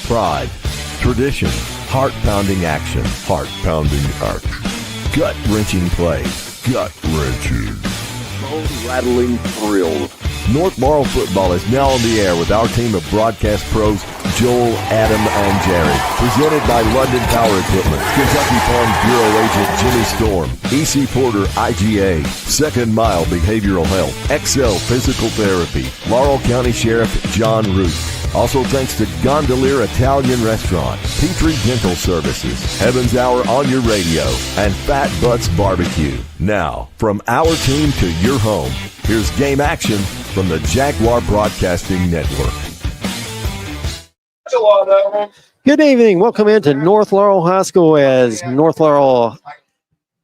Pride, tradition, heart-pounding action, heart-pounding action, gut-wrenching play, gut-wrenching, bone-rattling thrills. North Laurel football is now on the air with our team of broadcast pros, Joel, Adam, and Jerry. Presented by London Power Equipment, Kentucky Farm Bureau Agent Jimmy Storm, EC Porter IGA, Second Mile Behavioral Health, Excel Physical Therapy, Laurel County Sheriff John Root. Also thanks to Gondolier Italian Restaurant, Petrie Dental Services, Heaven's Hour on your radio, and Fat Butts Barbecue. Now, from our team to your home, here's game action from the Jaguar Broadcasting Network. Good evening. Welcome into North Laurel High School as North Laurel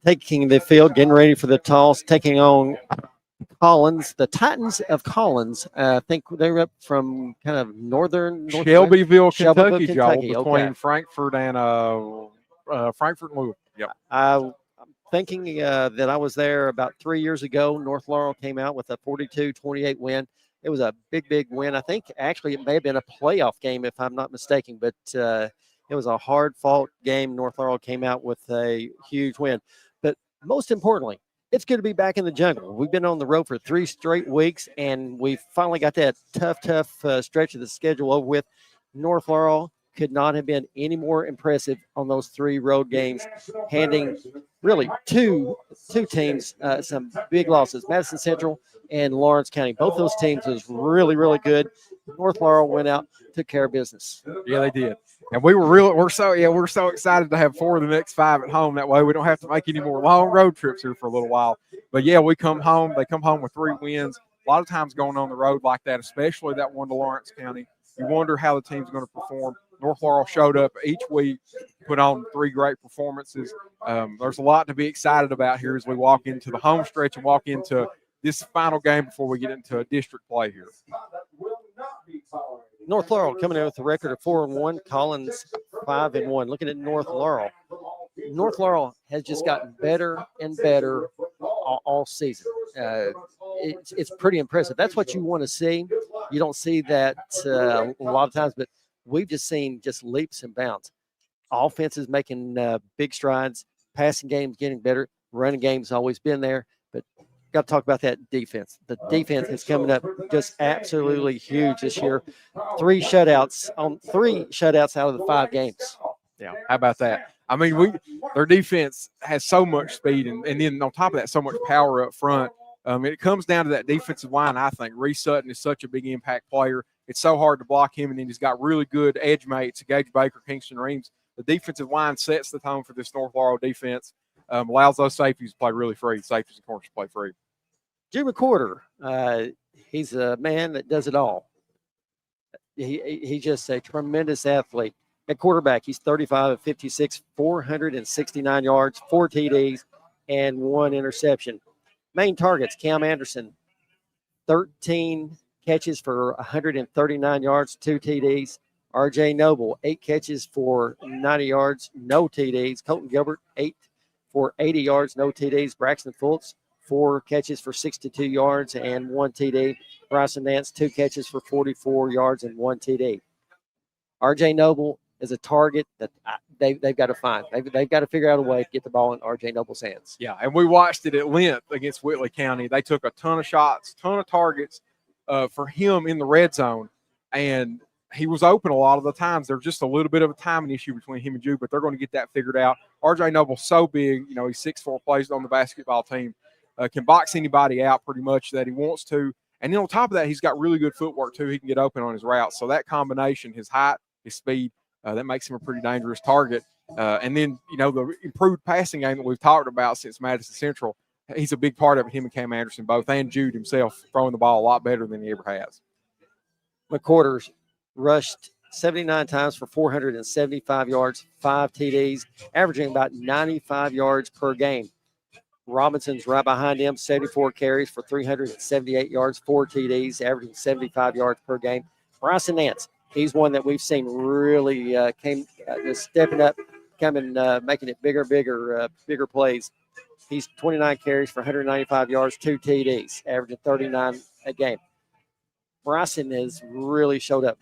taking the field, getting ready for the toss, taking on Collins, the Titans of Collins. I think they're up from kind of Shelbyville, Kentucky, Joel, Kentucky. between Okay. Frankfort and Frankfort and Louisville. Yep. I'm thinking that I was there about 3 years ago. North Laurel came out with a 42-28 win. It was a big, big win. I think actually it may have been a playoff game if I'm not mistaken, but it was a hard-fought game. North Laurel came out with a huge win. But most importantly, it's good to be back in the jungle. We've been on the road for 3 straight weeks, and we finally got that tough stretch of the schedule over with. North Laurel could not have been any more impressive on those 3 road games, handing really two teams some big losses, Madison Central and Lawrence County. Both those teams was really, really good. North Laurel went out, took care of business. Yeah, they did. And we're so excited to have 4 of the next 5 at home. That way we don't have to make any more long road trips here for a little while. But yeah, they come home with 3 wins. A lot of times going on the road like that, especially that one to Lawrence County, you wonder how the team's going to perform. North Laurel showed up each week, put on 3 great performances. There's a lot to be excited about here as we walk into the home stretch and walk into this final game before we get into a district play here. North Laurel coming in with a record of 4-1. Collins 5-1. Looking at North Laurel. North Laurel has just gotten better and better all season. It's pretty impressive. That's what you want to see. You don't see that a lot of times, but we've just seen just leaps and bounds. Offense is making big strides. Passing game's getting better. Running game's always been there, but got to talk about that defense. The defense is coming up just absolutely huge this year. 3 shutouts out of the 5 games. Yeah, how about that? I mean, their defense has so much speed, and then on top of that, so much power up front. It comes down to that defensive line, I think. Reese Sutton is such a big impact player. It's so hard to block him, and then he's got really good edge mates, Gage Baker, Kingston Reams. The defensive line sets the tone for this North Laurel defense, allows those safeties to play really free. Safeties and corners to play free. Jim McCorder, he's a man that does it all. He's just a tremendous athlete. At quarterback, he's 35 of 56, 469 yards, 4 TDs, and 1 interception. Main targets, Cam Anderson, 13 catches for 139 yards, 2 TDs. RJ Noble, 8 catches for 90 yards, no TDs. Colton Gilbert, 8 for 80 yards, no TDs. Braxton Fultz, 4 catches for 62 yards and 1 TD. Bryson Nance, 2 catches for 44 yards and 1 TD. RJ Noble is a target that they've got to find. They've got to figure out a way to get the ball in RJ Noble's hands. Yeah, and we watched it at length against Whitley County. They took a ton of shots, ton of targets for him in the red zone, and he was open a lot of the times. There's just a little bit of a timing issue between him and Jude, but they're going to get that figured out. RJ Noble's so big, he's 6'4", plays on the basketball team, can box anybody out pretty much that he wants to. And then on top of that, he's got really good footwork too. He can get open on his routes. So that combination, his height, his speed, that makes him a pretty dangerous target. And then, the improved passing game that we've talked about since Madison Central, he's a big part of it, him and Cam Anderson both, and Jude himself throwing the ball a lot better than he ever has. McCorder's rushed 79 times for 475 yards, 5 TDs, averaging about 95 yards per game. Robinson's right behind him, 74 carries for 378 yards, 4 TDs, averaging 75 yards per game. Bryson Nance, he's one that we've seen really stepping up, making it bigger plays. He's 29 carries for 195 yards, 2 TDs, averaging 39 a game. Bryson has really showed up.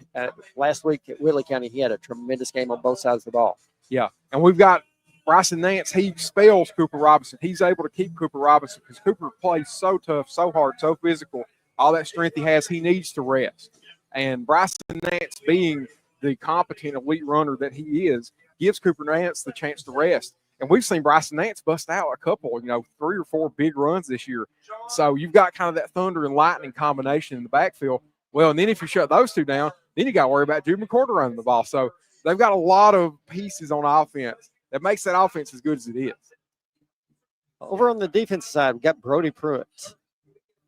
Last week at Whitley County, he had a tremendous game on both sides of the ball. Yeah, and we've got Bryson Nance. He spells Cooper Robinson. He's able to keep Cooper Robinson because Cooper plays so tough, so hard, so physical. All that strength he has, he needs to rest. And Bryson Nance, being the competent elite runner that he is, gives Cooper Nance the chance to rest. And we've seen Bryson Nance bust out a couple, 3 or 4 big runs this year. So you've got kind of that thunder and lightning combination in the backfield. Well, and then if you shut those two down, then you got to worry about Jude McCorder running the ball. So they've got a lot of pieces on offense that makes that offense as good as it is. Over on the defensive side, we've got Brody Pruitt.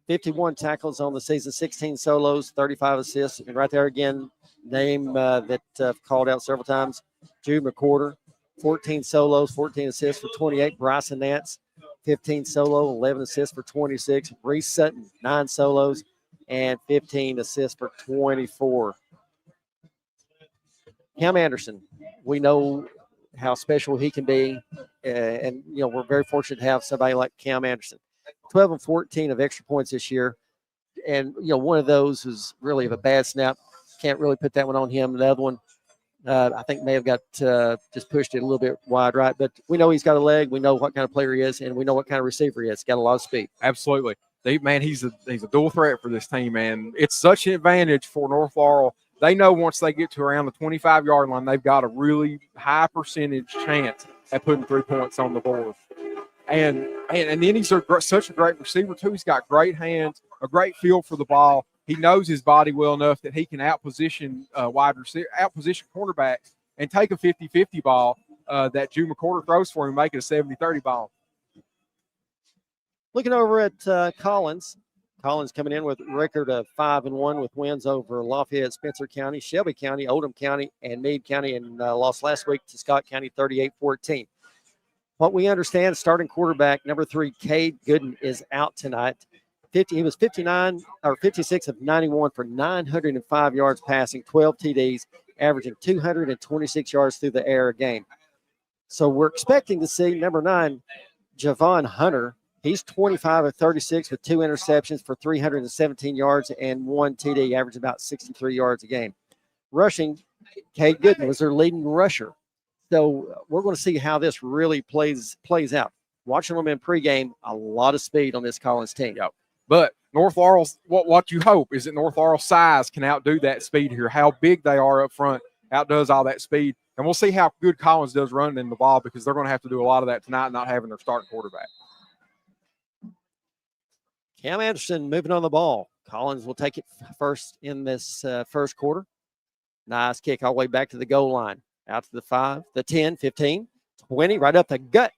51 tackles on the season, 16 solos, 35 assists. And right there again, name that I've called out several times, Jude McCorder. 14 solos, 14 assists for 28. Bryson Nance, 15 solo, 11 assists for 26. Reese Sutton, 9 solos and 15 assists for 24. Cam Anderson, we know how special he can be. And we're very fortunate to have somebody like Cam Anderson. 12 and 14 of extra points this year. And, one of those is really of a bad snap. Can't really put that one on him. The other one, I think may have got just pushed it a little bit wide right. But we know he's got a leg. We know what kind of player he is, and we know what kind of receiver he is. He's got a lot of speed. Absolutely. He's a dual threat for this team, and it's such an advantage for North Laurel. They know once they get to around the 25-yard line, they've got a really high percentage chance at putting 3 points on the board. And then he's such a great receiver, too. He's got great hands, a great feel for the ball. He knows his body well enough that he can outposition cornerbacks and take a 50-50 ball that Jude McCorder throws for him, make it a 70-30 ball. Looking over at Collins. Collins coming in with a record of 5-1 with wins over Lafayette, Spencer County, Shelby County, Oldham County, and Meade County, and lost last week to Scott County 38-14. What we understand, starting quarterback number 3, Cade Gooden, is out tonight. He was 56 of 91 for 905 yards passing, 12 TDs, averaging 226 yards through the air a game. So we're expecting to see number 9, Javon Hunter. He's 25 of 36 with 2 interceptions for 317 yards and 1 TD, averaging about 63 yards a game. Rushing, Cade Gooden was their leading rusher. So we're going to see how this really plays out. Watching them in pregame, a lot of speed on this Collins team. Yep. But North Laurel's, what you hope is that North Laurel's size can outdo that speed here. How big they are up front outdoes all that speed. And we'll see how good Collins does running in the ball, because they're going to have to do a lot of that tonight, not having their starting quarterback. Cam Anderson moving on the ball. Collins will take it first in this first quarter. Nice kick all the way back to the goal line. Out to the 5, the 10, 15, 20, right up the gut.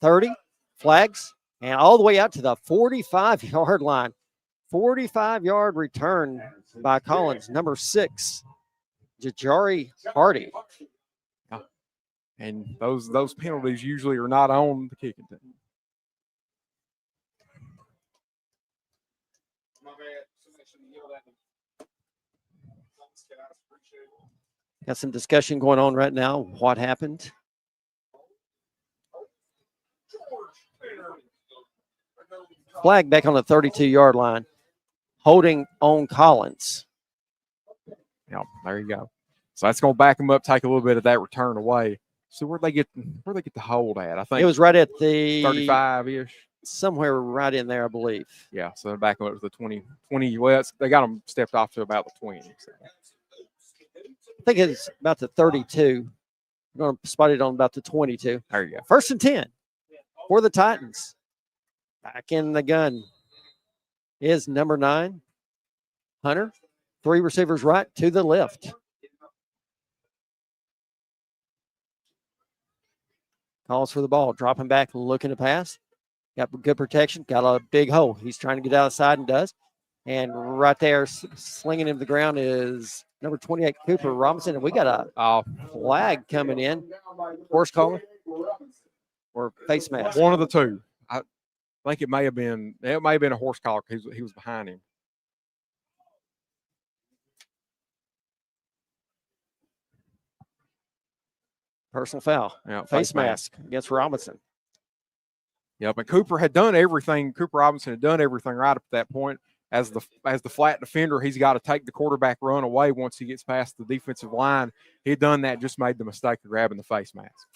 30, flags, and all the way out to the 45-yard line. 45-yard return by Collins, number 6, Jajari Hardy. And those penalties usually are not on the kicking team. Got some discussion going on right now. What happened? Flag back on the 32-yard line, holding on Collins. Yeah, there you go. So that's going to back them up, take a little bit of that return away. So where they get the hold at? I think it was right at the 35-ish. Somewhere right in there, I believe. Yeah, so they're back up to the 20. Well, they got them stepped off to about the 20. So. I think it's about the 32. We're going to spot it on about the 22. There you go. 1st and 10 for the Titans. Back in the gun is number 9, Hunter. 3 receivers right, to the left. Calls for the ball, dropping back, looking to pass. Got good protection, got a big hole. He's trying to get outside and does. And right there, slinging him to the ground is number 28, Cooper Robinson. And we got a flag coming in. Horse collar or face mask? One of the two. I think it may have been a horse collar because he was behind him. Personal foul. Yeah, face mask against Robinson. Yeah, but Cooper Robinson had done everything right up to that point. as the flat defender, he's got to take the quarterback run away once he gets past the defensive line. He had done that, just made the mistake of grabbing the face mask.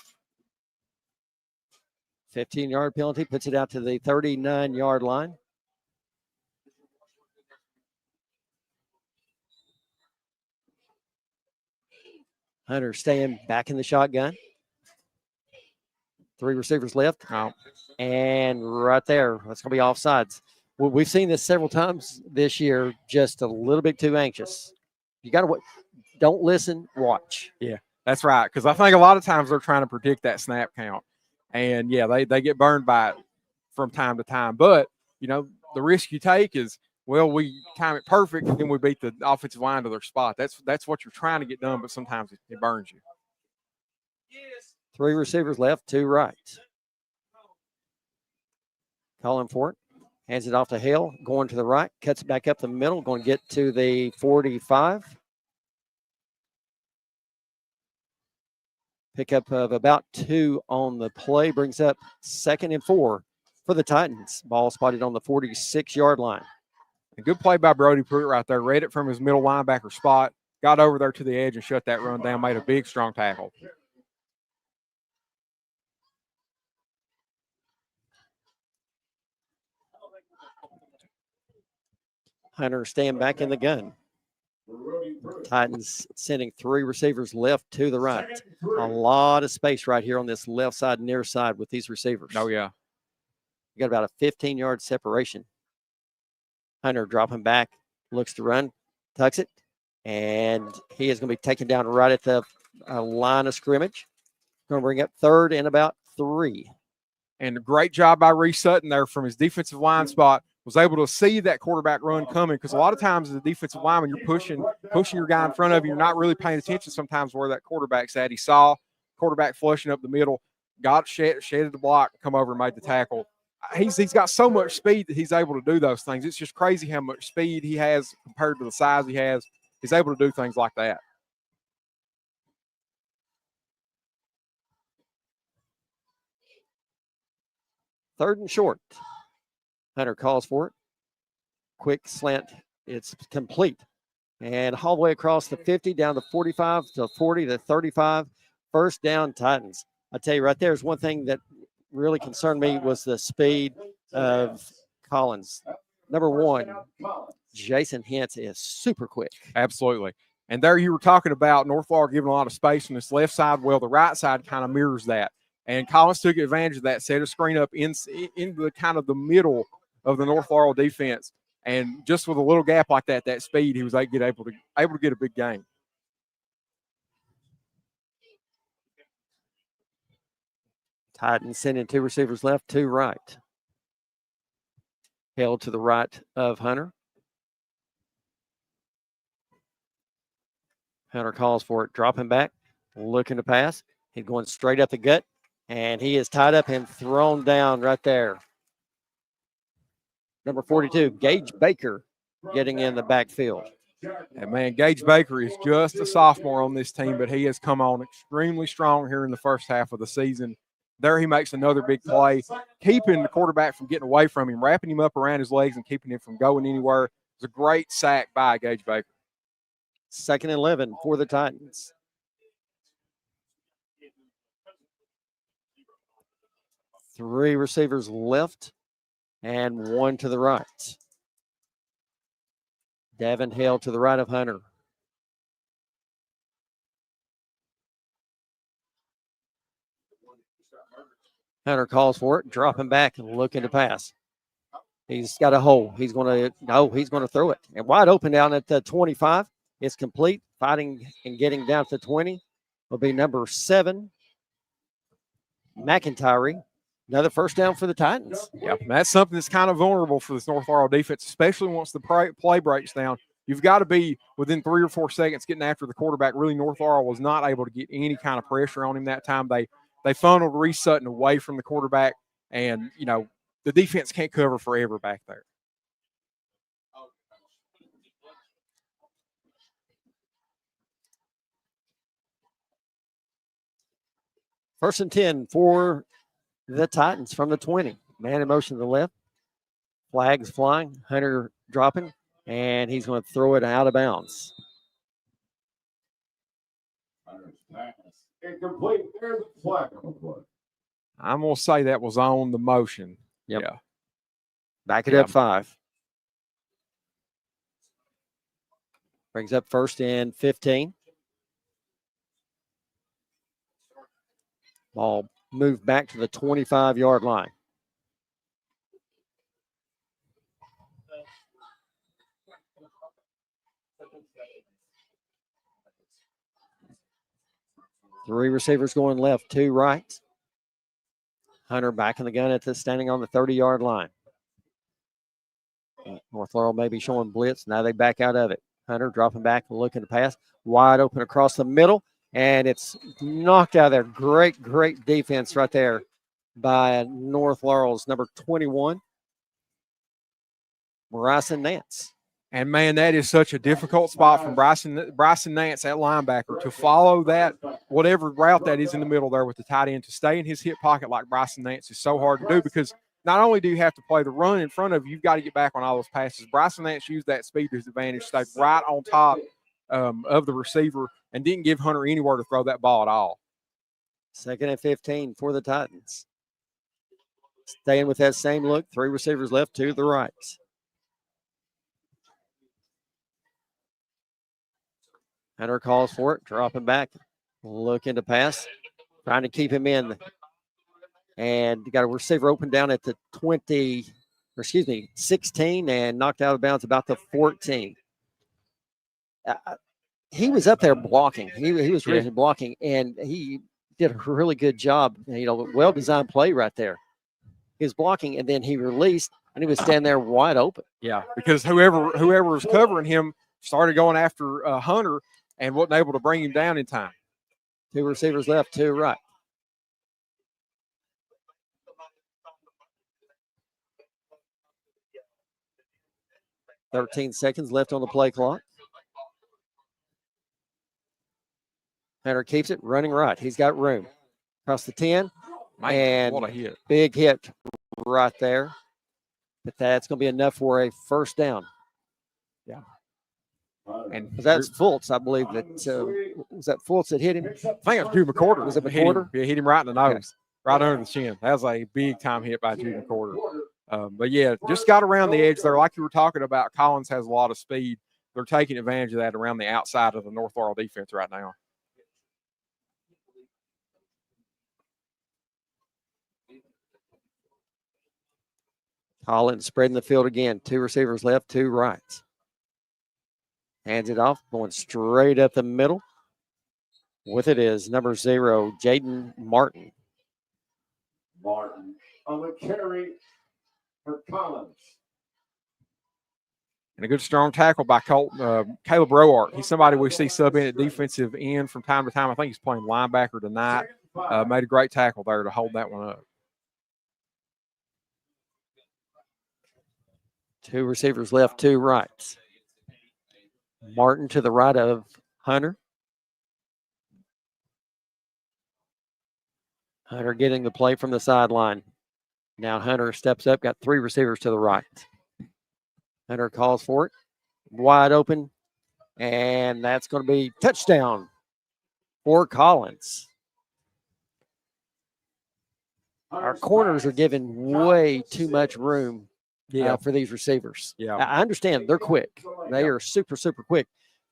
15-yard penalty puts it out to the 39-yard line. Hunter staying back in the shotgun. 3 receivers left. Oh. And right there, that's going to be offsides. Well, we've seen this several times this year, just a little bit too anxious. You got to don't listen, watch. Yeah, that's right. Because I think a lot of times they're trying to predict that snap count. And, yeah, they get burned by it from time to time. But, you know, the risk you take is, well, we time it perfect, and then we beat the offensive line to their spot. That's what you're trying to get done, but sometimes it burns you. 3 receivers left, 2 right. Calling for it. Hands it off to Hale, going to the right, cuts it back up the middle, going to get to the 45. Pickup of about 2 on the play, brings up 2nd and 4 for the Titans. Ball spotted on the 46-yard line. A good play by Brody Pruitt right there. Read it from his middle linebacker spot, got over there to the edge and shut that run down, made a big, strong tackle. Hunter staying back in the gun. Titans sending 3 receivers left to the right. A lot of space right here on this left side, near side with these receivers. Oh, yeah. You got about a 15-yard separation. Hunter dropping back, looks to run, tucks it, and he is going to be taken down right at the line of scrimmage. Going to bring up 3rd and about 3. And a great job by Reese Sutton there from his defensive line spot. Was able to see that quarterback run coming, because a lot of times as a defensive lineman, you're pushing your guy in front of you. You're not really paying attention sometimes where that quarterback's at. He saw quarterback flushing up the middle, got shaded the block, come over and made the tackle. He's got so much speed that he's able to do those things. It's just crazy how much speed he has compared to the size he has. He's able to do things like that. Third and short. Hunter calls for it. Quick slant. It's complete. And all the way across the 50, down to 45 to 40 to 35. First down, Titans. I tell you right there is one thing that really concerned me was the speed of Collins. Number 1, Jason Hintz is super quick. Absolutely. And there you were talking about North Laurel giving a lot of space on this left side. Well, the right side kind of mirrors that. And Collins took advantage of that, set a screen up in the kind of the middle of the North Laurel defense. And just with a little gap like that speed, he was able to get a big gain. Titans sending 2 receivers left, 2 right. Held to the right of Hunter. Hunter calls for it, dropping back, looking to pass. He's going straight up the gut, and he is tied up and thrown down right there. Number 42, Gage Baker, getting in the backfield. And, man, Gage Baker is just a sophomore on this team, but he has come on extremely strong here in the first half of the season. There he makes another big play, keeping the quarterback from getting away from him, wrapping him up around his legs and keeping him from going anywhere. It's a great sack by Gage Baker. 2nd and 11 for the Titans. Three receivers left and 1 to the right. Davin Hale to the right of Hunter. Hunter calls for it, dropping back and looking to pass. He's got a hole. He's going to throw it. And wide open down at the 25. It's complete. Fighting and getting down to 20 will be number 7, McIntyre. Another first down for the Titans. Yeah, that's something that's kind of vulnerable for this North Laurel defense, especially once the play breaks down. You've got to be within 3 or 4 seconds getting after the quarterback. Really, North Laurel was not able to get any kind of pressure on him that time. They funneled Reese Sutton away from the quarterback, and, you know, the defense can't cover forever back there. First and 10 for the Titans from the 20. Man in motion to the left. Flags flying. Hunter dropping, and he's going to throw it out of bounds. Incomplete. There's a flag on the play. I'm going to say that was on the motion. Yep. Yeah. Back it up 5. Brings up 1st and 15. Ball moved back to the 25-yard line. Three receivers going left, 2 right. Hunter back in the gun standing on the 30-yard line. North Laurel may be showing blitz. Now they back out of it. Hunter dropping back and looking to pass. Wide open across the middle, and it's knocked out of there. Great, great defense right there by North Laurel's number 21, Bryson Nance. And, man, that is such a difficult spot from Bryson Nance, that linebacker, to follow that, whatever route that is in the middle there with the tight end, to stay in his hip pocket like Bryson Nance is so hard to do, because not only do you have to play the run in front of you, you've got to get back on all those passes. Bryson Nance used that speed to his advantage, stayed right on top of the receiver, and didn't give Hunter anywhere to throw that ball at all. 2nd and 15 for the Titans. Staying with that same look, 3 receivers left, 2 to the right. Hunter calls for it, dropping back, looking to pass, trying to keep him in. And you got a receiver open down at the 16, and knocked out of bounds about the 14. He was up there blocking. He was really blocking, and he did a really good job. Well-designed play right there. He was blocking, and then he released, and he was standing there wide open. Yeah, because whoever was covering him started going after Hunter and wasn't able to bring him down in time. 2 receivers left, 2 right. $13 seconds left on the play clock. Hunter keeps it running right. He's got room. Across the 10. Man, and what a hit. Big hit right there. But that's going to be enough for a 1st down. Yeah. And that's Fultz, I believe. Was that Fultz that hit him? I think it was Jude McCorder. Was it McCorder? Hit him right in the nose, right under the chin. That was a big-time hit by Jude McCorder. But, yeah, just got around the edge there. Like you were talking about, Collins has a lot of speed. They're taking advantage of that around the outside of the North Laurel defense right now. Collins spreading the field again. 2 receivers left, 2 right. Hands it off, going straight up the middle. With it is number 0, Jaden Martin. Martin on the carry for Collins. And a good strong tackle by Caleb Roart. He's somebody we see sub in at defensive end from time to time. I think he's playing linebacker tonight. Made a great tackle there to hold that one up. 2 receivers left, 2 right. Martin to the right of Hunter. Hunter getting the play from the sideline. Now Hunter steps up, got 3 receivers to the right. Hunter calls for it. Wide open. And that's going to be touchdown for Collins. Our corners are given way too much room for these receivers. Yeah. I understand they're quick. They are super, super quick.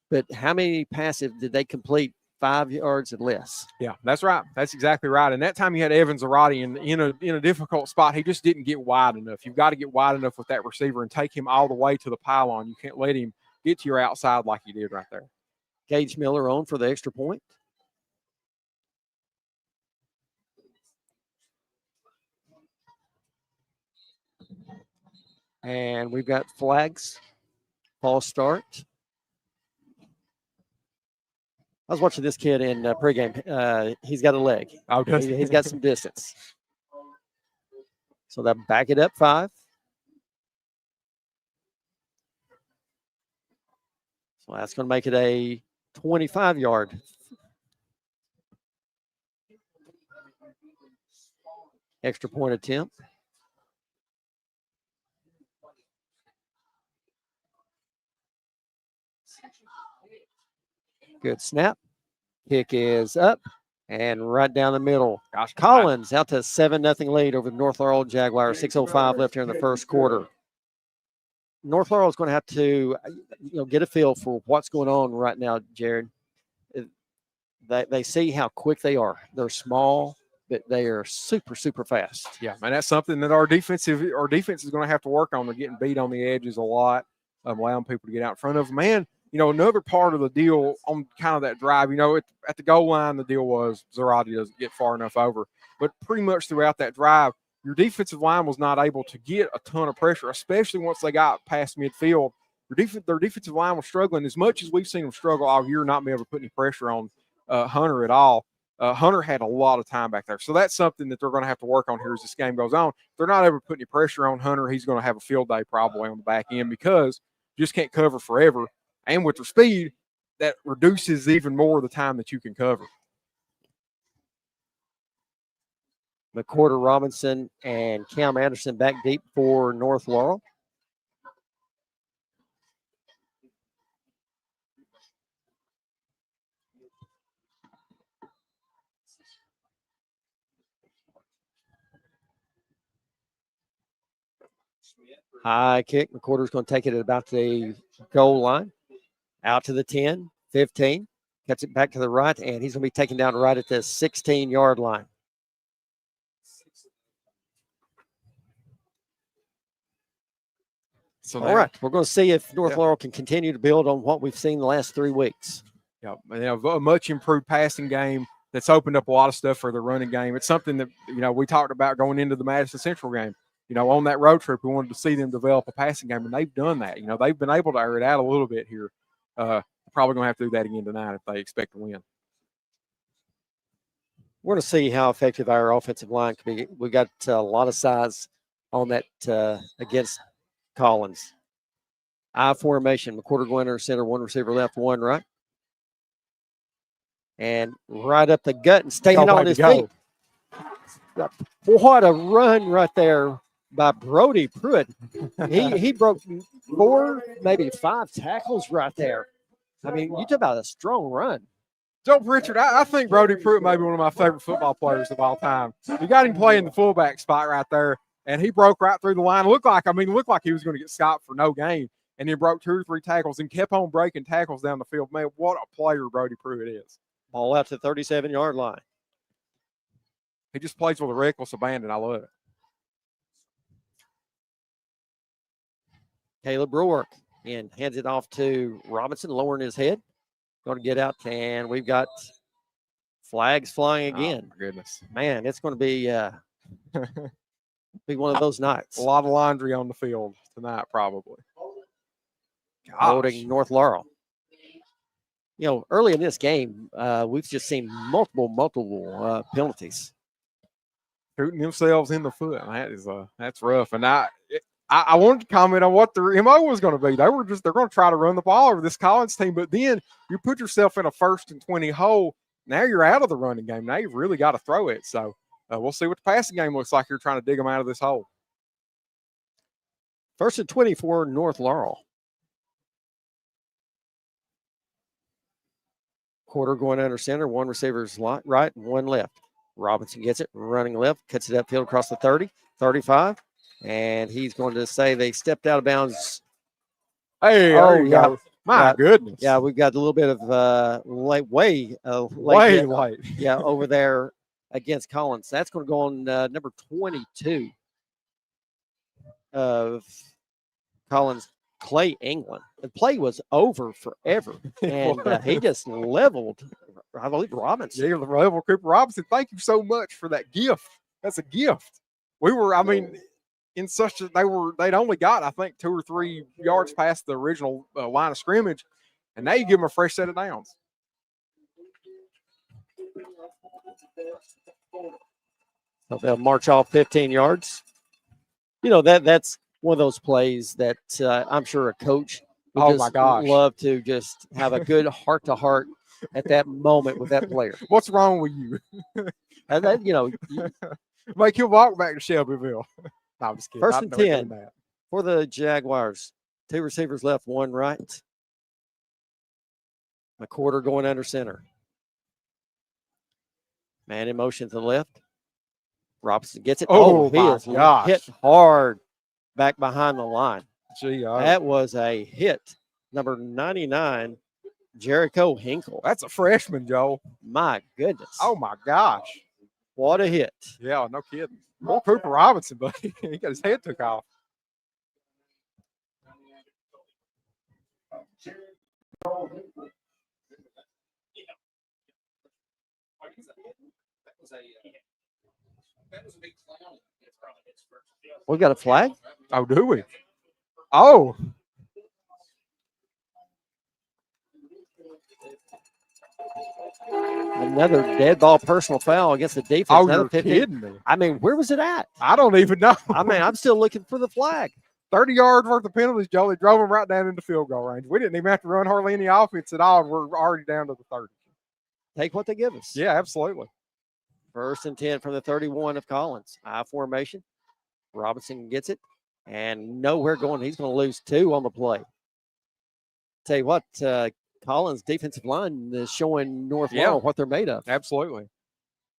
But how many passes did they complete 5 yards and less? Yeah, that's right. That's exactly right. And that time you had Evans Zarate in a difficult spot. He just didn't get wide enough. You've got to get wide enough with that receiver and take him all the way to the pylon. You can't let him get to your outside like he did right there. Gage Miller on for the extra point. And we've got flags. False start. I was watching this kid in pregame. He's got a leg. Oh, He's got some distance. So they'll back it up 5. So that's going to make it a 25-yard. Extra point attempt. Good snap. Kick is up and right down the middle. Gosh, Collins out to 7-0 lead over the North Laurel Jaguars. 6:05 left here in the first quarter. North Laurel is going to have to, get a feel for what's going on right now, Jared. They see how quick they are. They're small, but they are super, super fast. Yeah, man, that's something that our defense is going to have to work on. They're getting beat on the edges a lot, allowing people to get out in front of them. Man, another part of the deal on kind of that drive, at the goal line, the deal was Zarate doesn't get far enough over. But pretty much throughout that drive, your defensive line was not able to get a ton of pressure, especially once they got past midfield. Their defensive line was struggling as much as we've seen them struggle all year, not being able to put any pressure on Hunter at all. Hunter had a lot of time back there. So that's something that they're going to have to work on here as this game goes on. If they're not able to put any pressure on Hunter, he's going to have a field day probably on the back end because you just can't cover forever. And with their speed, that reduces even more the time that you can cover. McCorder Robinson and Cam Anderson back deep for North Laurel. High kick. McCorder's going to take it at about the goal line. Out to the 10, 15. Cuts it back to the right, and he's going to be taken down right at the 16-yard line. So all right, we're going to see if North Laurel can continue to build on what we've seen the last 3 weeks. Yeah, a much improved passing game that's opened up a lot of stuff for the running game. It's something that, we talked about going into the Madison Central game. On that road trip, we wanted to see them develop a passing game, and they've done that. They've been able to air it out a little bit here. Probably going to have to do that again tonight if they expect to win. We're going to see how effective our offensive line can be. We've got a lot of size on that against Collins. I formation. McCorder going under center, one receiver left, one right. And right up the gut and staying on his feet. What a run right there by Brody Pruitt. He broke 4, maybe 5 tackles right there. I mean, you talk about a strong run. Joe Pritchard, I think Brody Pruitt may be one of my favorite football players of all time. You got him playing the fullback spot right there, and he broke right through the line. It looked like he was going to get stopped for no gain, and then broke 2 or 3 tackles and kept on breaking tackles down the field. Man, what a player Brody Pruitt is. Ball out to the 37-yard line. He just plays with a reckless abandon. I love it. Caleb Brewerk and hands it off to Robinson, lowering his head. Going to get out, and we've got flags flying again. Oh, my goodness. Man, it's going to be one of those nights. A lot of laundry on the field tonight, probably. Holding North Laurel. Early in this game, we've just seen multiple penalties. Shooting themselves in the foot. That's rough. And I wanted to comment on what their MO was going to be. They're going to try to run the ball over this Collins team, but then you put yourself in a 1st and 20 hole. Now you're out of the running game. Now you've really got to throw it. So we'll see what the passing game looks like. You're trying to dig them out of this hole. 1st and 20 for North Laurel. Quarter going under center. One receiver's right, one left. Robinson gets it, running left, cuts it upfield across the 30, 35. And he's going to say they stepped out of bounds. Hey, there you go. My goodness. Yeah, we've got a little bit of way late. Yeah, over there against Collins. That's going to go on number 22 of Collins, Clay England. The play was over forever, and he just leveled, I believe, Robinson. Yeah, level Cooper Robinson. Thank you so much for that gift. That's a gift. In such a they'd only got, I think, 2 or 3 yards past the original line of scrimmage, and now you give them a fresh set of downs. So they'll march off 15 yards. That's one of those plays that I'm sure a coach would love to just have a good heart-to-heart at that moment with that player. What's wrong with you? Make him walk back to Shelbyville. No, I'm just kidding. 1st and 10 for the Jaguars. 2 receivers left, one right. McCorder going under center. Man in motion to the left. Robinson gets it. Oh, He my is gosh. hit hard back behind the line. Gee, That was a hit. Number 99, Jericho Hinkle. that's a freshman, Joel. My goodness. Oh, my gosh. What a hit. Yeah, no kidding. Poor Cooper Robinson, buddy. He got his head took off. We got a flag? Oh, do we? Oh, Another dead ball personal foul against the defense. oh, Another you're 15. kidding me. I mean, where was it at? I don't even know. I mean, I'm still looking for the flag. 30 yards worth of penalties, Joel. They drove him right down into field goal range. We didn't even have to run hardly any offense at all. We're already down to the 30. Take what they give us. Yeah, absolutely. 1st and 10 from the 31 of Collins. I formation. Robinson gets it. And nowhere going. He's going to lose 2 on the play. Tell you what, Collins' defensive line is showing North Laurel what they're made of. Absolutely.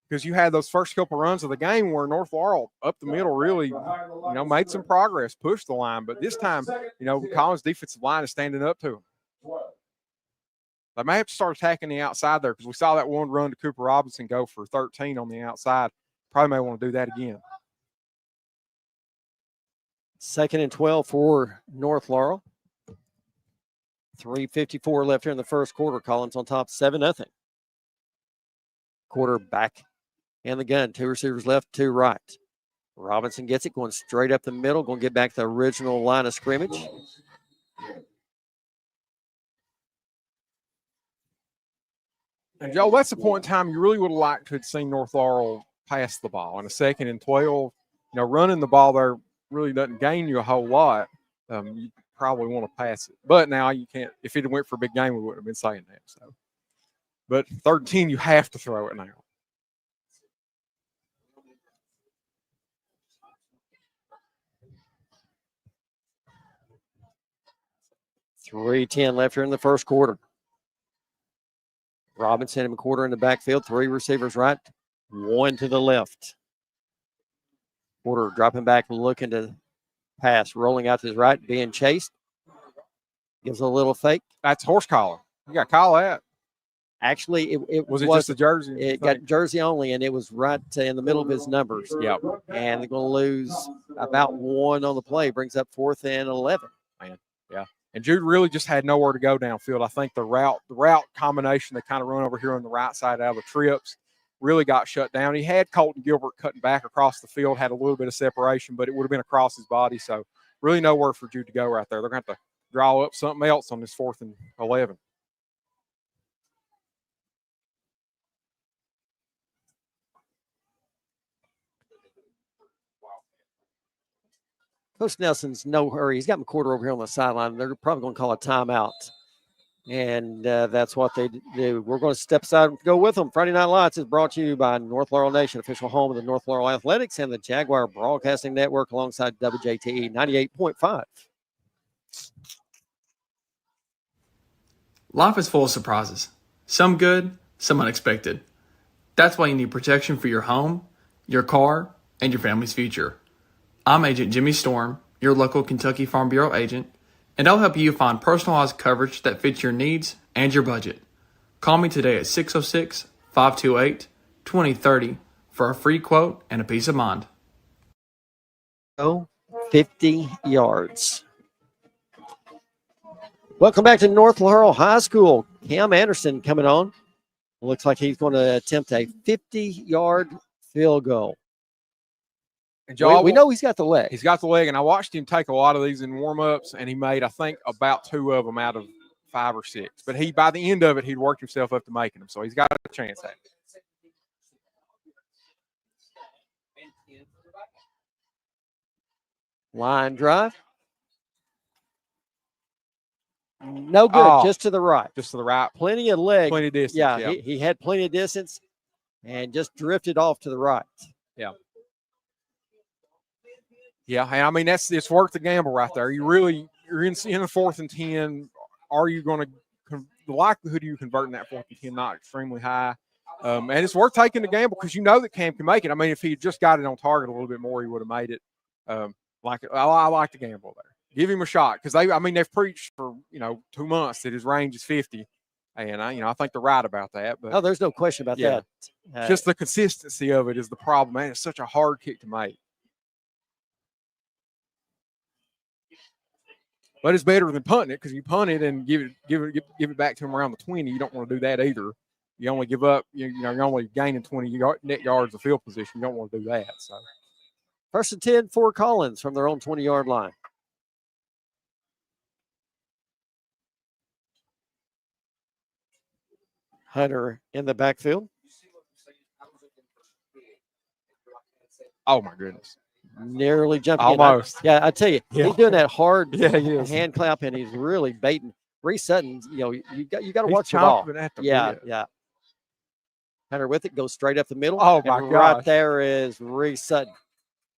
Because you had those first couple runs of the game where North Laurel up the middle really, made some progress, pushed the line. But this time, Collins' defensive line is standing up to them. They may have to start attacking the outside there because we saw that one run to Cooper Robinson go for 13 on the outside. Probably may want to do that again. 2nd and 12 for North Laurel. 3:54 left here in the first quarter. Collins on top, 7-0. Quarterback and the gun. 2 receivers left, 2 right. Robinson gets it, going straight up the middle, going to get back to the original line of scrimmage. And, Joe, that's the point in time you really would have liked to have seen North Laurel pass the ball. In a 2nd and 12, running the ball there really doesn't gain you a whole lot. You probably want to pass it. But now you can't. If it went for a big game, we wouldn't have been saying that. So, but 3rd and 10, you have to throw it now. .310 left here in the first quarter. Robinson and McCorder in the backfield. 3 receivers right, 1 to the left. Porter dropping back, looking to pass, rolling out to his right, being chased. Gives a little fake. That's horse collar. You got to call that. Actually, it was just a jersey? It got jersey only, and it was right in the middle of his numbers. Yep. And they're going to lose about 1 on the play. Brings up 4th and 11. Man, yeah. And Jude really just had nowhere to go downfield. I think the route combination they kind of run over here on the right side out of the trips really got shut down. He had Colton Gilbert cutting back across the field, had a little bit of separation, but it would have been across his body. So really nowhere for Jude to go right there. They're going to have to draw up something else on this 4th and 11. Coach Nelson's no hurry. He's got McCorder over here on the sideline. They're probably going to call a timeout. And that's what they do. We're going to step aside and go with them. Friday Night Lights is brought to you by North Laurel Nation, official home of the North Laurel Athletics and the Jaguar Broadcasting Network alongside WJTE 98.5. Life is full of surprises. Some good, some unexpected. That's why you need protection for your home, your car, and your family's future. I'm Agent Jimmy Storm, your local Kentucky Farm Bureau agent, and I'll help you find personalized coverage that fits your needs and your budget. Call me today at 606-528-2030 for a free quote and a peace of mind. 50 yards. Welcome back to North Laurel High School. Cam Anderson coming on. Looks like he's going to attempt a 50-yard field goal. And Joe, we know he's got the leg. He's got the leg, and I watched him take a lot of these in warm-ups, and he made, I think, about 2 of them out of 5 or 6. But by the end of it, he'd worked himself up to making them, so he's got a chance at it. Line drive. No good, just to the right. Just to the right. Plenty of leg. Plenty of distance. Yeah, he had plenty of distance and just drifted off to the right. Yeah. Yeah, and I mean, it's worth the gamble right there. You're in the 4th and 10. Are you going to the likelihood of you converting that 4th and 10 not extremely high. And it's worth taking the gamble because you know that Cam can make it. I mean, if he had just got it on target a little bit more, he would have made it. I like the gamble there. Give him a shot because they've preached for 2 months that his range is 50, and I think they're right about that. But there's no question about that. Just the consistency of it is the problem, man. It's such a hard kick to make. But it's better than punting it because you punt it and give it back to him around the 20. You don't want to do that either. You only give up. You're only gaining 20 net yards of field position. You don't want to do that. So 1st and 10 for Collins from their own 20-yard line. Hunter in the backfield. Oh my goodness. Nearly jumping almost. I tell you, he's doing that hard hand clap, and he's really baiting. Reese Sutton, you got to watch the ball. Yeah. Hunter with it, goes straight up the middle. Oh my God! Right there is Reese Sutton,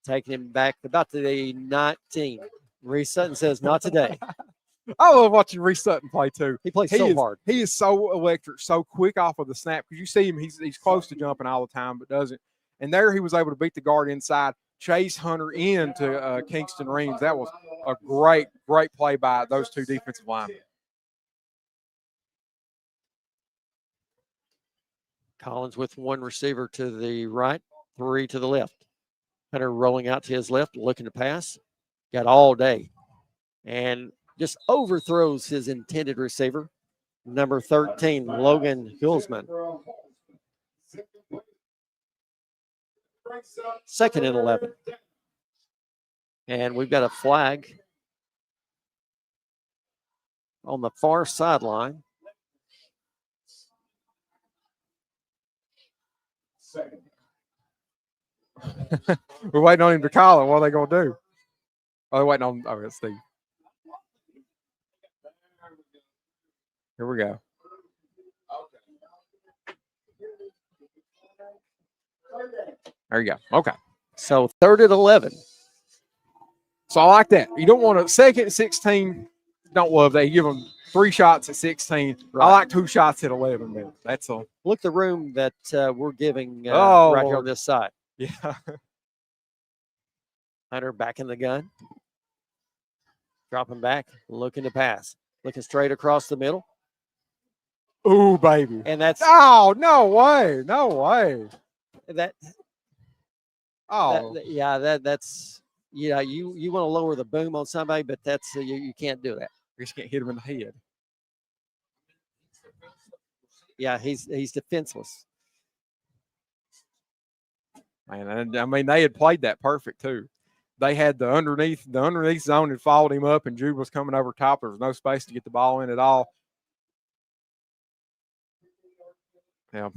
taking him back about to the 19. Reese Sutton says, "Not today." I love watching Reese Sutton play too. He plays so hard. He is so electric, so quick off of the snap because you see him. He's close to jumping all the time, but doesn't. And there he was able to beat the guard inside, chase Hunter into Kingston Reams. That was a great play by those two defensive linemen. Collins with one receiver to the right, 3 to the left. Hunter rolling out to his left, looking to pass. Got all day. And just overthrows his intended receiver, number 13, Logan Hulsman. 2nd and 11. And we've got a flag on the far sideline. We're waiting on him to call it. What are they going to do? Oh, they're waiting on – it's Steve. Here we go. There you go. Okay. So 3rd and 11. So I like that. You don't want to – 2nd and 16, don't love that. You give them 3 shots at 16. Right. I like 2 shots at 11. Man. That's a – look the room that we're giving right here on this side. Yeah. Hunter back in the gun. Dropping back, looking to pass. Looking straight across the middle. Ooh, baby. And that's – oh, no way. No way. That's – you want to lower the boom on somebody, but that's you can't do that. You just can't hit him in the head. Yeah, he's defenseless. Man, I mean, they had played that perfect too. They had the underneath zone had followed him up, and Jude was coming over top. There was no space to get the ball in at all. Yeah.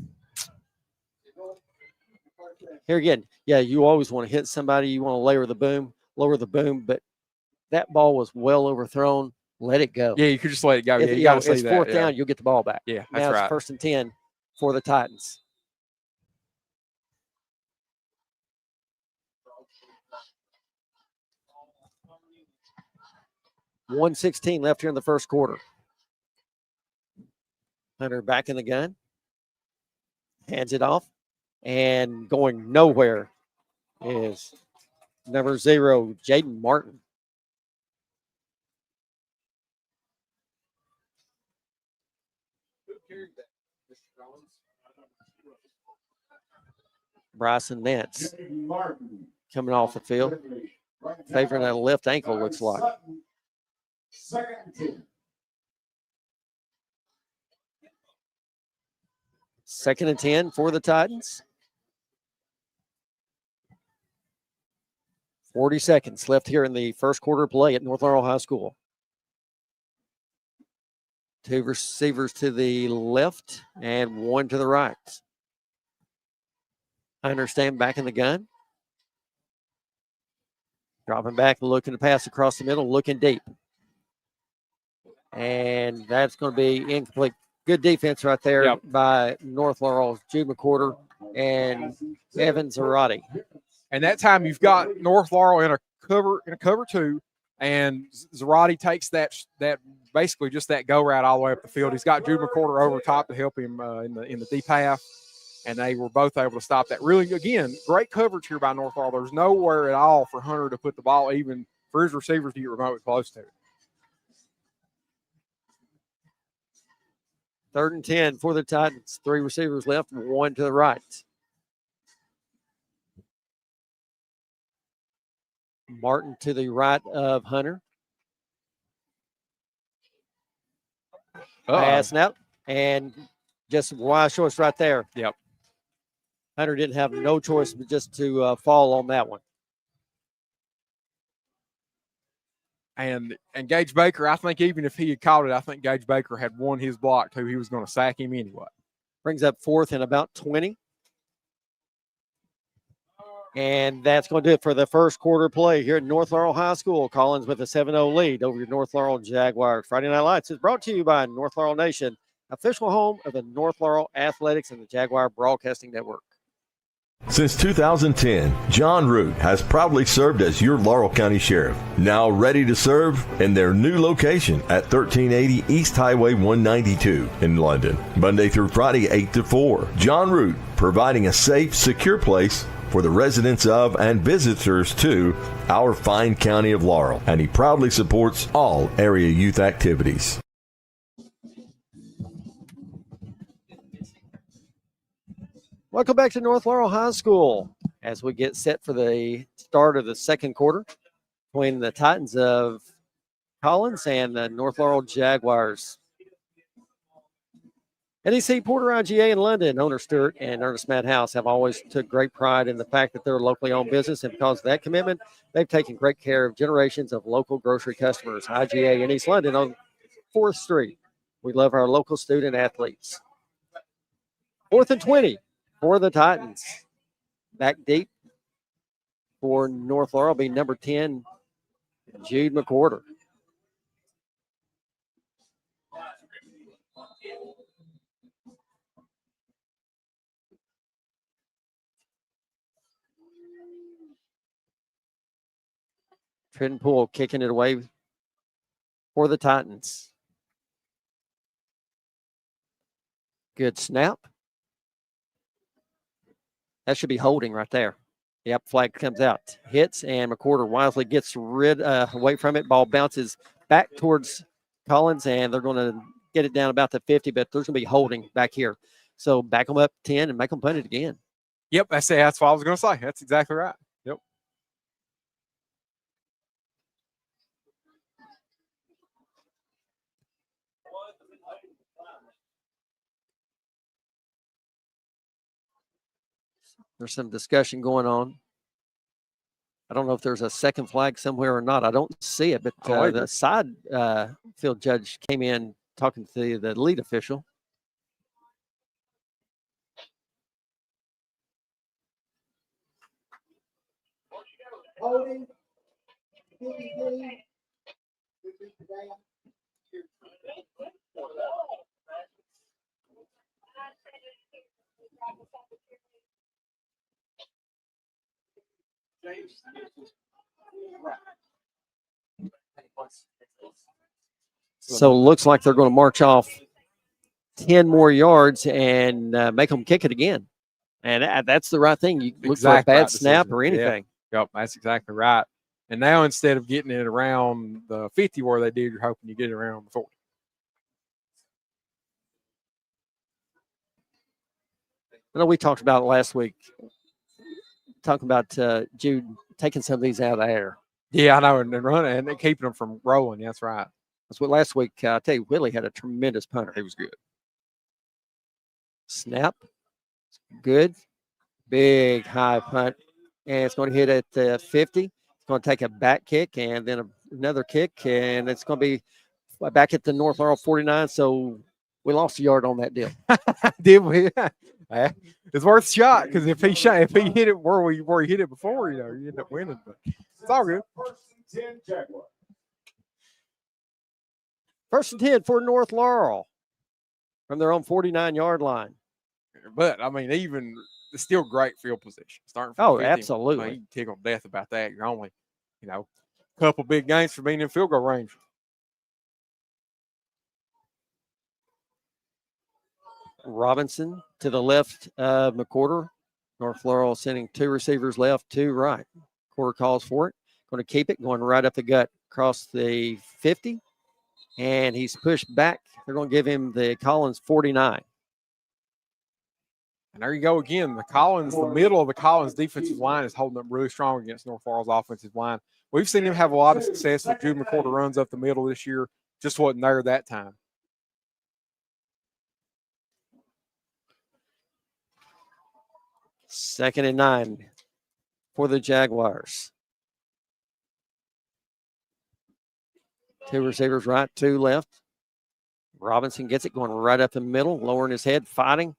Here again, you always want to hit somebody. You want to lower the boom, but that ball was well overthrown. Let it go. Yeah, you could just let it go. You got to see that. 4th down, you'll get the ball back. Yeah, that's now right. It's 1st and 10 for the Titans. $1:16 left here in the first quarter. Hunter back in the gun. Hands it off. And going nowhere is number 0, Jaden Martin. Bryson Nance coming off the field. Favoring that left ankle, looks like. 2nd and 10 for the Titans. 40 seconds left here in the first quarter play at North Laurel High School. 2 receivers to the left and 1 to the right. Hunter staying back in the gun. Dropping back, looking to pass across the middle, looking deep. And that's going to be incomplete. Good defense right there by North Laurel, Jude McCorder and Evan Zarate. And that time you've got North Laurel in a cover 2, And Zarate takes that basically just that go route all the way up the field. He's got Jude McCorder over top to help him in the deep half, and they were both able to stop that. Really, again, great coverage here by North Laurel. There's nowhere at all for Hunter to put the ball, even for his receivers to get remotely close to it. 3rd and 10 for the Titans. 3 receivers left, 1 to the right. Martin to the right of Hunter. Pass snap, and just wide choice right there. Yep. Hunter didn't have no choice but just to fall on that one. And Gage Baker, I think even if he had caught it, I think Gage Baker had won his block too. He was going to sack him anyway. Brings up 4th and about 20. And that's going to do it for the first quarter play here at North Laurel High School. Collins with a 7-0 lead over your North Laurel Jaguars. Friday Night Lights is brought to you by North Laurel Nation, official home of the North Laurel Athletics and the Jaguar Broadcasting Network. Since 2010, John Root has proudly served as your Laurel County Sheriff. Now ready to serve in their new location at 1380 East Highway 192 in London. Monday through Friday, 8 to 4. John Root, providing a safe, secure place for the residents of and visitors to our fine county of Laurel. And he proudly supports all area youth activities. Welcome back to North Laurel High School as we get set for the start of the second quarter between the Titans of Collins and the North Laurel Jaguars. NEC Porter IGA in London, owner Stuart and Ernest Madhouse have always took great pride in the fact that they're a locally owned business, and because of that commitment, they've taken great care of generations of local grocery customers. IGA in East London on 4th Street. We love our local student athletes. 4th and 20 for the Titans. Back deep for North Laurel be number 10, Jude McCorder. Trenton Poole kicking it away for the Titans. Good snap. That should be holding right there. Yep, flag comes out. Hits, and McCorder wisely gets away from it. Ball bounces back towards Collins, and they're going to get it down about the 50, but there's going to be holding back here. So back them up 10 and make them punt it again. Yep, that's what I was going to say. That's exactly right. Yep. There's some discussion going on. I don't know if there's a second flag somewhere or not. I don't see it, but the side field judge came in talking to the lead official. Holding. So it looks like they're going to march off 10 more yards and make them kick it again. And that's the right thing. You look for a bad snap or anything. Yeah. Yep, that's exactly right. And now instead of getting it around the 50 where they did, you're hoping you get it around the 40. I know we talked about it last week, talking about Jude taking some of these out of the air. Yeah, I know, and running and keeping them from rolling. That's right. That's what last week, I tell you, Willie had a tremendous punter. He was good. Snap. Good. Big high punt. And it's going to hit at the 50. It's going to take a back kick and then another kick, and it's going to be back at the North Laurel 49. So we lost a yard on that deal. Did we? It's worth a shot because if he hit it where he hit it before, you end up winning. But it's all good. First and 10 for North Laurel from their own 49-yard line. But I mean, even it's still great field position. Starting from 50, absolutely. You can tickle death about that. You're only, couple big gains for being in field goal range. Robinson to the left of McCorder. North Laurel sending 2 receivers left, 2 right. Quarter calls for it. Going to keep it, going right up the gut across the 50. And he's pushed back. They're going to give him the Collins 49. And there you go again. The middle of the Collins defensive line is holding up really strong against North Laurel's offensive line. We've seen him have a lot of success with Jude McCorder runs up the middle this year. Just wasn't there that time. Second and 9 for the Jaguars. 2 receivers right, 2 left. Robinson gets it, going right up the middle, lowering his head, fighting,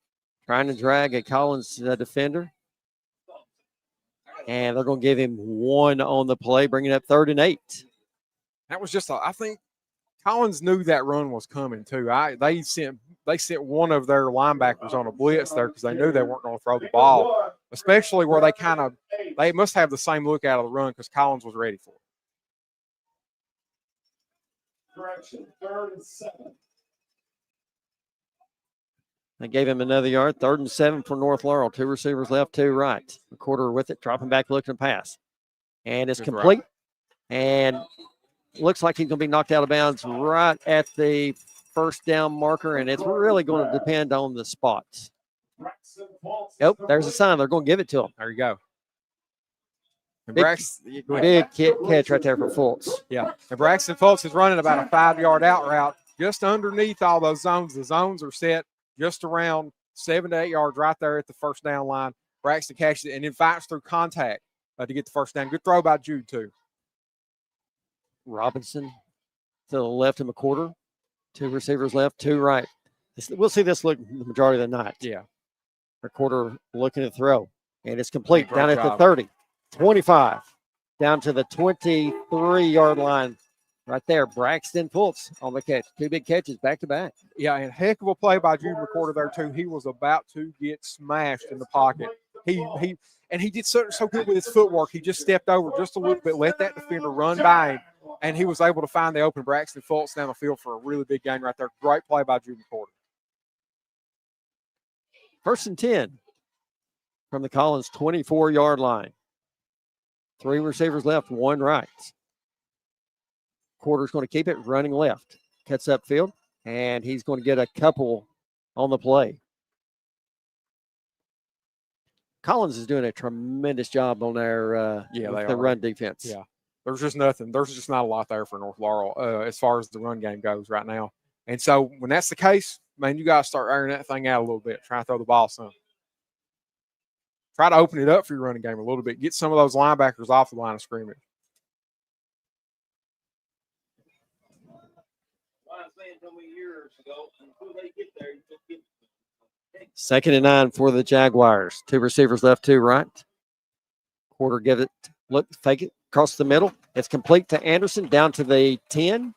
trying to drag a Collins defender. And they're going to give him 1 on the play, bringing up 3rd and 8. That was just, I think Collins knew that run was coming too. They sent one of their linebackers on a blitz there because they knew they weren't going to throw the ball, especially where they must have the same look out of the run because Collins was ready for it. Correction, 3rd and 7. They gave him another yard. 3rd and 7 for North Laurel. 2 receivers left, 2 right. McCorder with it, dropping back, looking to pass. And it's complete. Right. And looks like he's going to be knocked out of bounds right at the first down marker, and it's really going to depend on the spots. Yep, there's a sign. They're going to give it to him. There you go. And Big catch right there for Fultz. Yeah, and Braxton Fultz is running about a 5-yard out route just underneath all those zones. The zones are set just around 7 to 8 yards right there at the first down line. Braxton catches it and then fights through contact to get the first down. Good throw by Jude, too. Robinson to the left of McCorder. 2 receivers left, 2 right. We'll see this look the majority of the night. Yeah. McCorder looking to throw. And it's complete Great down job. at the 30, 25, down to the 23-yard line. Right there, Braxton Fultz on the catch. 2 big catches back to back. Yeah, and heck of a play by Jude McCorder there, too. He was about to get smashed in the pocket. He did so good with his footwork. He just stepped over just a little bit, let that defender run by him, and he was able to find the open Braxton Fultz down the field for a really big gain right there. Great play by Jude McCorder. 1st and 10 from the Collins 24-yard line. 3 receivers left, 1 right. Quarter's going to keep it running left. Cuts upfield, and he's going to get a couple on the play. Collins is doing a tremendous job on their run defense. Yeah, there's just nothing. There's just not a lot there for North Laurel as far as the run game goes right now. And so when that's the case, man, you got to start airing that thing out a little bit. Try to throw the ball some. Try to open it up for your running game a little bit. Get some of those linebackers off the line of scrimmage. 2nd and 9 for the Jaguars. 2 receivers left, 2 right. Quarter give it, look, fake it, across the middle. It's complete to Anderson, down to the 10.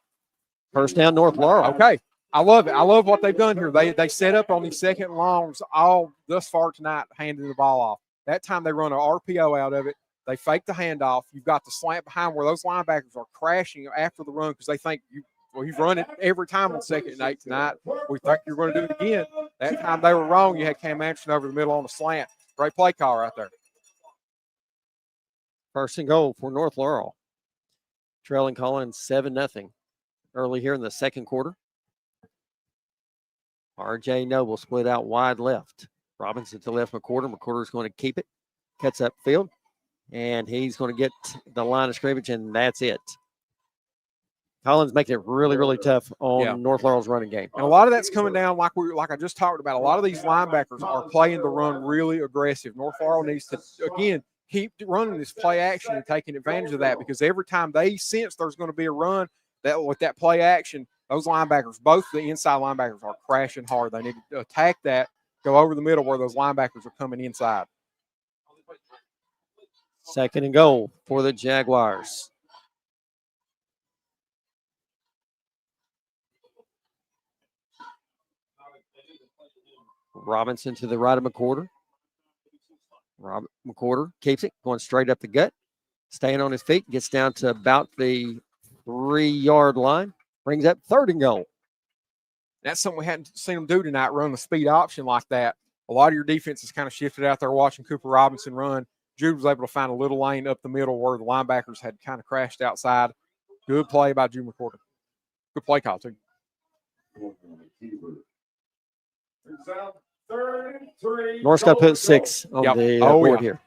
First down, North Laurel. Okay. I love it. I love what they've done here. They set up on these second longs all thus far tonight, handing the ball off. That time they run an RPO out of it. They fake the handoff. You've got the slant behind where those linebackers are crashing after the run because they think you've run it every time on 2nd and 8 tonight. We think you're going to do it again. That time they were wrong. You had Cam Anderson over the middle on the slant. Great play call right there. 1st and goal for North Laurel. Trailing Collins 7-0 early here in the 2nd quarter. R.J. Noble split out wide left. Robinson to left McCorder. McCorder's going to keep it. Cuts upfield. And he's going to get the line of scrimmage, and that's it. Collins making it really, really tough on North Laurel's running game. And a lot of that's coming down like I just talked about. A lot of these linebackers are playing the run really aggressive. North Laurel needs to, again, keep running this play action and taking advantage of that because every time they sense there's going to be a run, that with that play action, those linebackers, both the inside linebackers are crashing hard. They need to attack that, go over the middle where those linebackers are coming inside. 2nd and goal for the Jaguars. Robinson to the right of McCorder. McCorder keeps it, going straight up the gut. staying on his feet, gets down to about the 3-yard line, brings up 3rd and goal. That's something we hadn't seen them do tonight, run the speed option like that. A lot of your defense is kind of shifted out there watching Cooper Robinson run. Jude was able to find a little lane up the middle where the linebackers had kind of crashed outside. Good play by Jude McCorder. Good play call, too. North's got to put 6 on the board here.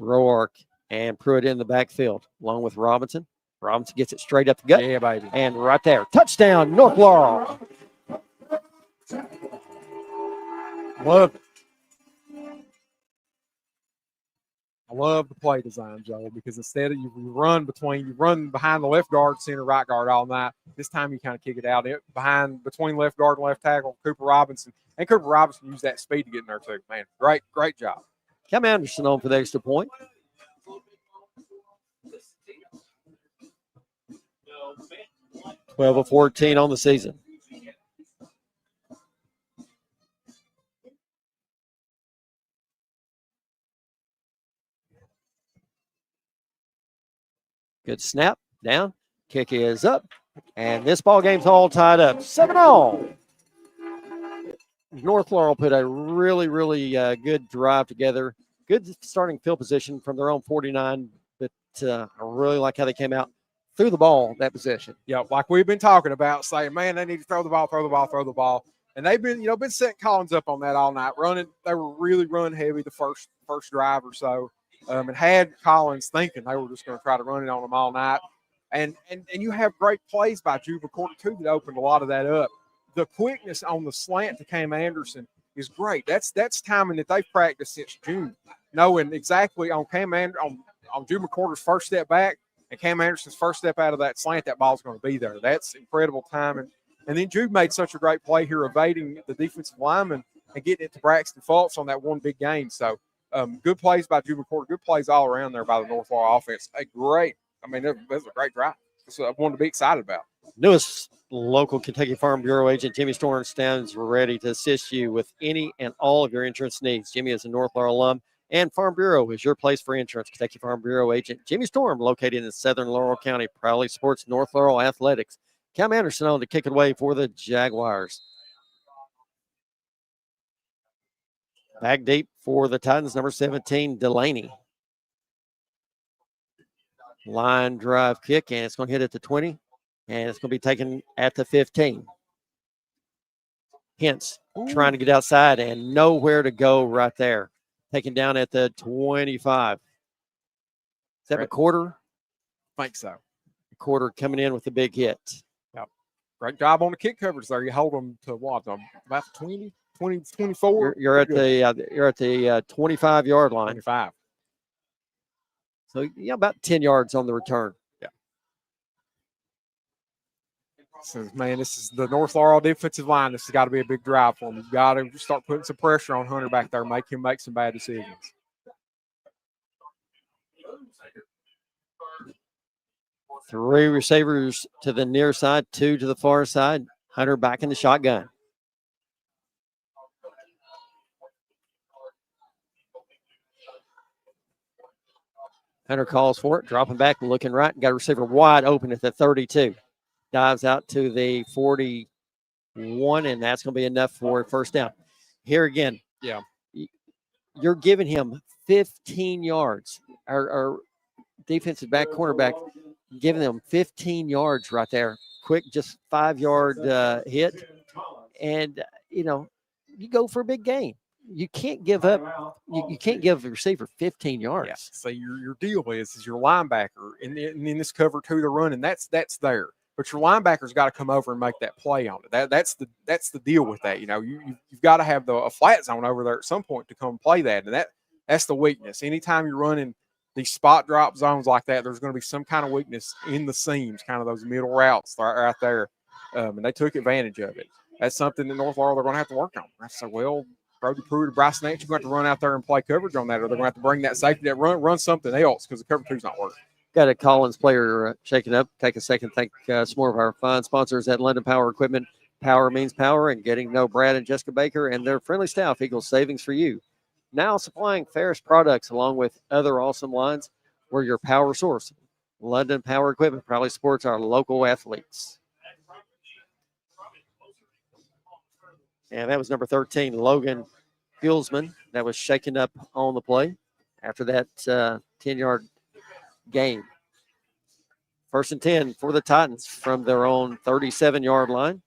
Roark and Pruitt in the backfield along with Robinson. Robinson gets it straight up the gut. Yeah, baby. And right there. Touchdown, North Laurel. Love it. I love the play design, Joel, because instead of you run behind the left guard, center, right guard all night. This time you kind of kick it out between left guard and left tackle, Cooper Robinson. And Cooper Robinson used that speed to get in there too. Man, great job. Cam Anderson on for the extra point. Twelve of 14 on the season. Good snap, down, kick is up, and this ball game's all tied up. 7-all. North Laurel put a really good drive together. Good starting field position from their own 49, but I really like how they came out, threw the ball that possession. Yeah, like we've been talking about, saying, man, they need to throw the ball. And they've been setting Collins up on that all night, running. They were really run heavy the first drive or so. And had Collins thinking they were just going to try to run it on them all night. And you have great plays by Jude McCorder, too, that opened a lot of that up. The quickness on the slant to Cam Anderson is great. That's timing that they've practiced since June, knowing exactly on on Jude McCorder's first step back and Cam Anderson's first step out of that slant, that ball's going to be there. That's incredible timing. And then Jude made such a great play here, evading the defensive lineman and getting it to Braxton Fultz on that one big gain. So, good plays by Jude McCorder. Good plays all around there by the North Laurel offense. That was a great drive. It's one to be excited about. Newest local Kentucky Farm Bureau agent Jimmy Storm stands ready to assist you with any and all of your insurance needs. Jimmy is a North Laurel alum, and Farm Bureau is your place for insurance. Kentucky Farm Bureau agent Jimmy Storm, located in southern Laurel County, proudly supports North Laurel athletics. Cam Anderson on to kick it away for the Jaguars. Back deep for the Titans, number 17, Delaney. Line drive kick, and it's going to hit at the 20, and it's going to be taken at the 15. Hence, trying to get outside and nowhere to go right there. Taken down at the 25. Is that McCorder? I think so. McCorder coming in with a big hit. Yep. Great job on the kick coverage there. You hold them to what? About 20, 24? You're at the 25-yard line. 25. So, about 10 yards on the return. Yeah. So, man, this is the North Laurel defensive line. This has got to be a big drive for them. You've got to start putting some pressure on Hunter back there, make him make some bad decisions. Three receivers to the near side, 2 to the far side. Hunter back in the shotgun. Hunter calls for it, dropping back, looking right. Got a receiver wide open at the 32. Dives out to the 41, and that's going to be enough for a first down. Here again, you're giving him 15 yards. Our defensive back, cornerback, giving them 15 yards right there. Quick, just 5-yard hit. And, you go for a big gain. You can't give up. You can't give the receiver 15 yards. Yeah. So your deal is your linebacker in this cover 2 they're running. That's there, but your linebacker's got to come over and make that play on it. That's the deal with that. You've got to have a flat zone over there at some point to come play that, and that's the weakness. Anytime you're running these spot drop zones like that, there's going to be some kind of weakness in the seams, kind of those middle routes right there, and they took advantage of it. That's something that North Laurel they're going to have to work on. I said, well, Brody Pruitt or Bryson Nance, you're going to have to run out there and play coverage on that, or they're going to have to bring that safety, that run something else, because the cover 2's not working. Got a Collins player shaking up. Take a second. Thank some more of our fine sponsors at London Power Equipment, Power means power, and getting to know Brad and Jessica Baker and their friendly staff equals savings for you. Now supplying Ferris products along with other awesome lines. We're your power source. London Power Equipment proudly supports our local athletes. And that was number 13, Logan Gulsman, that was shaken up on the play after that 10-yard gain. First and 10 for the Titans from their own 37-yard line.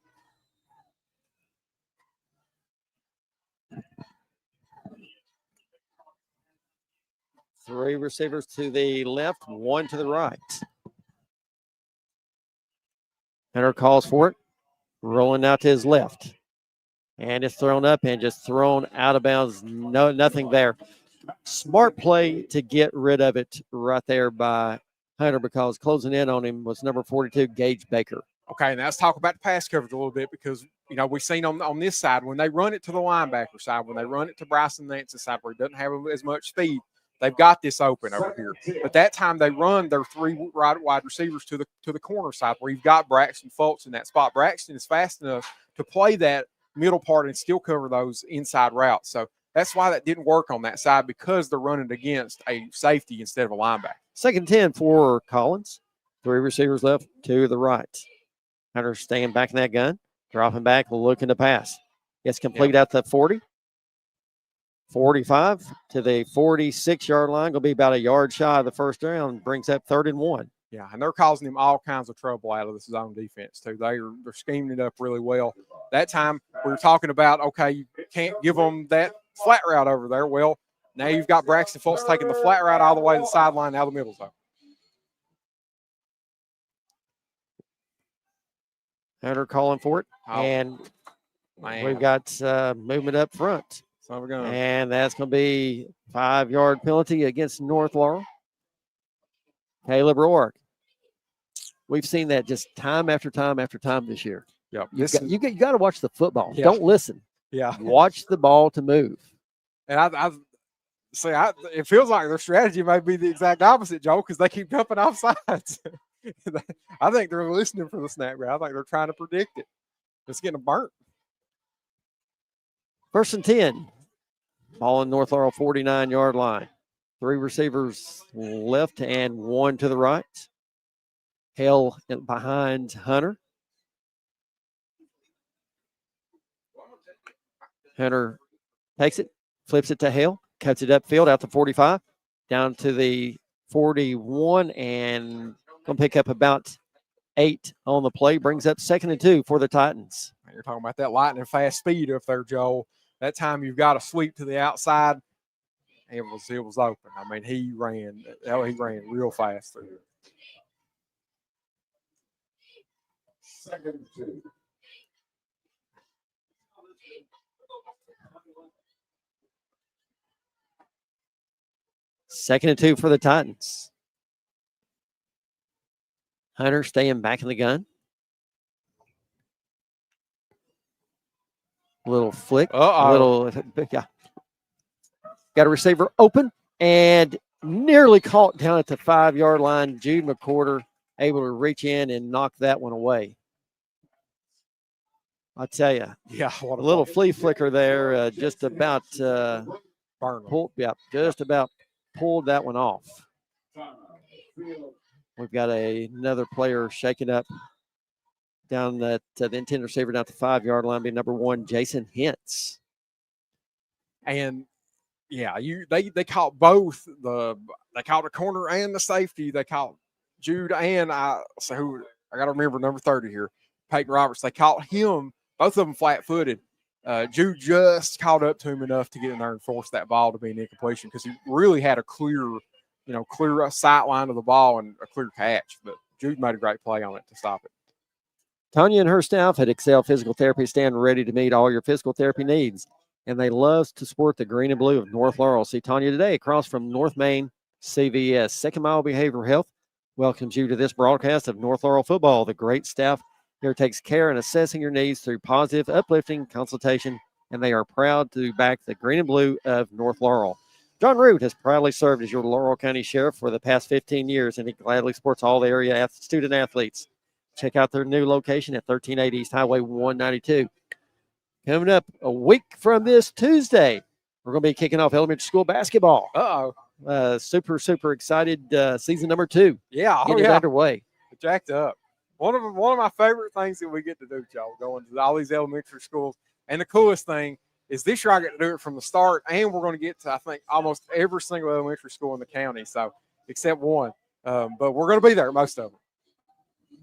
Three receivers to the left, one to the right. Hunter calls for it, rolling out to his left. And it's thrown up and just thrown out of bounds. No, nothing there. Smart play to get rid of it right there by Hunter, because closing in on him was number 42, Gage Baker. Okay, now let's talk about the pass coverage a little bit, because, you know, we've seen on this side, when they run it to the linebacker side, when they run it to Bryson Nance's side where he doesn't have as much speed, they've got this open over here. But that time they run their three wide receivers to the corner side where you've got Braxton Fultz in that spot. Braxton is fast enough to play that middle part and still cover those inside routes. So that's why that didn't work on that side, because they're running against a safety instead of a linebacker. Second 10 for Collins. Three receivers left, two to the right. Hunter staying back in that gun, dropping back, looking to pass. Gets complete at the 40. 45 to the 46-yard line. Going to be about a yard shy of the first down. Brings up 3rd and 1. Yeah, and they're causing him all kinds of trouble out of this zone defense, too. They're scheming it up really well. That time we were talking about, okay, you can't give them that flat route over there. Well, now you've got Braxton Fultz taking the flat route all the way to the sideline, out of the middle zone. Hunter calling for it. Oh, and man. we've got movement up front. So we're going. And that's going to be 5-yard penalty against North Laurel. Caleb Rourke. We've seen that just time after time after time this year. Yep. You got to watch the football. Yeah. Don't listen. Yeah. Watch the ball to move. And I see, it feels like their strategy might be the exact opposite, Joe, because they keep jumping off sides. I think they're listening for the snap grab. I think they're trying to predict it. It's getting burnt. First and 10. Ball in North Laurel 49-yard line. Three receivers left and one to the right. Hale behind Hunter. Hunter takes it, flips it to Hale, cuts it upfield out to 45, down to the 41, and going to pick up about 8 on the play. Brings up 2nd and 2 for the Titans. You're talking about that lightning fast speed up there, Joel. That time you've got a sweep to the outside. It was open. I mean, he ran real fast through it. 2nd and 2. Second and 2 for the Titans. Hunter staying back in the gun. Little flick. Yeah. Got a receiver open and nearly caught down at the 5-yard line. Jude McCorder able to reach in and knock that one away. I tell you. Yeah. A little flea flicker there. Just about pulled that one off. We've got another player shaking up down the intended receiver down to the 5-yard line, being number 1, Jason Hintz. And yeah, they caught both they caught the corner and the safety. They caught Jude and I got to remember number 30 here, Peyton Roberts. They caught him, both of them flat-footed. Jude just caught up to him enough to get in there and force that ball to be an incompletion, because he really had a clear sight line of the ball and a clear catch. But Jude made a great play on it to stop it. Tanya and her staff at Excel Physical Therapy stand ready to meet all your physical therapy needs, and they love to support the green and blue of North Laurel. See Tanya today across from North Main CVS. Second Mile Behavioral Health welcomes you to this broadcast of North Laurel football. The great staff here takes care in assessing your needs through positive, uplifting consultation, and they are proud to back the green and blue of North Laurel. John Root has proudly served as your Laurel County Sheriff for the past 15 years, and he gladly supports all the area student athletes. check out their new location at 1380 East Highway 192. Coming up a week from this Tuesday, we're going to be kicking off elementary school basketball. Uh-oh. Super excited. Season number 2. Yeah. Getting it underway. Jacked up. One of my favorite things that we get to do, Joe, going to all these elementary schools. And the coolest thing is this year I get to do it from the start, and we're going to get to, I think, almost every single elementary school in the county, so except one. But we're going to be there, most of them.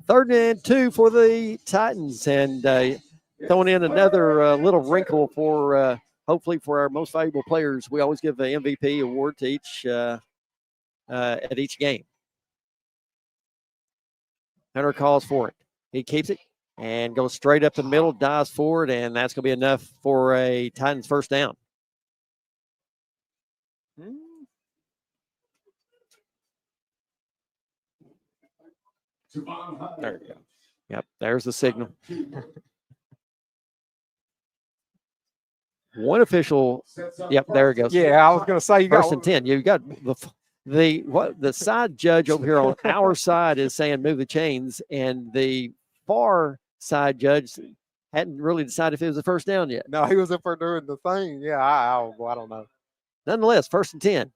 3rd and 2 for the Titans, and throwing in another little wrinkle for hopefully for our most valuable players. We always give an MVP award to each at each game. Hunter calls for it. He keeps it and goes straight up the middle, dives forward, and that's going to be enough for a Titans first down. There you go. Yep, there's the signal. One official. Yep, there it goes. Yeah, I was going to say you got 1st and 10. You got the side judge over here on our side is saying move the chains, and the far side judge hadn't really decided if it was a first down yet. No, he was up there doing the thing. Yeah, I don't know. Nonetheless, 1st and 10.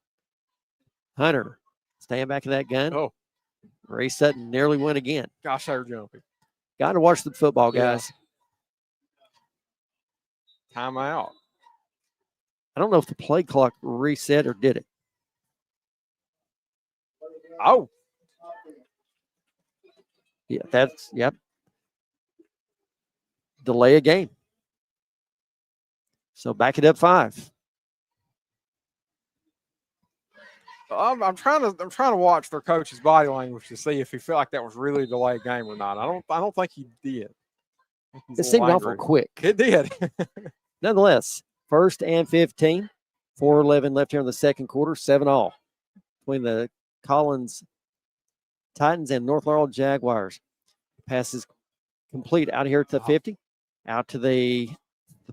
Hunter staying back in that gun. Oh, Ray Sutton nearly went again. gosh, they're jumping. Got to watch the football, guys. Timeout. I don't know if the play clock reset or did it. Oh, Yeah, yep. Delay a game. So back it up 5. I'm trying to watch their coach's body language to see if he felt like that was really a delayed game or not. I don't think he did. It seemed awful quick. It did. Nonetheless, 1st and 15. 4:11 left here in the second quarter. 7-all between the Collins Titans and North Laurel Jaguars. Pass is complete out of here to the 50, out to the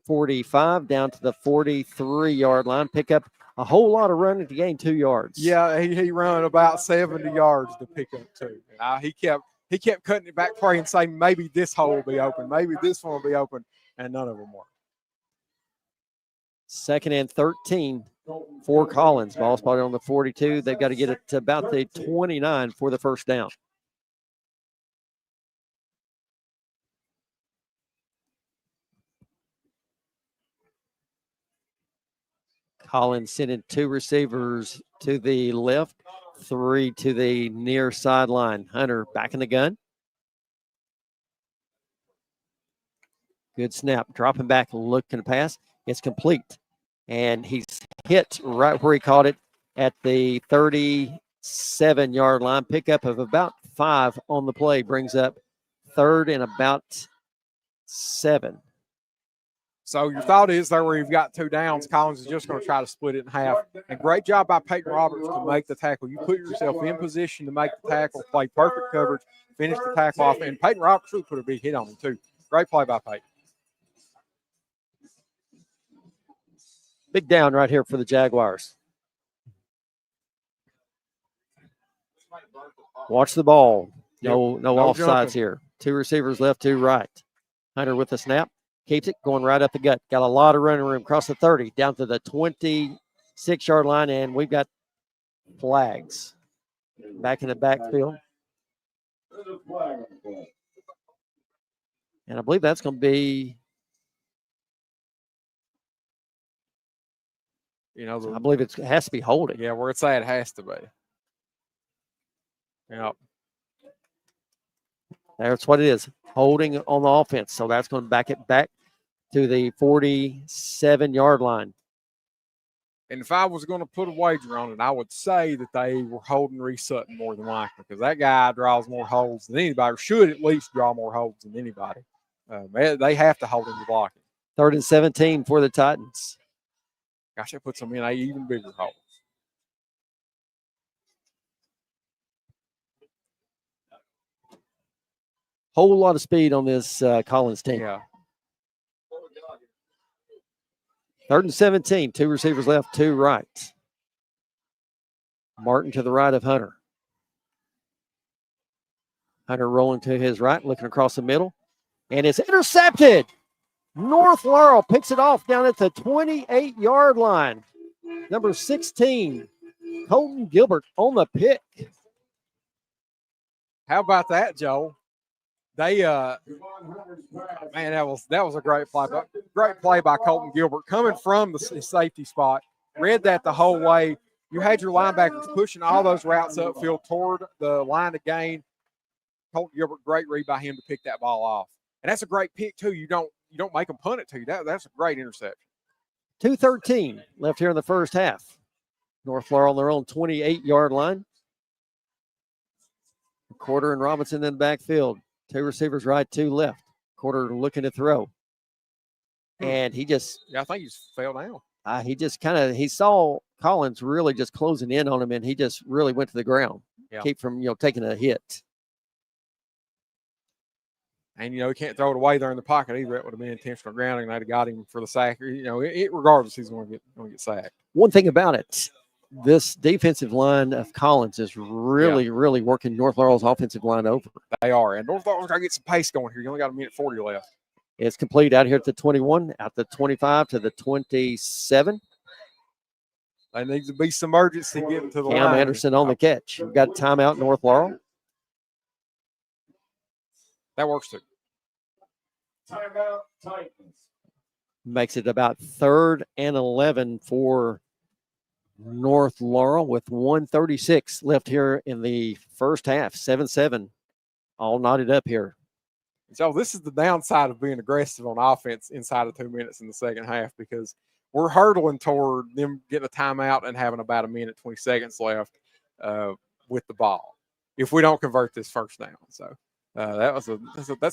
45, down to the 43-yard line. Pick up a whole lot of running to gain 2 yards. Yeah, he ran about 70 yards to pick up 2. He kept cutting it back, praying, saying maybe this hole will be open, maybe this one will be open, and none of them were. 2nd and 13 for Collins. Ball spotted on the 42. They've got to get it to about the 29 for the first down. Collins sending 2 receivers to the left, 3 to the near sideline. Hunter back in the gun. Good snap. Dropping back, looking to pass. It's complete. And he's hit right where he caught it at the 37-yard line. Pickup of about 5 on the play brings up 3rd and about 7. So your thought is there where you've got 2 downs, Collins is just going to try to split it in half. And great job by Peyton Roberts to make the tackle. You put yourself in position to make the tackle, play perfect coverage, finish the tackle off. And Peyton Roberts really put a big hit on him too. Great play by Peyton. Big down right here for the Jaguars. Watch the ball. No offsides jumping here. 2 receivers left, 2 right. Hunter with the snap. Keeps it going right up the gut. Got a lot of running room across the 30, down to the 26-yard line, and we've got flags back in the backfield. And I believe that's going to be, I believe it has to be holding. Yeah, where it's at, it has to be. Yep. That's what it is. Holding on the offense. So that's going to back it back to the 47-yard line. And if I was going to put a wager on it, I would say that they were holding Reese Sutton more than likely because that guy draws more holes than anybody, or should at least draw more holes than anybody. They have to hold him to blocking. 3rd and 17 for the Titans. Gosh, that puts them in an even bigger hole. Whole lot of speed on this Collins team. Yeah. 3rd and 17. 2 receivers left, 2 right. Martin to the right of Hunter. Hunter rolling to his right, looking across the middle, and it's intercepted. North Laurel picks it off down at the 28-yard line. Number 16, Colton Gilbert on the pick. How about that, Joel? They man, that was a great play. Great play by Colton Gilbert coming from the safety spot. Read that the whole way. You had your linebackers pushing all those routes upfield toward the line of gain. Colton Gilbert, great read by him to pick that ball off. And that's a great pick too. You don't make them punt it to you. That's a great interception. 2:13 left here in the first half. North Laurel on their own 28-yard line. Quarter and Robinson in the backfield. 2 receivers right, 2 left. Quarter looking to throw. And he just I think he just fell down. He saw Collins really just closing in on him, and he just really went to the ground. Yeah. Keep from taking a hit. And he can't throw it away there in the pocket either. That would have been intentional grounding. They'd have got him for the sack. Regardless, he's going to get sacked. One thing about it, this defensive line of Collins is really working North Laurel's offensive line over. They are. And North Laurel's got to get some pace going here. You only got a minute 40 left. It's complete out here at the 21, out the 25 to the 27. There needs to be some urgency getting to the Cam line. Anderson on the catch. We've got a timeout, North Laurel. That works too. Timeout, Titans. Makes it about 3rd and 11 for North Laurel with 1:36 left here in the first half. 7-7, all knotted up here. So this is the downside of being aggressive on offense inside of 2 minutes in the second half, because we're hurtling toward them getting a timeout and having about a minute 20 seconds left with the ball if we don't convert this first down. So that's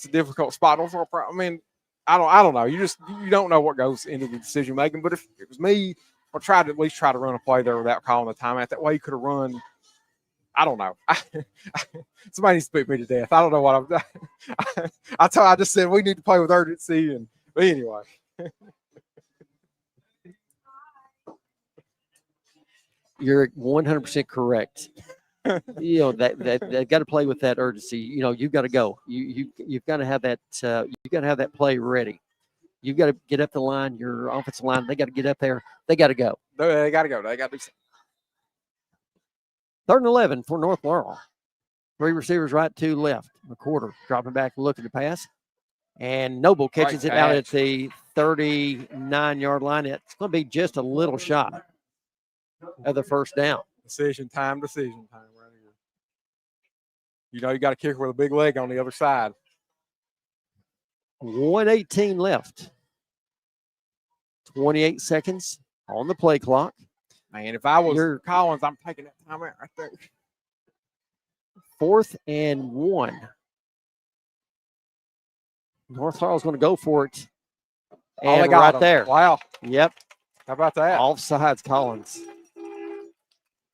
a difficult spot. I mean, I don't know. You don't know what goes into the decision making. But if it was me, I tried to at least try to run a play there without calling the timeout. That way you could have run. I don't know. Somebody needs to beat me to death. I don't know what I'm. I just said we need to play with urgency, but anyway. You're 100% correct. That got to play with that urgency. You've got to go. You've got to have that. You've got to have that play ready. You've got to get up the line. Your offensive line, they got to get up there. They got to go. They got to go. They got to do something. 3rd and 11 for North Laurel. 3 receivers right, 2 left. McQuarter dropping back, looking to pass. And Noble catches it out at the 39-yard line. It's going to be just a little shot of the first down. Decision time right here. You got a kicker with a big leg on the other side. 1:18 left. 28 seconds on the play clock. Man, if I was Collins, I'm taking that time out right there. 4th and 1. North Laurel's going to go for it. And they got right him. there. Wow. Yep. How about that? Offsides Collins.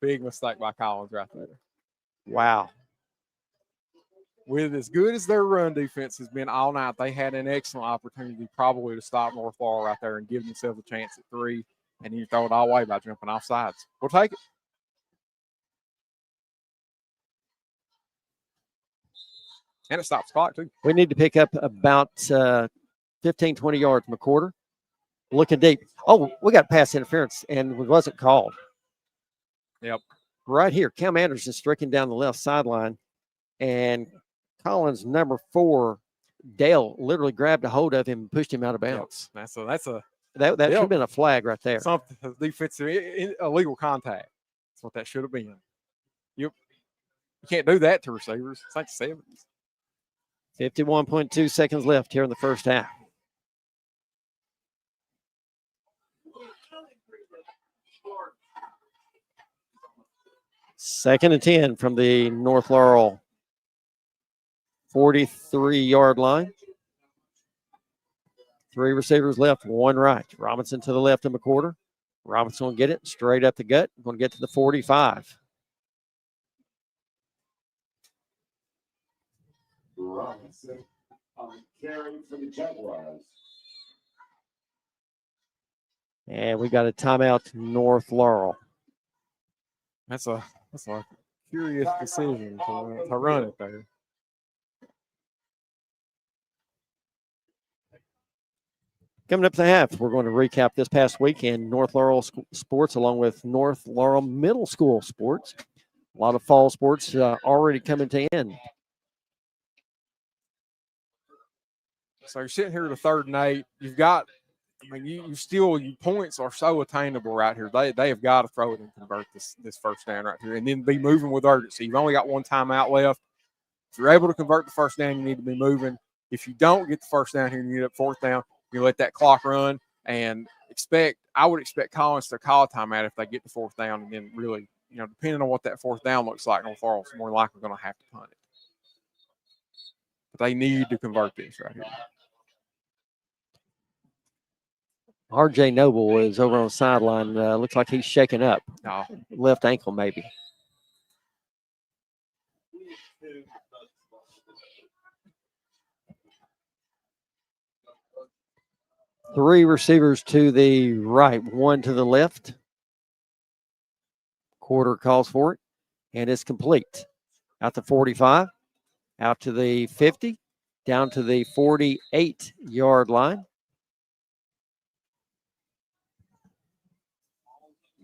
Big mistake by Collins right there. Wow. With as good as their run defense has been all night, they had an excellent opportunity probably to stop North Laurel right there and give themselves a chance at 3. And you throw it all away by jumping off sides. We'll take it. And it stops the clock, too. We need to pick up about 15, 20 yards. McQuarter looking deep. Oh, we got pass interference, and it wasn't called. Yep. Right here, Cam Anderson stricken down the left sideline, and Collins, number 4, Dale, literally grabbed a hold of him and pushed him out of bounds. Yep. That should have been a flag right there. Something defensive, illegal contact. That's what that should have been. You can't do that to receivers. It's like the 70s. 51.2 seconds left here in the first half. Second and 10 from the North Laurel 43-yard line. 3 receivers left, 1 right. Robinson to the left of McQuarter. Robinson will get it straight up the gut. Going to get to the 45. Robinson on carry for the Jaguars. And we got a timeout, North Laurel. That's a curious decision to run it there. Coming up at the half, we're going to recap this past week in North Laurel sports along with North Laurel Middle School sports. A lot of fall sports already coming to end. So you're sitting here at the 3rd and 8. You've got, you still, your points are so attainable right here. They have got to throw it and convert this first down right here and then be moving with urgency. You've only got one timeout left. If you're able to convert the first down, you need to be moving. If you don't get the first down here and you get up 4th down, you let that clock run and I would expect Collins to call a timeout if they get the 4th down, and then really, depending on what that 4th down looks like, North Laurel's more likely going to have to punt it. But they need to convert this right here. RJ Noble is over on the sideline. Looks like he's shaking up. No. Left ankle, maybe. Three receivers to the right, one to the left. Quarter calls for it, and it's complete. Out to 45, out to the 50, down to the 48-yard line.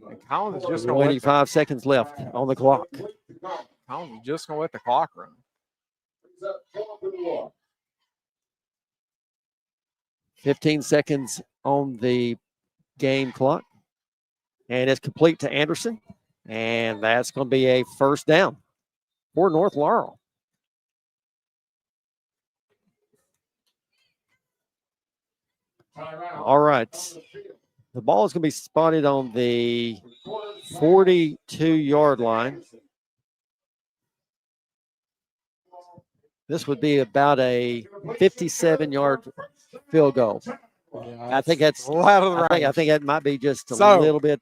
And Collins is just going 25 seconds left on the clock. Collins is just going to let the clock run. 15 seconds on the game clock. And it's complete to Anderson. And that's going to be a first down for North Laurel. All right. The ball is going to be spotted on the 42-yard line. This would be about a 57-yard field goal. Yeah, I think that's out of the range. I think that might be just a So, little bit.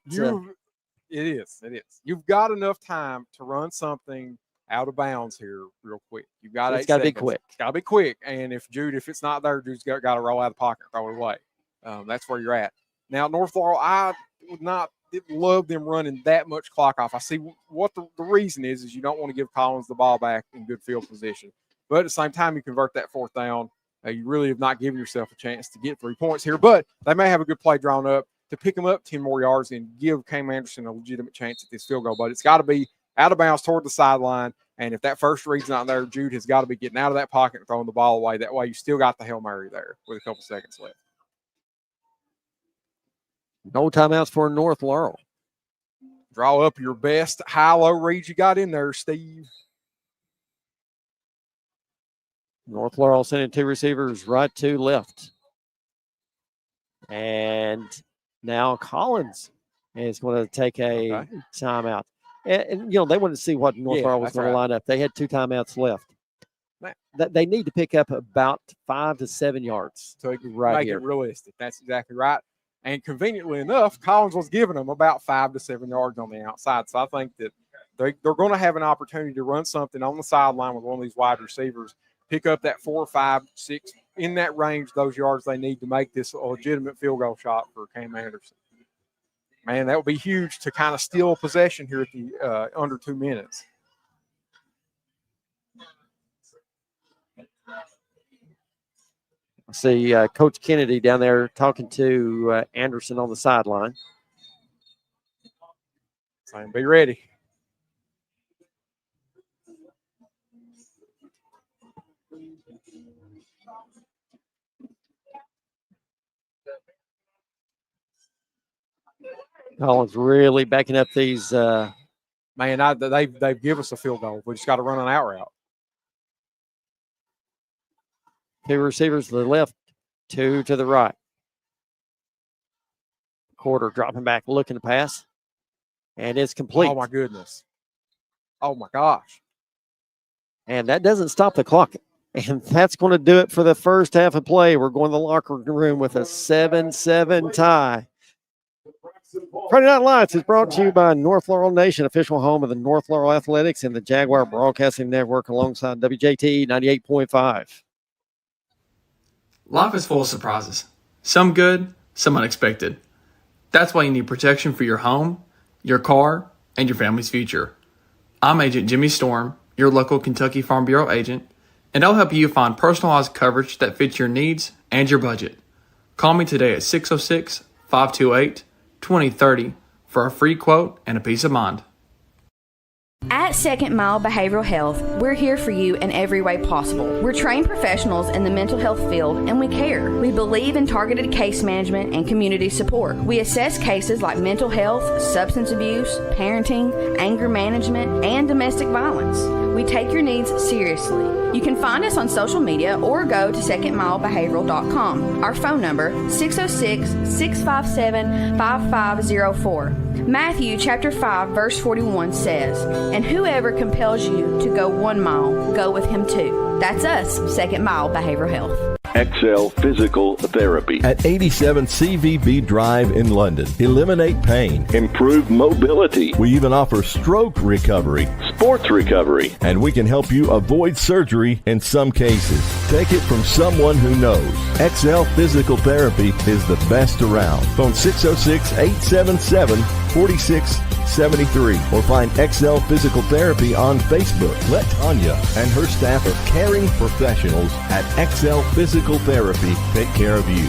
It is. You've got enough time to run something out of bounds here real quick. You've got It's 8 got to be seconds. quick. It's got to be quick. And if it's not there, Jude's got to roll out of the pocket and throw it away. That's where you're at. Now, North Laurel, I didn't love them running that much clock off. I see what the reason is you don't want to give Collins the ball back in good field position. But at the same time, you convert that 4th down. You really have not given yourself a chance to get 3 points here. But they may have a good play drawn up to pick them up 10 more yards and give Cam Anderson a legitimate chance at this field goal. But it's got to be out of bounds toward the sideline. And if that first read's not there, Jude has got to be getting out of that pocket and throwing the ball away. That way you still got the Hail Mary there with a couple seconds left. No timeouts for North Laurel. Draw up your best high-low reads you got in there, Steve. North Laurel sending 2 receivers right to left. And now Collins is going to take a timeout. And they wanted to see what North Laurel was going to line up. They had 2 timeouts left. They need to pick up about 5 to 7 yards to right make here. It realistic. That's exactly right. And conveniently enough, Collins was giving them about 5 to 7 yards on the outside. So I think that they're going to have an opportunity to run something on the sideline with one of these wide receivers, pick up that 4, 5, 6, in that range, those yards they need to make this a legitimate field goal shot for Cam Anderson. Man, that would be huge to kind of steal possession here at the under 2 minutes. I see Coach Kennedy down there talking to Anderson on the sideline. Saying, be ready. Collins really backing up these. Man, they've given us a field goal. We just got to run an out route. 2 receivers to the left, 2 to the right. Quarter dropping back, looking to pass. And it's complete. Oh, my goodness. Oh, my gosh. And that doesn't stop the clock. And that's going to do it for the first half of play. We're going to the locker room with a 7-7 tie. Friday Night Lights is brought to you by North Laurel Nation, official home of the North Laurel Athletics and the Jaguar Broadcasting Network alongside WJT 98.5. Life is full of surprises. Some good, some unexpected. That's why you need protection for your home, your car, and your family's future. I'm Agent Jimmy Storm, your local Kentucky Farm Bureau agent, and I'll help you find personalized coverage that fits your needs and your budget. Call me today at 606-528-2030 for a free quote and a peace of mind. At Second Mile Behavioral Health, we're here for you in every way possible. We're trained professionals in the mental health field, and we care. We believe in targeted case management and community support. We assess cases like mental health, substance abuse, parenting, anger management, and domestic violence. We take your needs seriously. You can find us on social media or go to secondmilebehavioral.com. Our phone number, 606-657-5504. Matthew chapter 5 verse 41 says, "And whoever compels you to go 1 mile, go with him 2. That's us, Second Mile Behavioral Health. XL Physical Therapy at 87 CVB Drive in London. Eliminate pain, improve mobility. We even offer stroke recovery, sports recovery, and we can help you avoid surgery in some cases. Take it from someone who knows. XL Physical Therapy is the best around. Phone 606-877-4673 or find XL Physical Therapy on Facebook. Let Tanya and her staff of caring professionals at XL Physical Therapy take care of you.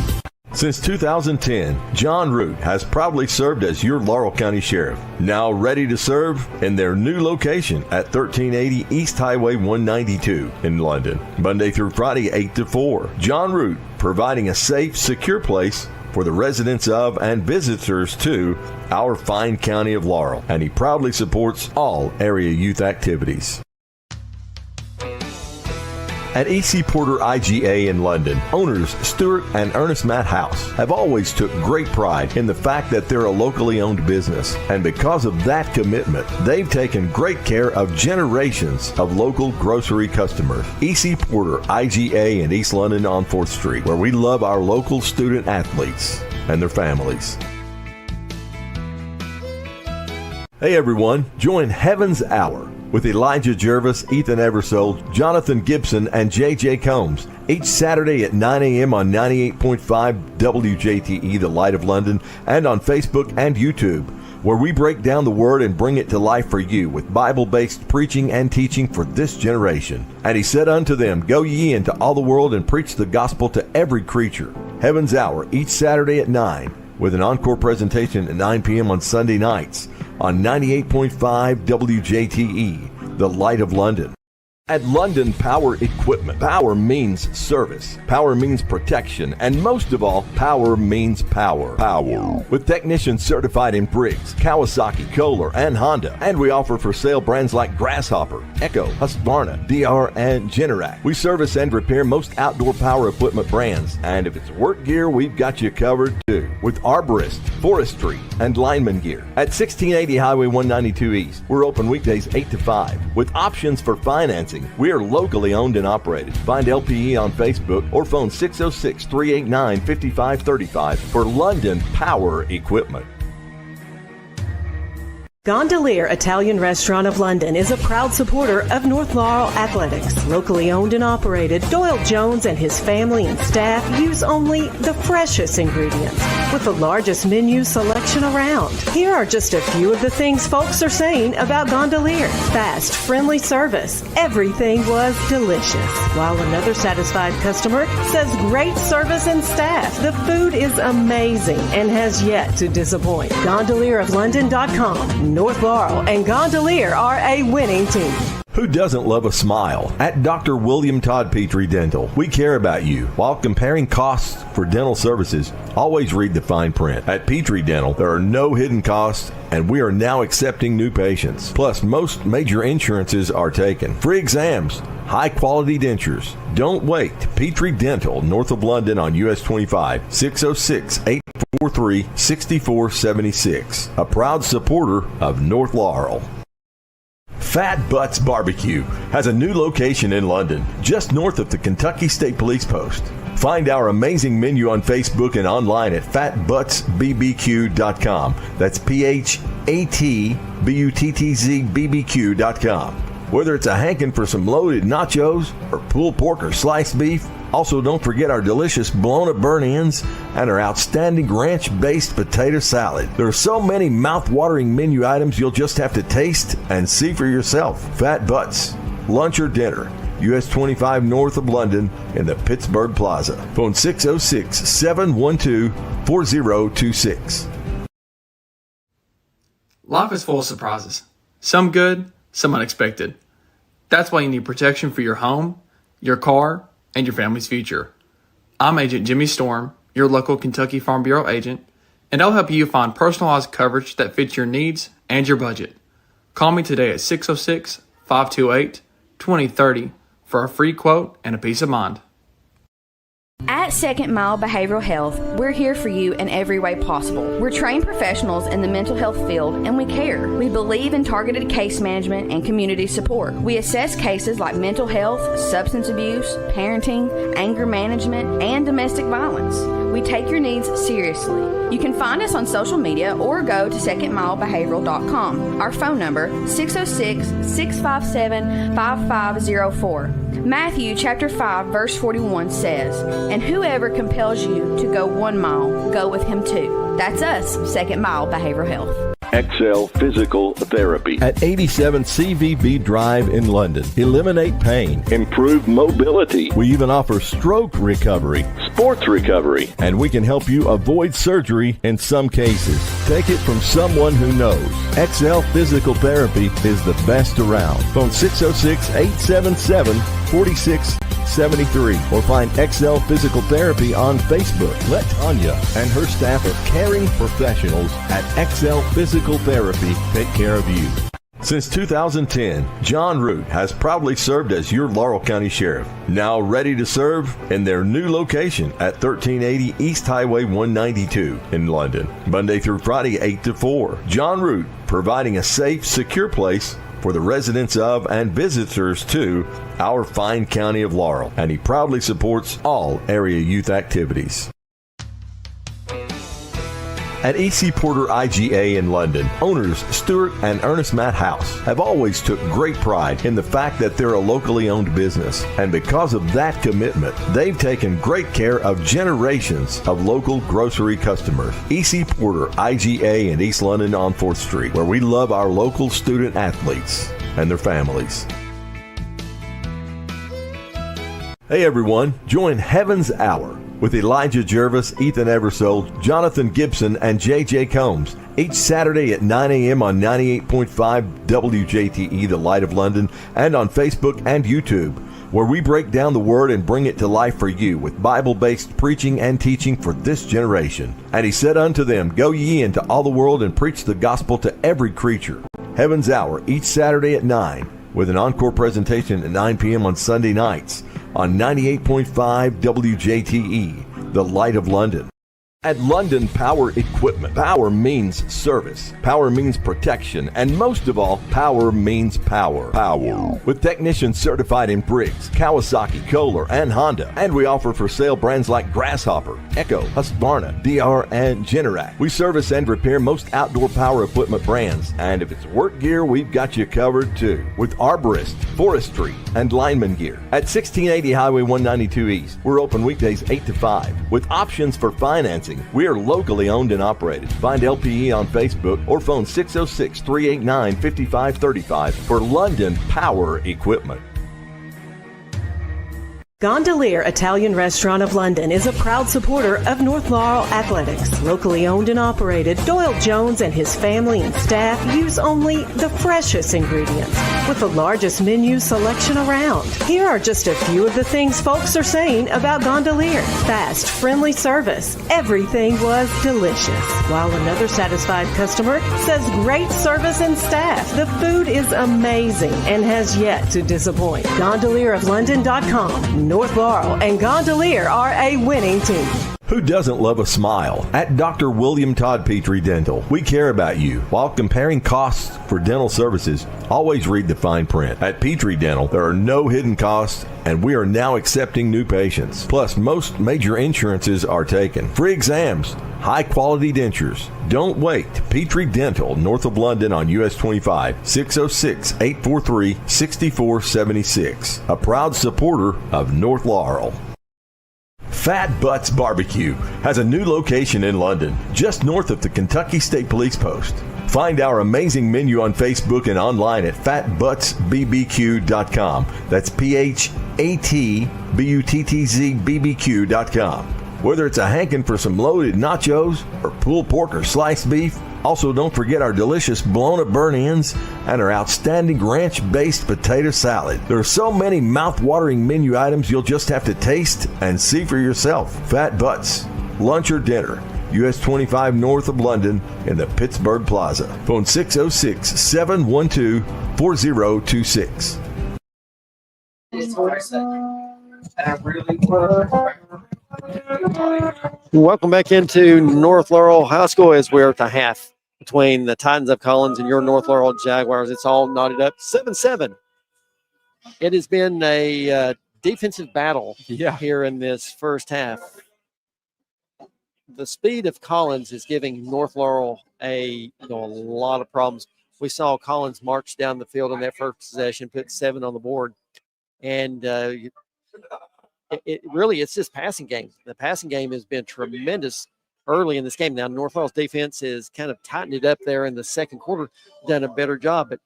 Since 2010, John Root has proudly served as your Laurel County Sheriff. Now ready to serve in their new location at 1380 East Highway 192 in London. Monday through Friday, 8 to 4. John Root, providing a safe, secure place for the residents of and visitors to our fine county of Laurel. And he proudly supports all area youth activities. At E.C. Porter IGA in London, owners Stuart and Ernest Matt House have always took great pride in the fact that they're a locally owned business. And because of that commitment, they've taken great care of generations of local grocery customers. E.C. Porter IGA in East London on 4th Street, where we love our local student athletes and their families. Hey everyone, join Heaven's Hour with Elijah Jervis, Ethan Eversole, Jonathan Gibson, and J.J. Combs each Saturday at 9 a.m. on 98.5 WJTE, The Light of London, and on Facebook and YouTube, where we break down the Word and bring it to life for you with Bible-based preaching and teaching for this generation. And he said unto them, Go ye into all the world and preach the gospel to every creature. Heaven's Hour each Saturday at 9, with an encore presentation at 9 p.m. on Sunday nights on 98.5 WJTE, The Light of London. At London Power Equipment, power means service, power means protection, and most of all, power means power. Power. With technicians certified in Briggs, Kawasaki, Kohler, and Honda. And we offer for sale brands like Grasshopper, Echo, Husqvarna, DR, and Generac. We service and repair most outdoor power equipment brands. And if it's work gear, we've got you covered too. With Arborist, Forestry, and Lineman gear. At 1680 Highway 192 East, we're open weekdays 8 to 5 with options for financing. We are locally owned and operated. Find LPE on Facebook or phone 606-389-5535 for London Power Equipment. Gondolier Italian Restaurant of London is a proud supporter of North Laurel Athletics. Locally owned and operated, Doyle Jones and his family and staff use only the freshest ingredients with the largest menu selection around. Here are just a few of the things folks are saying about Gondolier. Fast, friendly service. Everything was delicious. While another satisfied customer says great service and staff. The food is amazing and has yet to disappoint. GondelierofLondon.com. North Laurel and Gondolier are a winning team. Who doesn't love a smile? At Dr. William Todd Petrie Dental, we care about you. While comparing costs for dental services, always read the fine print. At Petrie Dental, there are no hidden costs, and we are now accepting new patients. Plus, most major insurances are taken. Free exams, high-quality dentures. Don't wait. Petrie Dental, north of London on US 25, 606-843-6476. A proud supporter of North Laurel. Fat Butts Barbecue has a new location in London, just north of the Kentucky State Police Post. Find our amazing menu on Facebook and online at fatbuttsbbq.com. That's PHATBUTTZBBQ.com. Whether it's a hankin' for some loaded nachos or pulled pork or sliced beef. Also, don't forget our delicious blown-up burnt ends and our outstanding ranch-based potato salad. There are so many mouth-watering menu items you'll just have to taste and see for yourself. Fat Butts, lunch or dinner, US 25 north of London in the Pittsburgh Plaza. Phone 606-712-4026. Life is full of surprises. Some good, some unexpected. That's why you need protection for your home, your car, and your family's future. I'm Agent Jimmy Storm, your local Kentucky Farm Bureau agent, and I'll help you find personalized coverage that fits your needs and your budget. Call me today at 606-528-2030 for a free quote and a peace of mind. At Second Mile Behavioral Health, we're here for you in every way possible. We're trained professionals in the mental health field and we care. We believe in targeted case management and community support. We assess cases like mental health, substance abuse, parenting, anger management, and domestic violence. We take your needs seriously. You can find us on social media or go to secondmilebehavioral.com. Our phone number, 606-657-5504. Matthew chapter 5 verse 41 says, "And whoever compels you to go 1 mile, go with him too." That's us, Second Mile Behavioral Health. XL Physical Therapy at 87 CVB Drive in London. Eliminate pain, improve mobility. We even offer stroke recovery, sports recovery, and we can help you avoid surgery in some cases. Take it from someone who knows. XL Physical Therapy is the best around. Phone 606-877-4673 or find XL Physical Therapy on Facebook. Let Tanya and her staff of caring professionals at XL Physical Therapy take care of you. Since 2010, John Root has proudly served as your Laurel County Sheriff, now ready to serve in their new location at 1380 East Highway 192 in London, Monday through Friday 8 to 4. John Root, providing a safe, secure place for the residents of and visitors to our fine county of Laurel, and he proudly supports all area youth activities. At E.C. Porter IGA in London, owners Stuart and Ernest Matt House have always took great pride in the fact that they're a locally owned business. And because of that commitment, they've taken great care of generations of local grocery customers. E.C. Porter IGA in East London on 4th Street, where we love our local student athletes and their families. Hey everyone, join Heaven's Hour with Elijah Jervis, Ethan Eversole, Jonathan Gibson, and J.J. Combs each Saturday at 9 a.m. on 98.5 WJTE, The Light of London, and on Facebook and YouTube, where we break down the Word and bring it to life for you with Bible-based preaching and teaching for this generation. And he said unto them, Go ye into all the world and preach the gospel to every creature. Heaven's Hour each Saturday at 9, with an encore presentation at 9 p.m. on Sunday nights on 98.5 WJTE, The Light of London. At London Power Equipment, power means service, power means protection, and most of all, power means power. Power. With technicians certified in Briggs, Kawasaki, Kohler, and Honda. And we offer for sale brands like Grasshopper, Echo, Husqvarna, DR, and Generac. We service and repair most outdoor power equipment brands, and if it's work gear, we've got you covered too. With arborist, forestry, and lineman gear. At 1680 Highway 192 East, we're open weekdays 8 to 5, with options for financing. We are locally owned and operated. Find LPE on Facebook or phone 606-389-5535 for London Power Equipment. Gondolier Italian Restaurant of London is a proud supporter of North Laurel Athletics. Locally owned and operated, Doyle Jones and his family and staff use only the freshest ingredients with the largest menu selection around. Here are just a few of the things folks are saying about Gondolier. Fast, friendly service. Everything was delicious. While another satisfied customer says great service and staff. The food is amazing and has yet to disappoint. GondelierofLondon.com. North Laurel and Gondolier are a winning team. Who doesn't love a smile? At Dr. William Todd Petrie Dental, we care about you. While comparing costs for dental services, always read the fine print. At Petrie Dental, there are no hidden costs, and we are now accepting new patients. Plus, most major insurances are taken. Free exams, high-quality dentures. Don't wait. Petrie Dental, north of London on US 25, 606-843-6476. A proud supporter of North Laurel. Fat Butts Barbecue has a new location in London, just north of the Kentucky State Police Post. Find our amazing menu on Facebook and online at fatbuttsbbq.com. That's PHATBUTTZBBQ.com. Whether it's a hankin' for some loaded nachos or pulled pork or sliced beef, also don't forget our delicious blown-up burnt-ends and our outstanding ranch-based potato salad. There are so many mouth-watering menu items you'll just have to taste and see for yourself. Fat Butts, lunch or dinner. US 25 north of London in the Pittsburgh Plaza. Phone 606-712-4026. Welcome back into North Laurel High School as we're at the half between the Titans of Collins and your North Laurel Jaguars. It's all knotted up 7-7. It has been a defensive battle here in this first half. The speed of Collins is giving North Laurel a lot of problems. We saw Collins march down the field on that first possession, put 7 on the board, and it's this passing game. The passing game has been tremendous early in this game. Now, North Laurel's defense is kind of tightened it up there in the second quarter, done a better job, but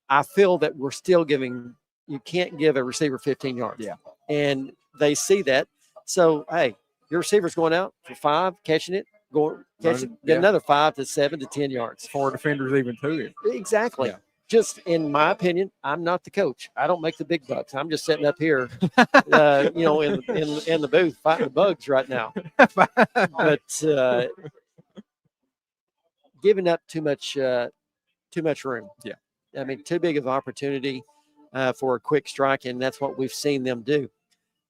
I feel that we're still you can't give a receiver 15 yards. Yeah. And they see that. So, hey, your receiver's going out for 5, catching it, get another 5 to 7 to 10 yards. 4 defenders even to it. Exactly. Yeah. Just in my opinion, I'm not the coach. I don't make the big bucks. I'm just sitting up here, in the booth fighting the bugs right now. But giving up too much room. Yeah. I mean, too big of an opportunity for a quick strike, and that's what we've seen them do.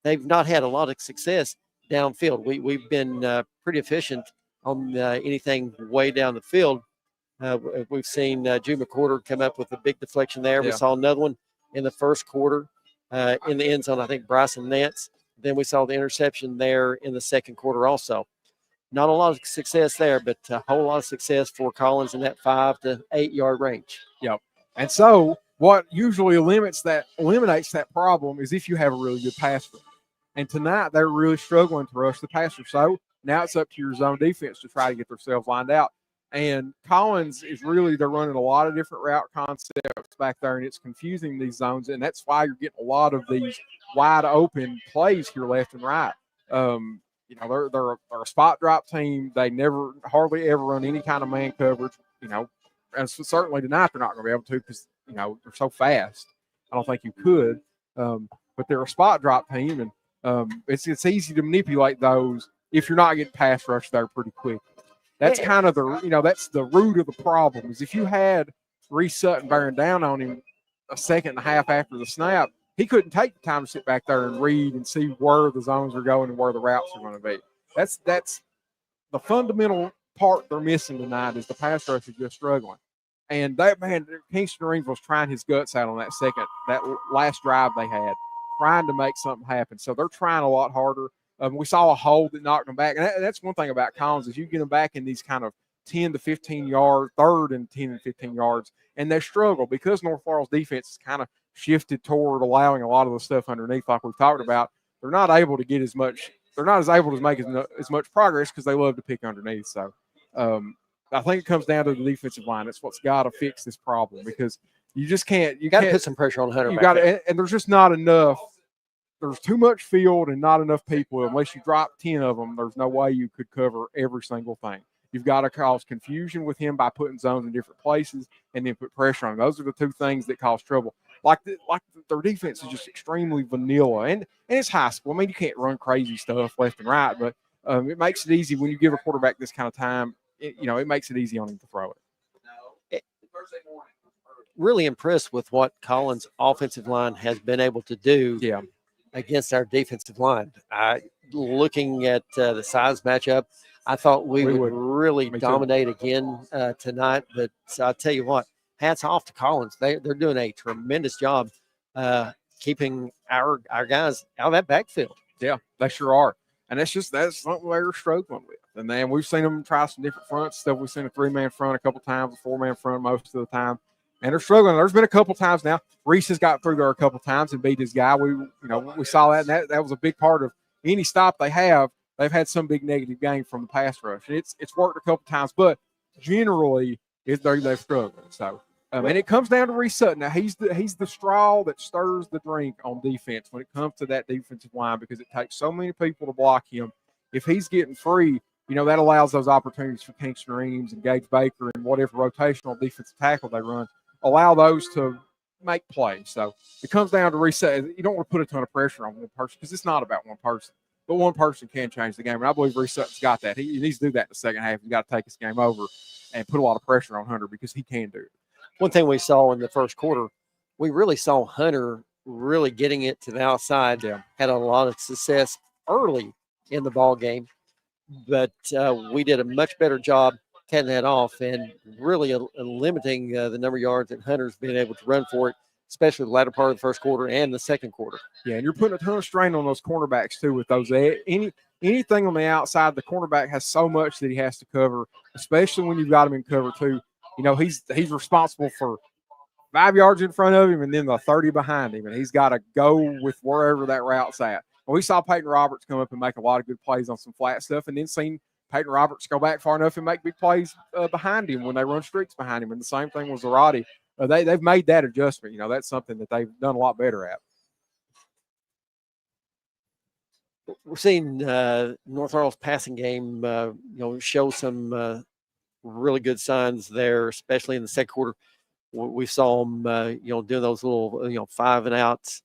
They've not had a lot of success downfield. We've been pretty efficient on anything way down the field. We've seen Drew McCorder come up with a big deflection there. Yeah. We saw another one in the first quarter in the end zone, I think Bryson Nance. Then we saw the interception there in the second quarter also. Not a lot of success there, but a whole lot of success for Collins in that 5 to 8 yard range. Yep. And so what usually eliminates that problem is if you have a really good pass rush. And tonight they're really struggling to rush the passer. So now it's up to your zone defense to try to get themselves lined out. And Collins is they're running a lot of different route concepts back there, and it's confusing these zones. And that's why you're getting a lot of these wide open plays here left and right. They're a spot drop team. They hardly ever run any kind of man coverage, and certainly tonight they're not going to be able to because, they're so fast. I don't think you could. But they're a spot drop team, and it's easy to manipulate those if you're not getting pass rush there pretty quick. That's kind of that's the root of the problem is if you had Reese Sutton bearing down on him a second and a half after the snap, he couldn't take the time to sit back there and read and see where the zones are going and where the routes are going to be. That's the fundamental part they're missing tonight is the pass rush is just struggling. And Kingston Greenville's trying his guts out on that last drive they had, trying to make something happen. So they're trying a lot harder. We saw a hold that knocked them back. And that's one thing about Collins is you get them back in these kind of 10 to 15 yards, third and 10 and 15 yards, and they struggle because North Laurel's defense is kind of shifted toward allowing a lot of the stuff underneath like we've talked about. They're not able to get as much – they're not as able to make as much progress because they love to pick underneath. So I think it comes down to the defensive line. That's what's got to fix this problem because you just can't – you got to put some pressure on Hunter. And there's just not enough – there's too much field and not enough people. Unless you drop 10 of them, there's no way you could cover every single thing. You've got to cause confusion with him by putting zones in different places and then put pressure on him. Those are the two things that cause trouble. Like their defense is just extremely vanilla. And it's high school. I mean, you can't run crazy stuff left and right, but it makes it easy when you give a quarterback this kind of time. It makes it easy on him to throw it. Really impressed with what Collins' offensive line has been able to do. Yeah. Against our defensive line. Looking at the size matchup, I thought we would really dominate again tonight. But I'll tell you what, hats off to Collins. They're doing a tremendous job keeping our guys out of that backfield. Yeah, they sure are. And that's something they're struggling with. And then we've seen them try some different fronts stuff. We've seen a 3-man front a couple times, a 4-man front most of the time. And they're struggling. There's been a couple times now. Reese has got through there a couple times and beat his guy. We saw that, and that was a big part of any stop they have. They've had some big negative game from the pass rush. It's worked a couple times, but generally they're struggling. So, and it comes down to Reese Sutton. Now he's the straw that stirs the drink on defense when it comes to that defensive line because it takes so many people to block him. If he's getting free, that allows those opportunities for Kingston Reams and Gage Baker and whatever rotational defensive tackle they run, allow those to make plays. So it comes down to reset. You don't want to put a ton of pressure on one person because it's not about one person. But one person can change the game. And I believe Reese Sutton's got that. He needs to do that in the second half. He's got to take this game over and put a lot of pressure on Hunter because he can do it. One thing we saw in the first quarter, we really saw Hunter really getting it to the outside. Yeah. Had a lot of success early in the ball game. But we did a much better job cutting that off and really limiting the number of yards that Hunter's been able to run for it, especially the latter part of the first quarter and the second quarter. Yeah, and you're putting a ton of strain on those cornerbacks too with those. Anything on the outside, the cornerback has so much that he has to cover, especially when you've got him in cover two. He's responsible for 5 yards in front of him and then the 30 behind him, and he's got to go with wherever that route's at. And we saw Peyton Roberts come up and make a lot of good plays on some flat stuff, and then seen Peyton Roberts go back far enough and make big plays behind him when they run streaks behind him. And the same thing with Zarate. They've made that adjustment. That's something that they've done a lot better at. We're seeing North Laurel's passing game, show some really good signs there, especially in the second quarter. We saw them, doing those little, 5 and outs.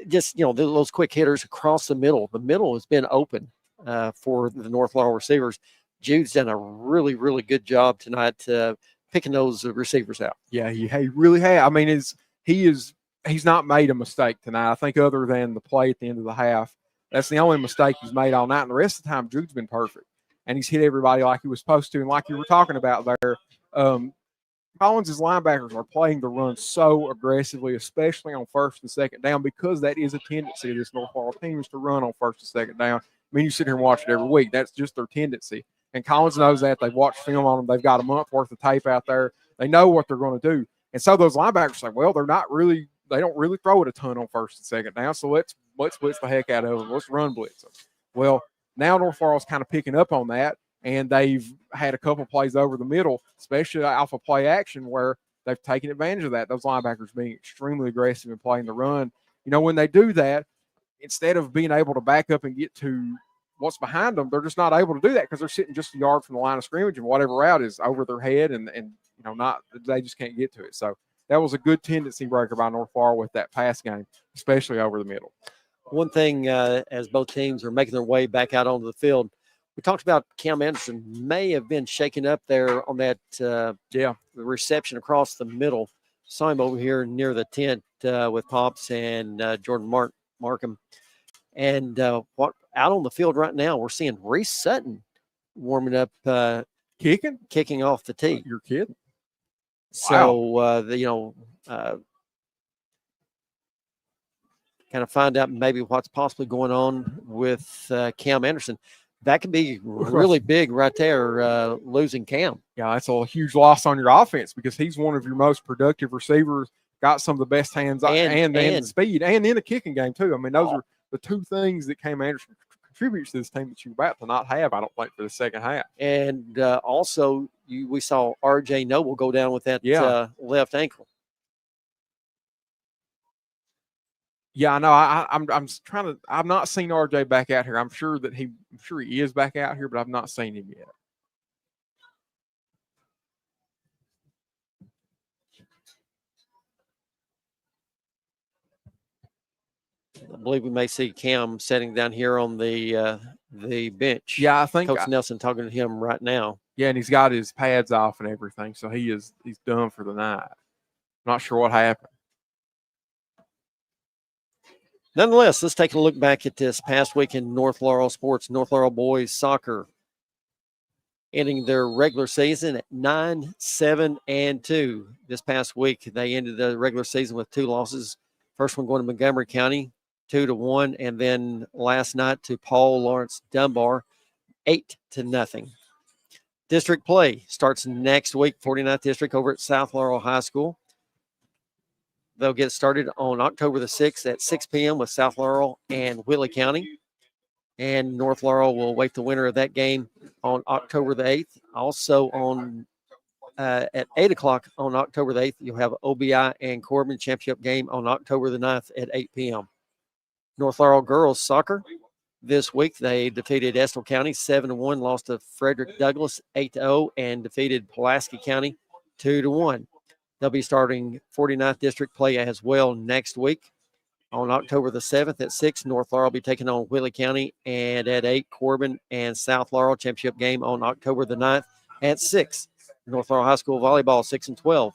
Just, those quick hitters across the middle. The middle has been open for the North Laurel receivers. Jude's done a really, really good job tonight picking those receivers out. Yeah, he really has. I mean, he's not made a mistake tonight. I think other than the play at the end of the half, that's the only mistake he's made all night. And the rest of the time, Jude's been perfect. And he's hit everybody like he was supposed to. And like you were talking about there, Collins' linebackers are playing the run so aggressively, especially on first and second down, because that is a tendency of this North Laurel team is to run on first and second down. I mean, you sit here and watch it every week. That's just their tendency. And Collins knows that. They've watched film on them. They've got a month worth of tape out there. They know what they're going to do. And so those linebackers say, well, they don't really throw it a ton on first and second down, so let's blitz the heck out of them. Let's run blitz them. Well, now North Laurel's kind of picking up on that, and they've had a couple plays over the middle, especially alpha play action, where they've taken advantage of that. Those linebackers being extremely aggressive and playing the run. When they do that, instead of being able to back up and get to what's behind them, they're just not able to do that because they're sitting just a yard from the line of scrimmage, and whatever route is over their head, and they just can't get to it. So that was a good tendency breaker by North Laurel with that pass game, especially over the middle. One thing, as both teams are making their way back out onto the field, we talked about Cam Anderson may have been shaken up there on that reception across the middle. Saw him over here near the tent with Pops and Jordan Markham. And out on the field right now, we're seeing Reese Sutton warming up, kicking off the tee. You're kidding. So, kind of find out maybe what's possibly going on with Cam Anderson. That could be really big right there, losing Cam. Yeah, that's a huge loss on your offense because he's one of your most productive receivers, got some of the best hands and speed, and in the kicking game too. I mean, those are the two things that Cam Anderson contributes to this team that you're about to not have, I don't think, for the second half. And also, we saw R.J. Noble go down with that left ankle. Yeah, I know. I'm trying to. I've not seen RJ back out here. I'm sure he is back out here, but I've not seen him yet. I believe we may see Cam sitting down here on the bench. Yeah, I think Coach Nelson talking to him right now. Yeah, and he's got his pads off and everything, so he's done for the night. Not sure what happened. Nonetheless, let's take a look back at this past week in North Laurel sports. North Laurel boys soccer ending their regular season at 9-7-2. This past week, they ended the regular season with 2 losses. First one going to Montgomery County, 2-1, and then last night to Paul Lawrence Dunbar, 8-0. District play starts next week, 49th District over at South Laurel High School. They'll get started on October the 6th at 6 p.m. with South Laurel and Whitley County. And North Laurel will await the winner of that game on October the 8th. Also on at 8 o'clock on October the 8th, you'll have OBI and Corbin championship game on October the 9th at 8 p.m. North Laurel girls soccer. This week, they defeated Estill County 7-1, lost to Frederick Douglass 8-0, and defeated Pulaski County 2-1. They'll be starting 49th District play as well next week. On October the 7th at 6, North Laurel will be taking on Whitley County, and at 8, Corbin and South Laurel championship game on October the 9th at 6. North Laurel High School volleyball 6-12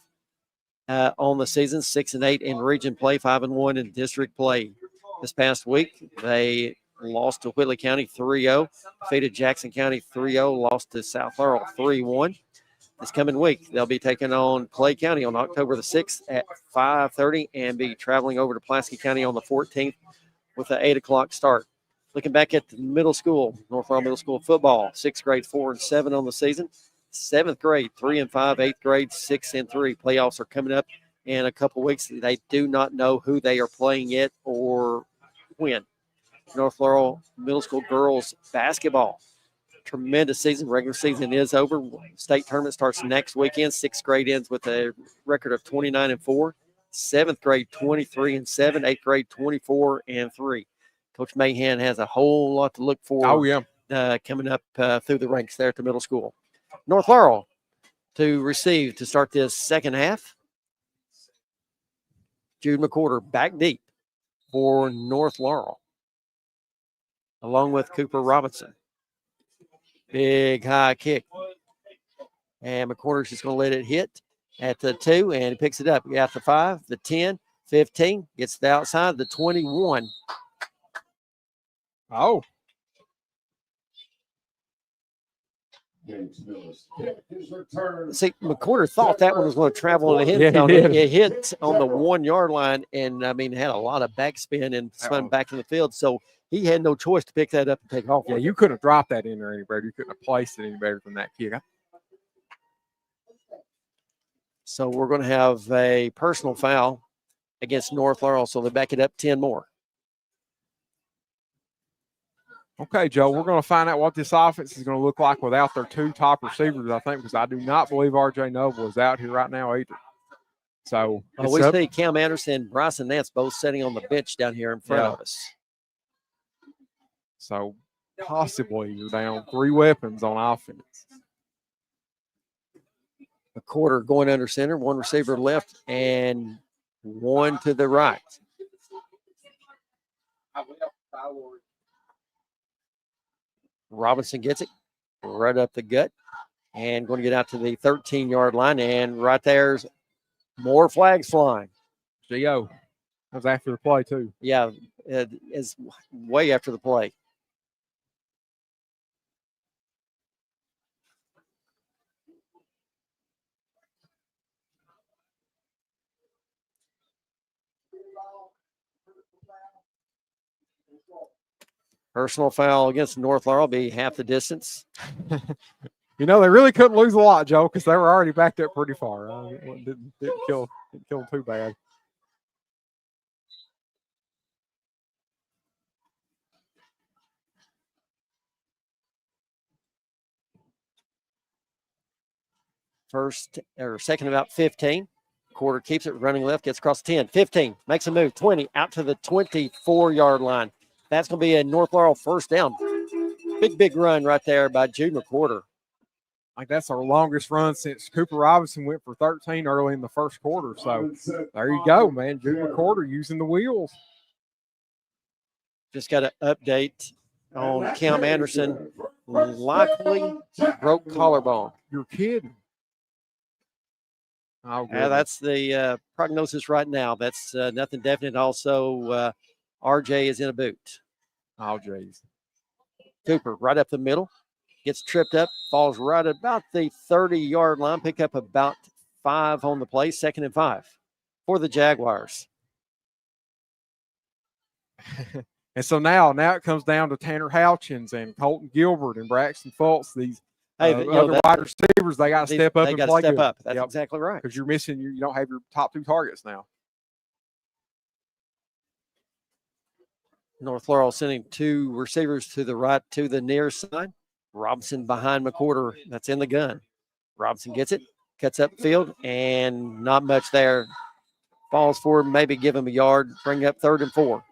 on the season, 6-8 in region play, 5-1 in district play. This past week, they lost to Whitley County 3-0, defeated Jackson County 3-0, lost to South Laurel 3-1. This coming week, they'll be taking on Clay County on October the 6th at 5:30 and be traveling over to Pulaski County on the 14th with an 8 o'clock start. Looking back at the middle school, North Laurel Middle School football, 6th grade 4-7 on the season, 7th grade 3-5, 8th grade 6-3. Playoffs are coming up in a couple weeks. They do not know who they are playing yet or when. North Laurel Middle School girls basketball. Tremendous season. Regular season is over. State tournament starts next weekend. 6th grade ends with a record of 29-4. 7th grade 23-7. 8th grade 24-3. Coach Mahan has a whole lot to look for. Oh, yeah. Coming up through the ranks there at the middle school. North Laurel to receive to start this second half. Jude McCorder back deep for North Laurel, along with Cooper Robinson. Big high kick. And McCorder's just going to let it hit at the 2, and he picks it up. Got the 5, the 10, 15, gets the outside, the 21. Oh. See, McCorder thought that one was going to travel on the hit zone. It hit on the 1 yard line, and I mean, had a lot of backspin and spun back in the field. So he had no choice to pick that up and take off. Yeah, you couldn't have dropped that in there any better. You couldn't have placed it any better than that kick. So we're going to have a personal foul against North Laurel. So they back it up 10 more. Okay, Joe, we're going to find out what this offense is going to look like without their 2 top receivers, I think, because I do not believe R.J. Noble is out here right now either. So we see Cam Anderson and Bryson Nance both sitting on the bench down here in front of us. So possibly you're down 3 weapons on offense. McCorder going under center, 1 receiver left and 1 to the right. Robinson gets it right up the gut and going to get out to the 13-yard line. And right there's more flags flying. G.O. That was after the play, too. Yeah, it is way after the play. Personal foul against North Laurel be half the distance. You know, they really couldn't lose a lot, Joe, because they were already backed up pretty far. Didn't kill them too bad. First or second about 15. Quarter keeps it running left, gets across 10, 15, makes a move, 20, out to the 24-yard line. That's going to be a North Laurel first down. Big run right there by Jude McCorder. Like that's our longest run since Cooper Robinson went for 13 early in the first quarter. So there you go, man. Jude McCorder using the wheels. Just got an update on Cam Anderson. Likely broke collarbone. You're kidding. Oh, that's the prognosis right now. That's nothing definite. Also, RJ is in a boot. Oh, geez. Cooper right up the middle. Gets tripped up, falls right about the 30-yard line, pick up about 5 on the play, 2nd and 5 for the Jaguars. And so now it comes down to Tanner Houchins and Colton Gilbert and Braxton Fultz. These other wide receivers, they got to step up and play good. That's exactly right. Because you're missing, you don't have your top 2 targets now. North Laurel sending 2 receivers to the right to the near side. Robinson behind McCorder. That's in the gun. Robinson gets it, cuts up field, and not much there. Falls forward, maybe give him a yard, bring up 3rd and 4.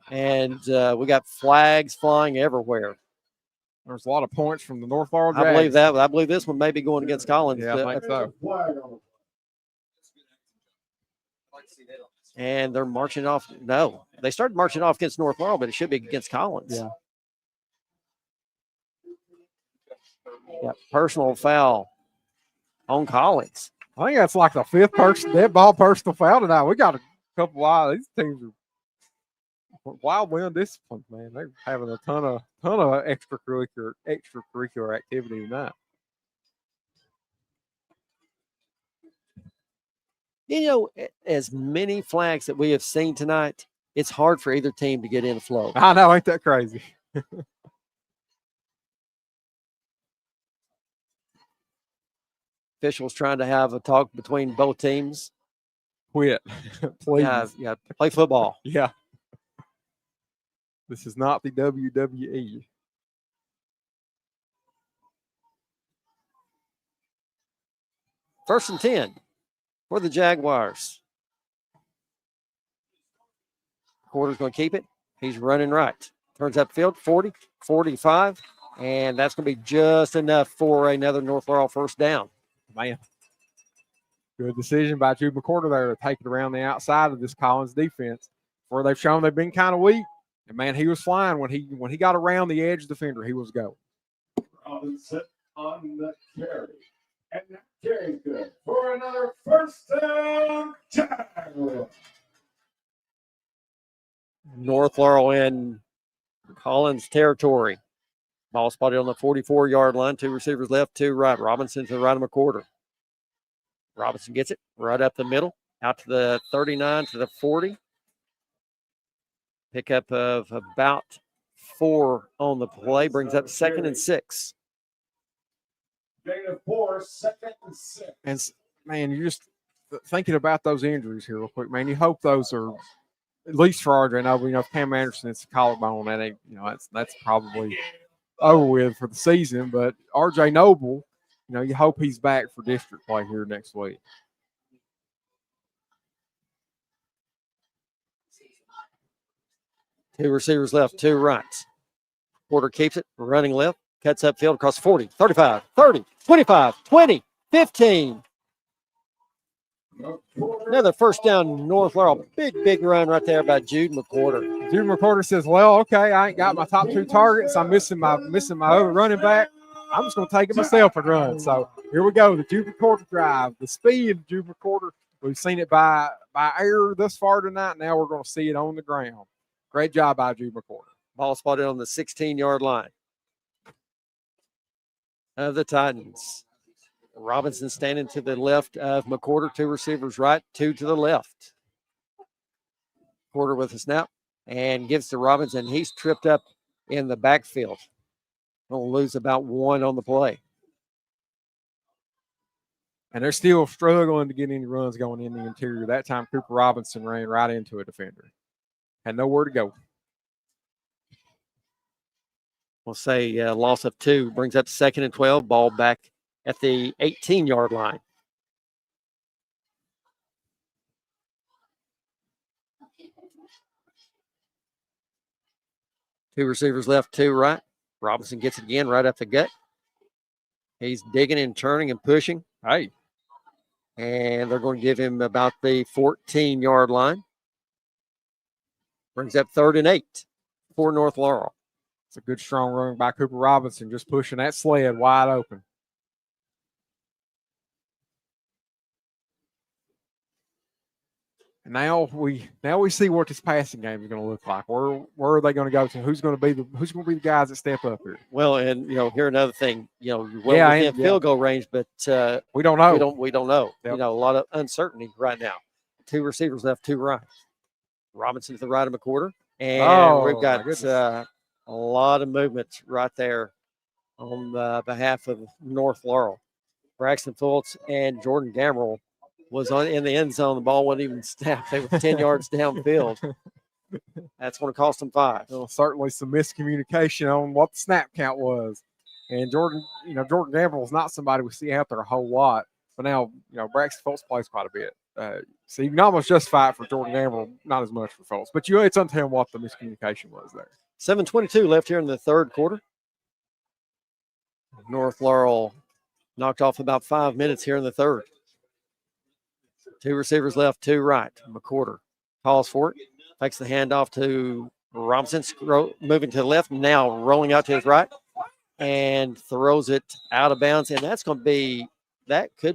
And we got flags flying everywhere. There's a lot of points from the North Laurel Jags. I believe that. I believe this one may be going against Collins. Yeah, I think so. And they're marching off. No, they started marching off against North Laurel, but it should be against Collins. Yeah. Yeah, personal foul on Collins. I think that's like the 5th dead ball personal foul tonight. We got a couple of these teams are wildly undisciplined, man. They're having a ton of extracurricular activity tonight. You know, as many flags that we have seen tonight, it's hard for either team to get in the flow. I know, ain't that crazy? Officials trying to have a talk between both teams. Quit, please. Yeah, play football. Yeah. This is not the WWE. First and 10 for the Jaguars. Quarter's going to keep it. He's running right. Turns upfield, 40, 45, and that's going to be just enough for another North Laurel first down. Man. Good decision by Jude McCorder there to take it around the outside of this Collins defense, where they've shown they've been kind of weak. And man, he was flying when he got around the edge defender. He was going. Robinson on the carry, and that carry good for another first down. Jaguars. North Laurel in Collins territory. Ball spotted on the 44-yard line. 2 receivers left, 2 right. Robinson to the right of McCorder. Robinson gets it right up the middle, out to the 39 to the 40. Pickup of about 4 on the play, brings up 2nd and 6. Gain of 4, 2nd and 6. And man, you're just thinking about those injuries here real quick, man. You hope those are, at least for RJ Noble, if Cam Anderson, it's a collarbone, that ain't, that's probably over with for the season. But RJ Noble, you hope he's back for district play here next week. Two receivers left, 2 rights. Porter keeps it, running left, cuts upfield across 40, 35, 30, 25, 20, 15. Another first down, North Laurel. Big run right there by Jude McCorder. Jude McCorder says, well, okay, I ain't got my top 2 targets. I'm missing my other running back. I'm just going to take it myself and run. So here we go, the Jude McCorder drive. The speed of Jude McCorder. We've seen it by air thus far tonight. Now we're going to see it on the ground. Great job by Jude McCorder. Ball spotted on the 16-yard line of the Titans. Robinson standing to the left of McCorder. 2 receivers right, 2 to the left. Porter with a snap and gives to Robinson. He's tripped up in the backfield. He'll lose about 1 on the play. And they're still struggling to get any runs going in the interior. That time, Cooper Robinson ran right into a defender. Had nowhere to go. We'll say loss of 2 brings up 2nd and 12. Ball back at the 18-yard line. Two receivers left, 2 right. Robinson gets it again right up the gut. He's digging and turning and pushing. Hey. And they're going to give him about the 14-yard line. Brings up 3rd and 8 for North Laurel. It's a good, strong run by Cooper Robinson, just pushing that sled wide open. And now we see what this passing game is going to look like. Where are they going to go to? Who's going to be the guys that step up here? Well, and here another thing. Within field goal range, but we don't know. We don't know. Yep. A lot of uncertainty right now. 2 receivers left, 2 right. Robinson to the right of McCorder, and we've got a lot of movement right there on behalf of North Laurel. Braxton Fultz and Jordan Gamrell was in the end zone. The ball wasn't even snapped. They were 10 yards downfield. That's going to cost them 5. Well, certainly some miscommunication on what the snap count was. And Jordan Gamble is not somebody we see out there a whole lot. But now, Braxton Fultz plays quite a bit. So you can almost justify it for Jordan Gamble, not as much for Fultz. But it's until what the miscommunication was there. 7:22 left here in the third quarter. North Laurel knocked off about 5 minutes here in the third. 2 receivers left, 2 right. McCorder calls for it, takes the handoff to Robinson, moving to the left, now rolling out to his right, and throws it out of bounds. And that could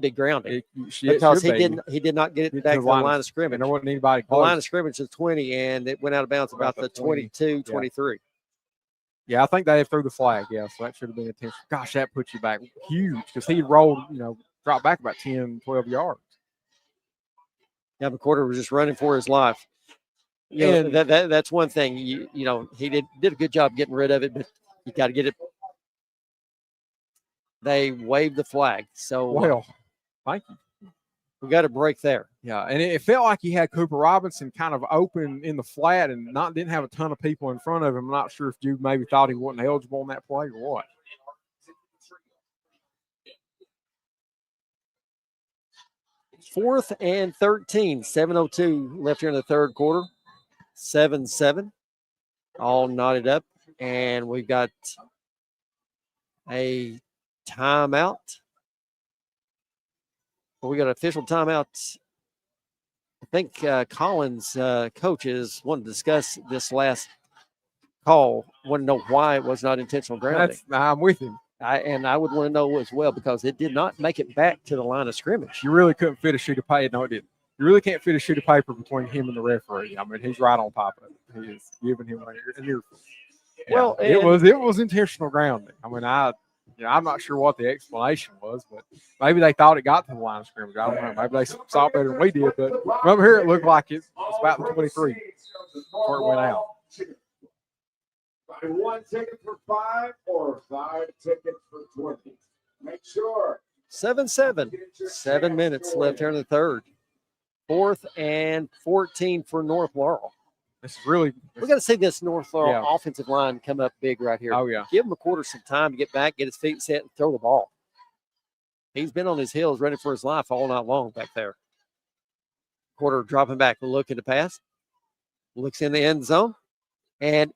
be grounded because he did not get it back to the line of scrimmage. There wasn't anybody close. The line of scrimmage is 20, and it went out of bounds about the 22, 23. Yeah, I think they threw the flag. Yeah, so that should have been intentional. Gosh, that puts you back huge because he rolled, dropped back about 10, 12 yards. Yeah, McCorder was just running for his life. That's one thing. He did a good job getting rid of it, but you got to get it. They waved the flag. So, thank you. We got a break there. Yeah, and it felt like he had Cooper Robinson kind of open in the flat and didn't have a ton of people in front of him. I'm not sure if Jude maybe thought he wasn't eligible on that play or what. Fourth and 13, 7:02 left here in the third quarter. 7-7, all knotted up, and we've got a timeout. We got an official timeout. I think Collins' coaches want to discuss this last call. Want to know why it was not intentional grounding. I'm with him. I would want to know as well because it did not make it back to the line of scrimmage. You really couldn't fit a sheet of paper. No, it didn't. You really can't fit a sheet of paper between him and the referee. I mean, he's right on top of it. He is giving him an earful. Well, it was intentional grounding. I mean, I'm not sure what the explanation was, but maybe they thought it got to the line of scrimmage. I don't know. Maybe they saw it better than we did, but over here it looked like it was about the 23 before it went out. Buy 1 ticket for 5 or 5 tickets for 20. Make sure. 7-7. 7 minutes left here in the third. 4th and 14 for North Laurel. This is really. We got to see this North Laurel offensive line come up big right here. Oh, yeah. Give him McCorder some time to get back, get his feet set, and throw the ball. He's been on his heels running for his life all night long back there. McCorder dropping back, looking to pass. Looks in the end zone. And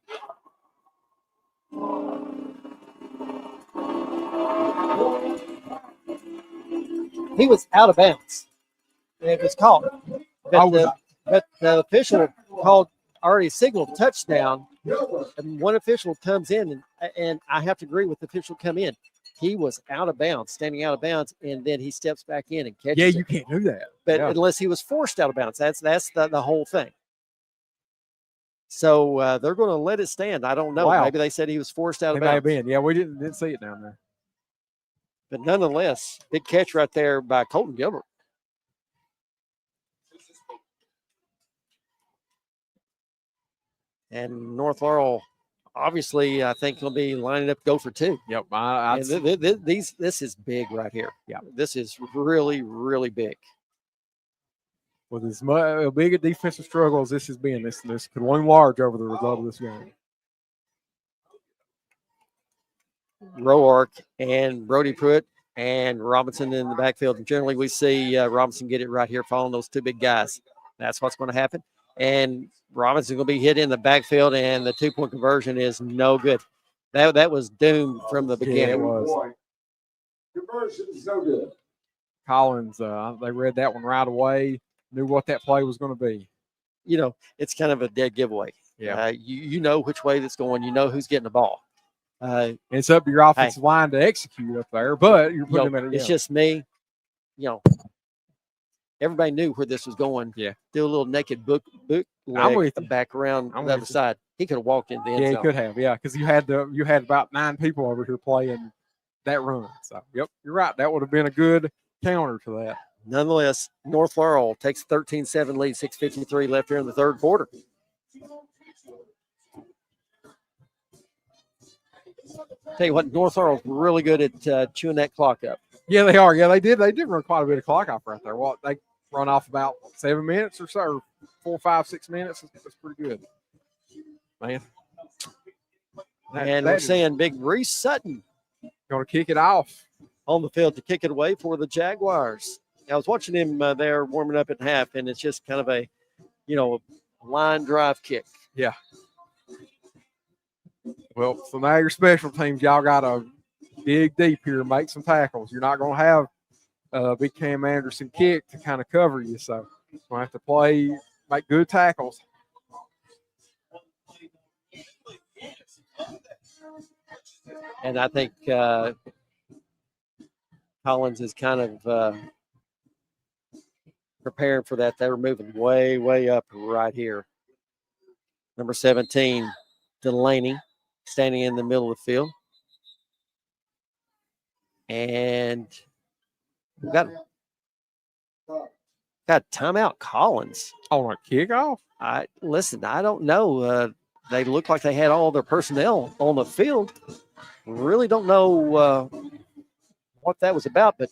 he was out of bounds. It was called. But the official already signaled touchdown, and one official comes in, and I have to agree with the official come in. He was out of bounds, standing out of bounds, and then he steps back in and catches it. Yeah, you can't do that. But unless he was forced out of bounds, that's the whole thing. So they're going to let it stand. I don't know. Wow. Maybe they said he was forced out of It may have bounds. been. Yeah, we didn't see it down there. But nonetheless, big catch right there by Colton Gilbert. And North Laurel, obviously, I think will be lining up to go for 2. Yep. This is big right here. Yeah. This is really, really big. With as big a defensive struggle as this has been, this could loom large over the result of this game. Roark and Brody Pruitt and Robinson in the backfield. And generally, we see Robinson get it right here following those 2 big guys. That's what's going to happen. And Robinson going to be hit in the backfield, and the 2-point conversion is no good. That was doomed from the beginning. Yeah, it was. Conversion is no good. Collins, they read that one right away, knew what that play was going to be. It's kind of a dead giveaway. Yeah. You know which way that's going. You know who's getting the ball. It's up to your offensive line to execute up there, but you're putting them at it's just me. Everybody knew where this was going. Yeah. Do a little naked boot I'm with you. back around the other side. He could have walked in the end zone. Yeah, he could have. Yeah, because you had about 9 people over here playing that run. So, yep, you're right. That would have been a good counter to that. Nonetheless, North Laurel takes 13-7 lead, 6:53 left here in the third quarter. Tell you what, North Laurel's really good at chewing that clock up. Yeah, they are. Yeah, they did run quite a bit of clock off right there. Well, they run off about 7 minutes or so, or 4, 5, 6 minutes. That's pretty good, man. We're seeing big Reese Sutton Going to kick it off. On the field to kick it away for the Jaguars. I was watching him there warming up at half, and it's just kind of a, line drive kick. Yeah. Well, so now your special teams, y'all got to dig deep here and make some tackles. You're not going to have Big Cam Anderson kick to kind of cover you, so you're going to have to make good tackles. And I think Collins is kind of preparing for that. They were moving way, way up right here. Number 17, Delaney, standing in the middle of the field. And we got timeout Collins. On a kickoff? I don't know. They look like they had all their personnel on the field. Really don't know what that was about, but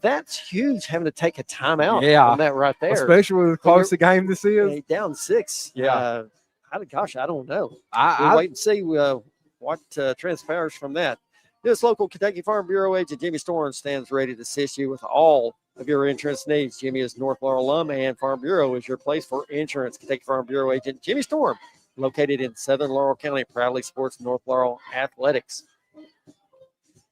that's huge having to take a timeout on that right there. Especially with how close the game this is. Down 6. Yeah. I don't know. We'll we'll wait and see what transpires from that. This local Kentucky Farm Bureau agent, Jimmy Storm, stands ready to assist you with all of your insurance needs. Jimmy is North Laurel alum, and Farm Bureau is your place for insurance. Kentucky Farm Bureau agent Jimmy Storm, located in Southern Laurel County, proudly supports North Laurel athletics.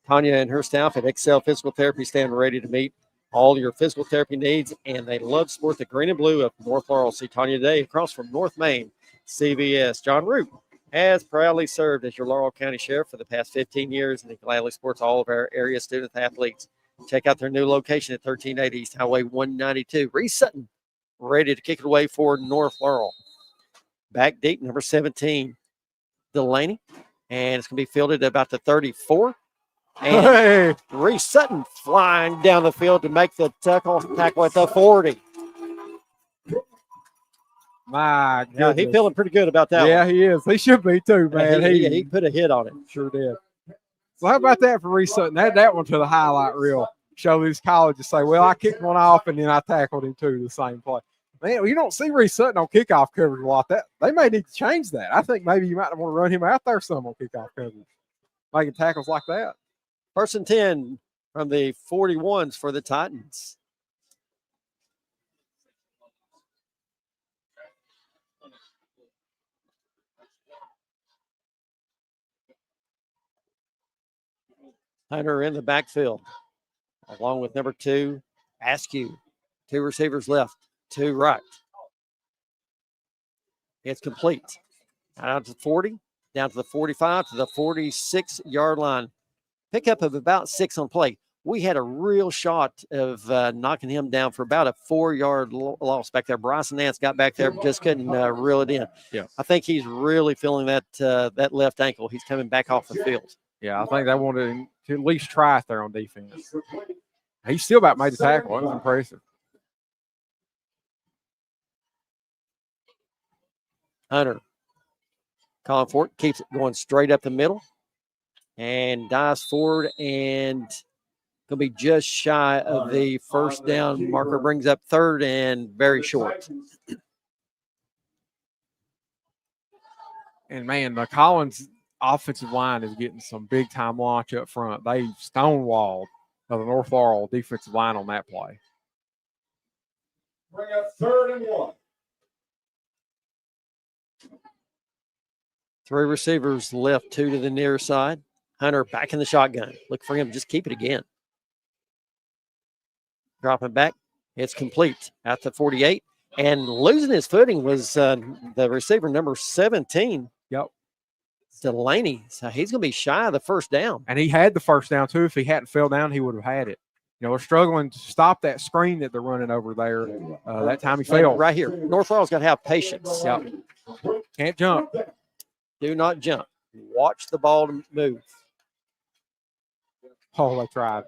Tanya and her staff at Excel Physical Therapy stand ready to meet all your physical therapy needs, and they love to support the green and blue of North Laurel. See Tanya today across from North Main CVS. John Root has proudly served as your Laurel County Sheriff for the past 15 years, and he gladly supports all of our area student athletes. Check out their new location at 1380 East Highway 192. Reese Sutton, ready to kick it away for North Laurel. Back deep, number 17, Delaney, and it's going to be fielded at about the 34. And Reese Sutton flying down the field to make the tackle at the 40. My goodness. Yeah, he's feeling pretty good about that one. Yeah, he is. He should be too, man. He put a hit on it. Sure did. So how about that for Reese Sutton? Add that one to the highlight reel. Show these colleges say, well, I kicked one off and then I tackled him too, the same play. Man, you don't see Reese Sutton on kickoff coverage a lot. They may need to change that. I think maybe you might want to run him out there some on kickoff coverage, making tackles like that. 1st and 10 from the 41s for the Titans. Hunter in the backfield, along with number 2, Askew. 2 receivers left, 2 right. It's complete. Out to 40, down to the 45, to the 46-yard line. Pickup of about 6 on play. We had a real shot of knocking him down for about a 4-yard loss back there. Bryson Nance got back there, but just couldn't reel it in. Yeah, I think he's really feeling that left ankle. He's coming back off the field. Yeah, I think they wanted to at least try it there on defense. He still about made the tackle. That was impressive. Hunter calling for it, keeps it going straight up the middle, and dives forward and going to be just shy of the first down marker. Brings up 3rd and very short. And, man, the Collins offensive line is getting some big-time launch up front. They stonewalled the North Laurel defensive line on that play. Bring up 3rd and 1. 3 receivers left, 2 to the near side. Hunter back in the shotgun. Look for him. Just keep it again. Dropping back. It's complete at the 48. And losing his footing was the receiver number 17. Yep. Delaney. So he's going to be shy of the first down. And he had the first down, too. If he hadn't fell down, he would have had it. They're struggling to stop that screen that they're running over there. That time he failed. Right here. North Laurel's got to have patience. Yep. Can't jump. Do not jump. Watch the ball move. Oh, they tried.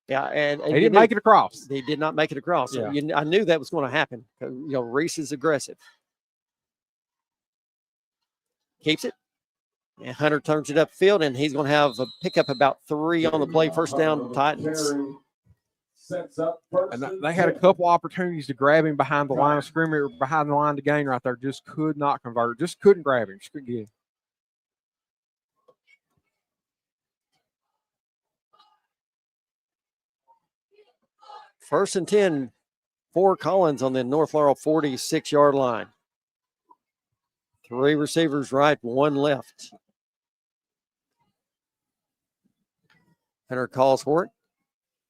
Yeah, and they didn't make it across. They did not make it across. So yeah. I knew that was going to happen. Reese is aggressive. Keeps it. And Hunter turns it upfield, and he's going to have a pickup about 3 on the play. First down, Titans. And they had a couple opportunities to grab him behind the line of scrimmage, behind the line to gain right there. Just could not convert. Just couldn't grab him. Just couldn't get him. First and 10 for Collins on the North Laurel 46-yard line. 3 receivers right, 1 left. Hunter calls for it.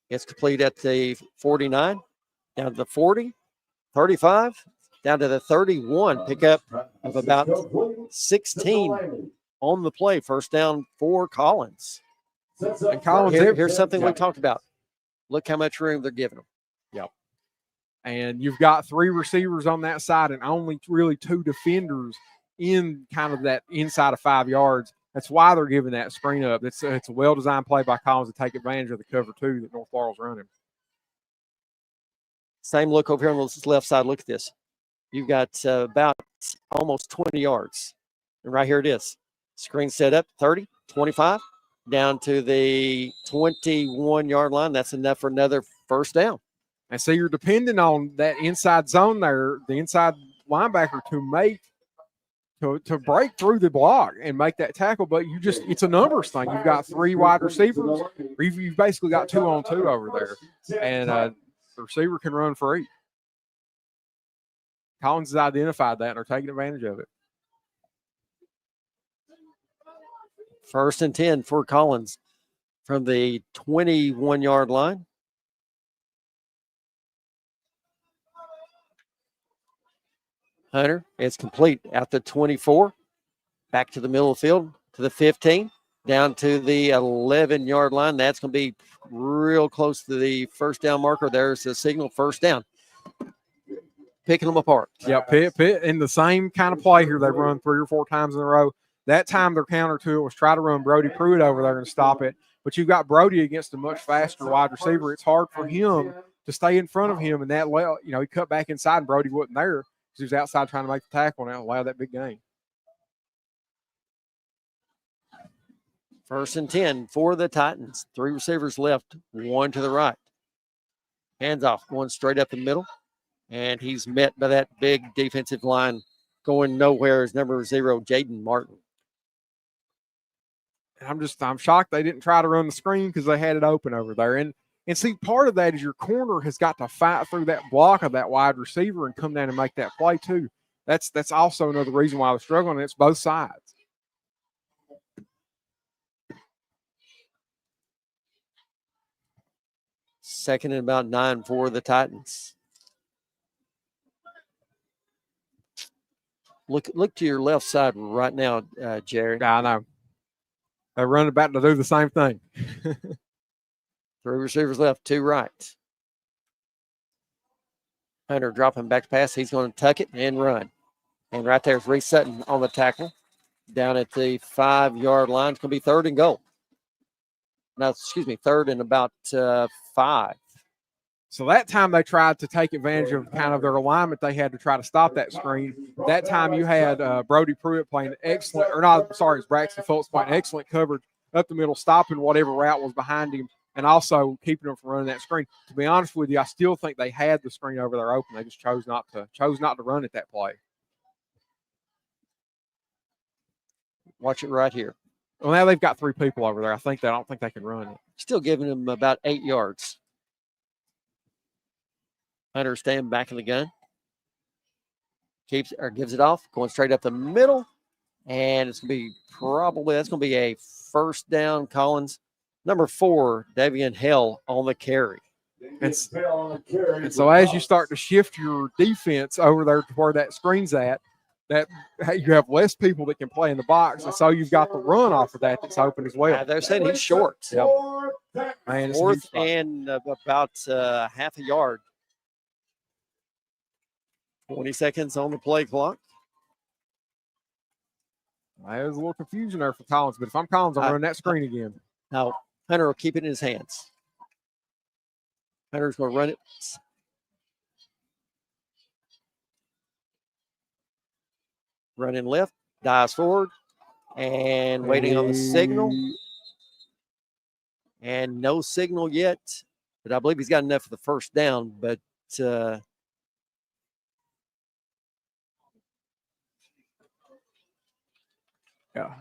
It's complete at the 49, down to the 40, 35, down to the 31. Pickup of about 16 on the play. First down for Collins. And Collins, Here's something we talked about. Look how much room they're giving them. Yep. And you've got 3 receivers on that side and only really 2 defenders in kind of that inside of 5 yards. That's why they're giving that screen up. It's a well-designed play by Collins to take advantage of the cover 2 that North Laurel's running. Same look over here on the left side. Look at this. You've got about almost 20 yards. And right here it is. Screen set up, 30, 25, down to the 21-yard line. That's enough for another first down. And so you're depending on that inside zone there, the inside linebacker to break through the block and make that tackle, but it's a numbers thing. You've got 3 wide receivers. You've basically got 2 on 2 over there, and the receiver can run free. Collins has identified that and are taking advantage of it. First and 10 for Collins from the 21-yard line. Hunter, it's complete at the 24, back to the middle of the field, to the 15, down to the 11-yard line. That's going to be real close to the first down marker. There's the signal, first down. Picking them apart. Yep, Pitt in the same kind of play here. They run 3 or 4 times in a row. That time their counter to it was try to run Brody Pruitt over there and stop it. But you've got Brody against a much faster wide receiver. It's hard for him to stay in front of him. And that, he cut back inside and Brody wasn't there. He was outside trying to make the tackle and allow that big gain. First and 10 for the Titans. 3 receivers left, 1 to the right. Hands off, going straight up the middle. And he's met by that big defensive line going nowhere is number 0, Jaden Martin. I'm shocked they didn't try to run the screen because they had it open over there. And see, part of that is your corner has got to fight through that block of that wide receiver and come down and make that play too. That's also another reason why they're struggling. It's both sides. Second and about 9 for the Titans. Look to your left side right now, Jerry. I know. They're running back to do the same thing. 3 receivers left, 2 right. Hunter dropping back to pass. He's going to tuck it and run. And right there's Reese Sutton on the tackle. Down at the 5-yard line. It's going to be 3rd and goal. No, excuse me, 3rd and about 5. So that time they tried to take advantage of kind of their alignment. They had to try to stop that screen. That time you had Brody Pruitt playing excellent, or not, sorry, it's Braxton Fultz playing excellent coverage up the middle, stopping whatever route was behind him, and also keeping them from running that screen. To be honest with you, I still think they had the screen over there open. They just chose not to run at that play. Watch it right here. Well, now they've got 3 people over there. I don't think they can run it. Still giving them about 8 yards. Hunter staying back in the gun. Gives it off, going straight up the middle. And it's going to be that's going to be a first down, Collins. Number 4, Davian Hell on the carry. And so as you start to shift your defense over there to where that screen's at, that you have less people that can play in the box. And so you've got the run off of that's open as well. They're saying he's short. Yep. Man, 4th and about half a yard. 20 seconds on the play clock. There's a little confusion there for Collins, but if I'm Collins, I'm running that screen again. Now, Hunter will keep it in his hands. Hunter's going to run it. Running left, dives forward, and waiting on the signal. And no signal yet, but I believe he's got enough for the first down, but yeah,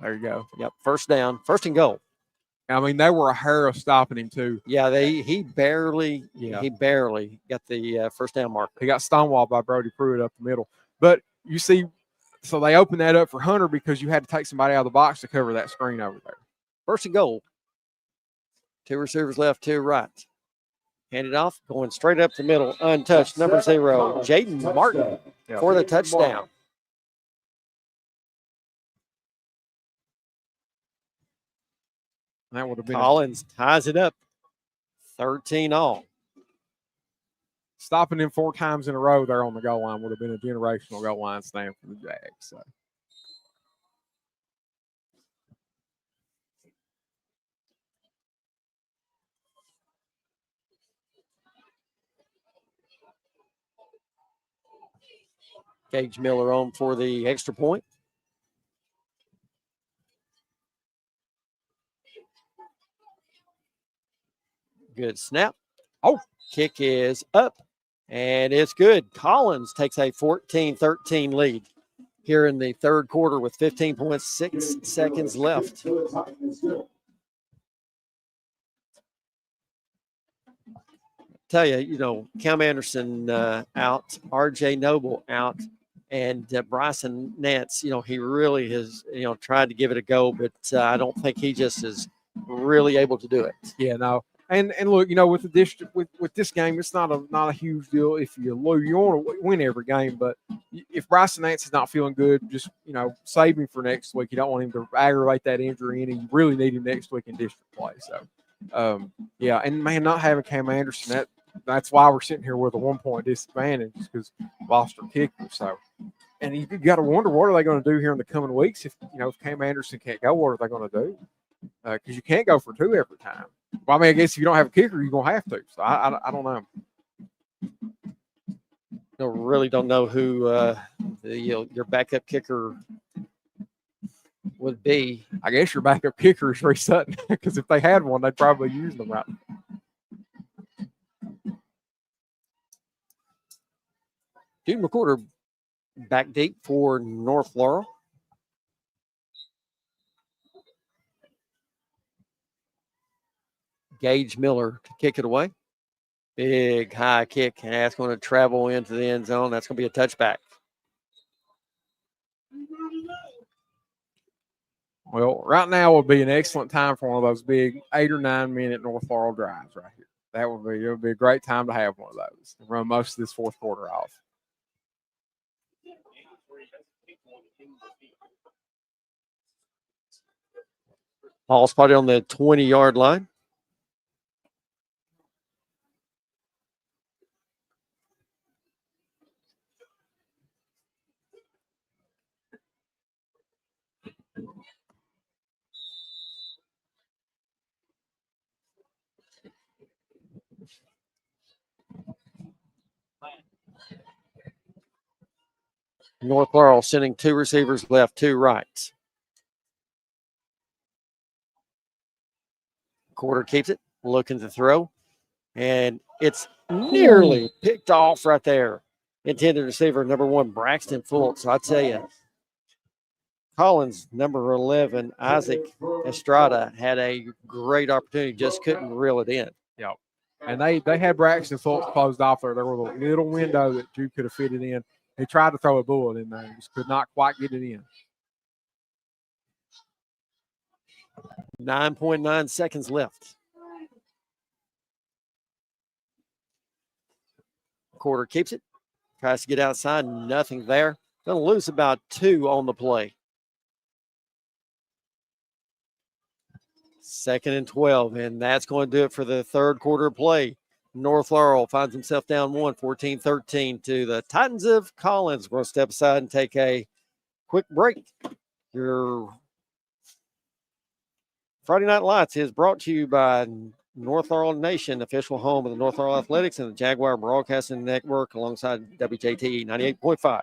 there you go. Yep, first down, 1st and goal. I mean, they were a hair of stopping him too. Yeah, he barely Yeah. got the first down marker. He got stonewalled by Brody Pruitt up the middle. But you see, so they opened that up for Hunter because you had to take somebody out of the box to cover that screen over there. First and goal. 2 receivers left, 2 right. Hand it off, going straight up the middle, untouched. Number 0, Jaden Martin for the touchdown. That would have been Collins ties it up. 13 all. Stopping them 4 times in a row there on the goal line would have been a generational goal line stand for the Jags. So. Gage Miller on for the extra point. Good snap. Oh, kick is up, and it's good. Collins takes a 14-13 lead here in the third quarter with 15.6 seconds left. Tell you, Cam Anderson out, R.J. Noble out, and Bryson Nance, he really has, tried to give it a go, but I don't think he just is really able to do it. Yeah, no. And look, with the district with this game, it's not a huge deal if you lose. You want to win every game, but if Bryson Nance is not feeling good, just save him for next week. You don't want him to aggravate that injury, and you really need him next week in district play. So, yeah, and man, not having Cam Anderson, that's why we're sitting here with a 1-point disadvantage because lost our kicker. So, and you got to wonder what are they going to do here in the coming weeks if Cam Anderson can't go, what are they going to do? Because you can't go for 2 every time. Well, I mean, I guess if you don't have a kicker, you're going to have to. So I don't know. Really don't know who your backup kicker would be. I guess your backup kicker is Reese Sutton because if they had one, they'd probably use them right now. Dude McCorder back deep for North Laurel. Gage Miller to kick it away. Big high kick, and that's going to travel into the end zone. That's going to be a touchback. Well, right now would be an excellent time for one of those big 8 or 9 minute North Laurel drives right here. It would be a great time to have one of those and run most of this fourth quarter off. Ball spotted on the 20-yard line. North Laurel sending 2 receivers left, 2 right. Quarter keeps it, looking to throw, and it's nearly picked off right there. Intended receiver, number 1, Braxton Fultz. So I tell you, Collins, number 11, Isaac Estrada, had a great opportunity, just couldn't reel it in. Yep. And they had Braxton Fultz closed off there. There was a little window that Drew could have fit it in. He tried to throw a bullet in there, just could not quite get it in. 9.9 seconds left. Quarter keeps it, tries to get outside, nothing there. Going to lose about 2 on the play. 2nd and 12, and that's going to do it for the third quarter play. North Laurel finds himself down 14-13 to the Titans of Collins. We're going to step aside and take a quick break. Your Friday Night Lights is brought to you by North Laurel Nation, official home of the North Laurel Athletics and the Jaguar Broadcasting Network alongside WJT 98.5.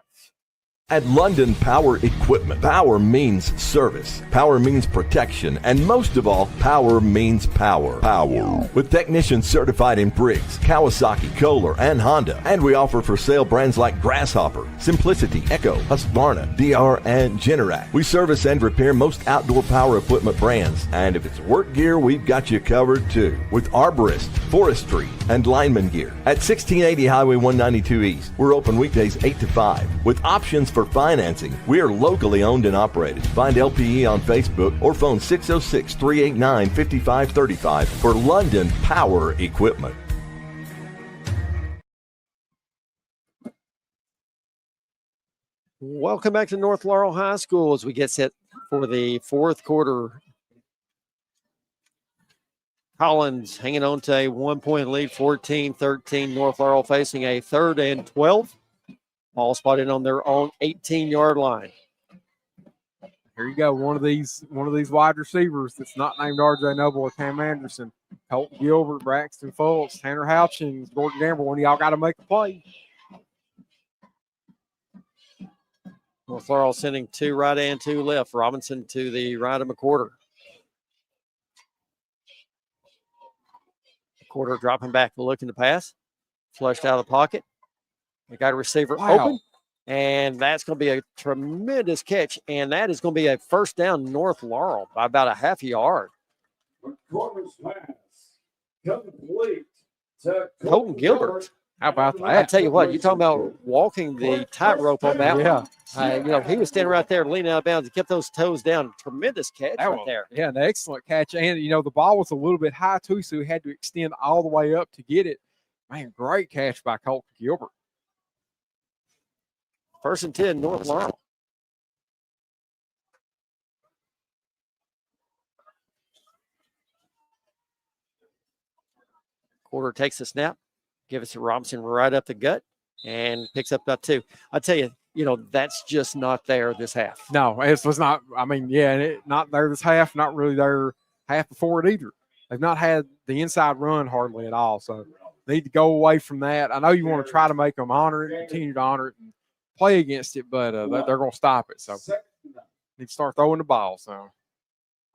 At London Power Equipment, power means service, power means protection, and most of all, power means power. Power. With technicians certified in Briggs, Kawasaki, Kohler, and Honda. And we offer for sale brands like Grasshopper, Simplicity, Echo, Husqvarna, DR, and Generac. We service and repair most outdoor power equipment brands. And if it's work gear, we've got you covered too. With arborist, forestry, and lineman gear. At 1680 Highway 192 East, we're open weekdays 8 to 5 with options for financing. We are locally owned and operated. Find LPE on Facebook or phone 606-389-5535 for London Power Equipment. Welcome back to North Laurel High School as we get set for the fourth quarter. Collins hanging on to a 1-point lead, 14-13. North Laurel facing a 3rd and 12. Ball spotted on their own 18-yard line. Here you go, one of these wide receivers that's not named R.J. Noble or Cam Anderson. Colton Gilbert, Braxton Fultz, Tanner Houchins, Gordon Gamble. One of y'all got to make a play. North Laurel sending 2 right and 2 left. Robinson to the right of McQuarter. McQuarter dropping back, looking to pass. Flushed out of the pocket. We got a receiver open. And that's going to be a tremendous catch. And that is going to be a first down North Laurel by about a half a yard. McQuarter's pass complete to Colton Gilbert. How about that? I tell you what, you're talking about walking the tightrope on that Yeah. one. He was standing right there leaning out of bounds. He kept those toes down. Tremendous catch right there. Yeah, an excellent catch. And, the ball was a little bit high, too, so he had to extend all the way up to get it. Man, great catch by Colton Gilbert. 1st and 10, North Laurel. Quarter takes the snap, gives it to Robinson right up the gut, and picks up about 2. I tell you, that's just not there this half. No, it was not. I mean, not there this half, not really there half before it either. They've not had the inside run hardly at all, so need to go away from that. I know you want to try to make them honor it, continue to honor it, and play against it, but they're going to stop it. So need to start throwing the ball. So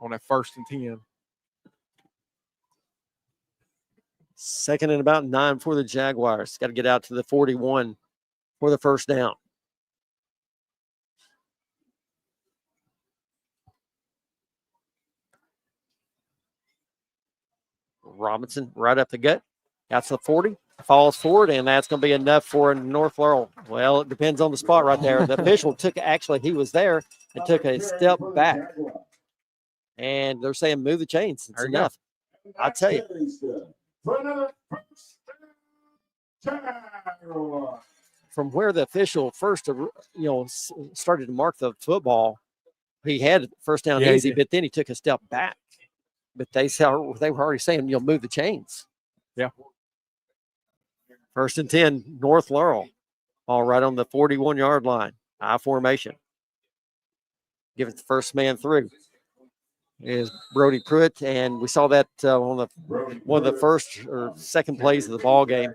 on that 1st and 10. 2nd and about 9 for the Jaguars. Got to get out to the 41 for the first down. Robinson right up the gut. That's the 40. Falls forward, and that's going to be enough for North Laurel. Well, it depends on the spot right there. The official he was there and took a step back. And they're saying move the chains. It's enough. I tell you. From where the official first, started to mark the football, he had first down easy, but then he took a step back. But they were already saying, move the chains. Yeah. 1st and 10, North Laurel. All right on the 41-yard line. I formation. Give it the first man through. Is Brody Pruitt, and we saw that on one of the first or second plays of the ball game.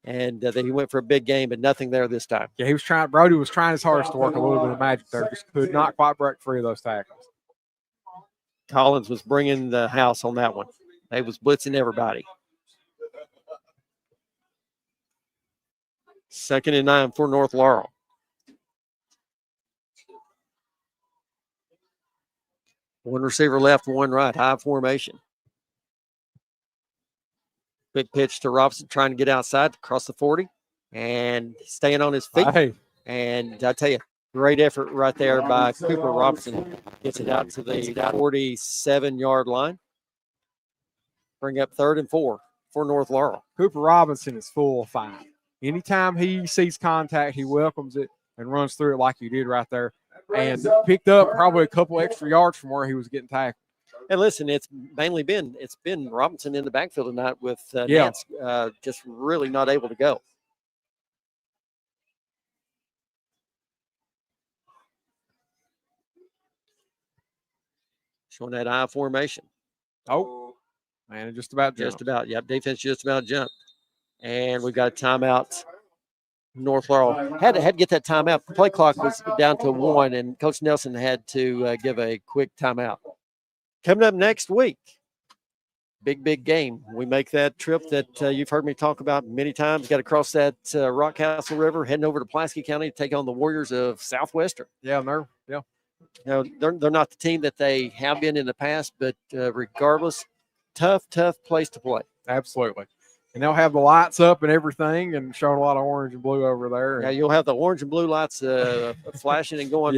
And then he went for a big game, but nothing there this time. Yeah, Brody was trying his hardest to work a little bit of magic there. Just could not quite break free of those tackles. Collins was bringing the house on that one. They was blitzing everybody. 2nd and 9 for North Laurel. One receiver left, one right, high formation. Big pitch to Robinson, trying to get outside, across the 40, and staying on his feet. Hey. And I tell you, great effort right there by Cooper Robinson. Gets it out to the 47-yard line. Bring up 3rd and 4 for North Laurel. Cooper Robinson is full of fight. Anytime he sees contact, he welcomes it and runs through it like he did right there. And picked up probably a couple extra yards from where he was getting tackled. And listen, it's been Robinson in the backfield tonight with Nance just really not able to go. Showing that I formation. Oh, man, it just about jumped. Just about, yep. Defense just about jumped. And we got a timeout North Laurel had to get that timeout. The play clock was down to 1, and Coach Nelson had to give a quick timeout. Coming up next week, big game. We make that trip that you've heard me talk about many times. Got to cross that Rockcastle River, heading over to Pulaski County to take on the Warriors of Southwestern. Yeah. You know, they're not the team that they have been in the past, but regardless, tough place to play. Absolutely. And they'll have the lights up and everything and showing a lot of orange and blue over there. Yeah, you'll have the orange and blue lights flashing and going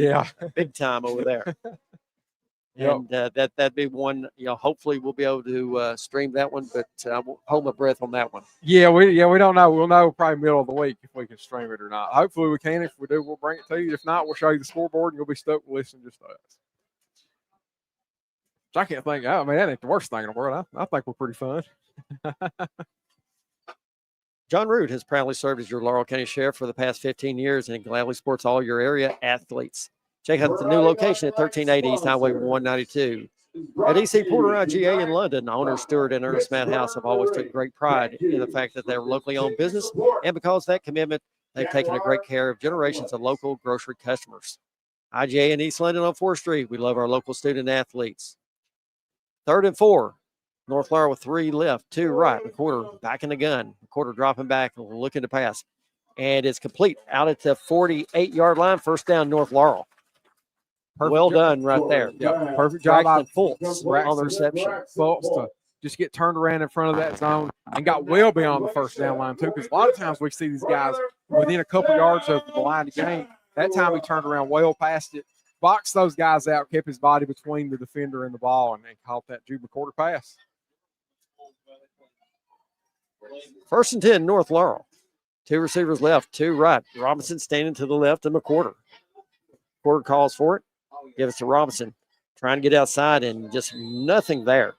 big time over there. And that'd be one, hopefully we'll be able to stream that one, but I won't hold my breath on that one. Yeah, we don't know. We'll know probably middle of the week if we can stream it or not. Hopefully we can. If we do, we'll bring it to you. If not, we'll show you the scoreboard and you'll be stoked to listen just to us. So I can't think. I mean, that ain't the worst thing in the world. I think we're pretty fun. John Root has proudly served as your Laurel County Sheriff for the past 15 years and gladly supports all your area athletes. Check out the new location at 1380 East Highway 192. At EC Porter IGA in London, owner Stuart and Ernest Madhouse have always took great pride in the fact that they're locally owned business, and because of that commitment, they've taken a great care of generations of local grocery customers. IGA in East London on 4th Street, we love our local student athletes. 3rd and 4. North Laurel with 3 left, 2 right. McQuarter back in the gun. McQuarter dropping back, looking to pass. And it's complete out at the 48-yard line. First down, North Laurel. Well done right there. Yep. Perfect job Braxton by Fultz on the reception. Fultz to just get turned around in front of that zone and got well beyond the first down line too, because a lot of times we see these guys within a couple yards of the line of game. That time he turned around well past it, boxed those guys out, kept his body between the defender and the ball, and caught that Jude McQuarter pass. 1st and 10, North Laurel. 2 receivers left, 2 right. Robinson standing to the left of McQuarter. McQuarter calls for it. Give it to Robinson. Trying to get outside and just nothing there.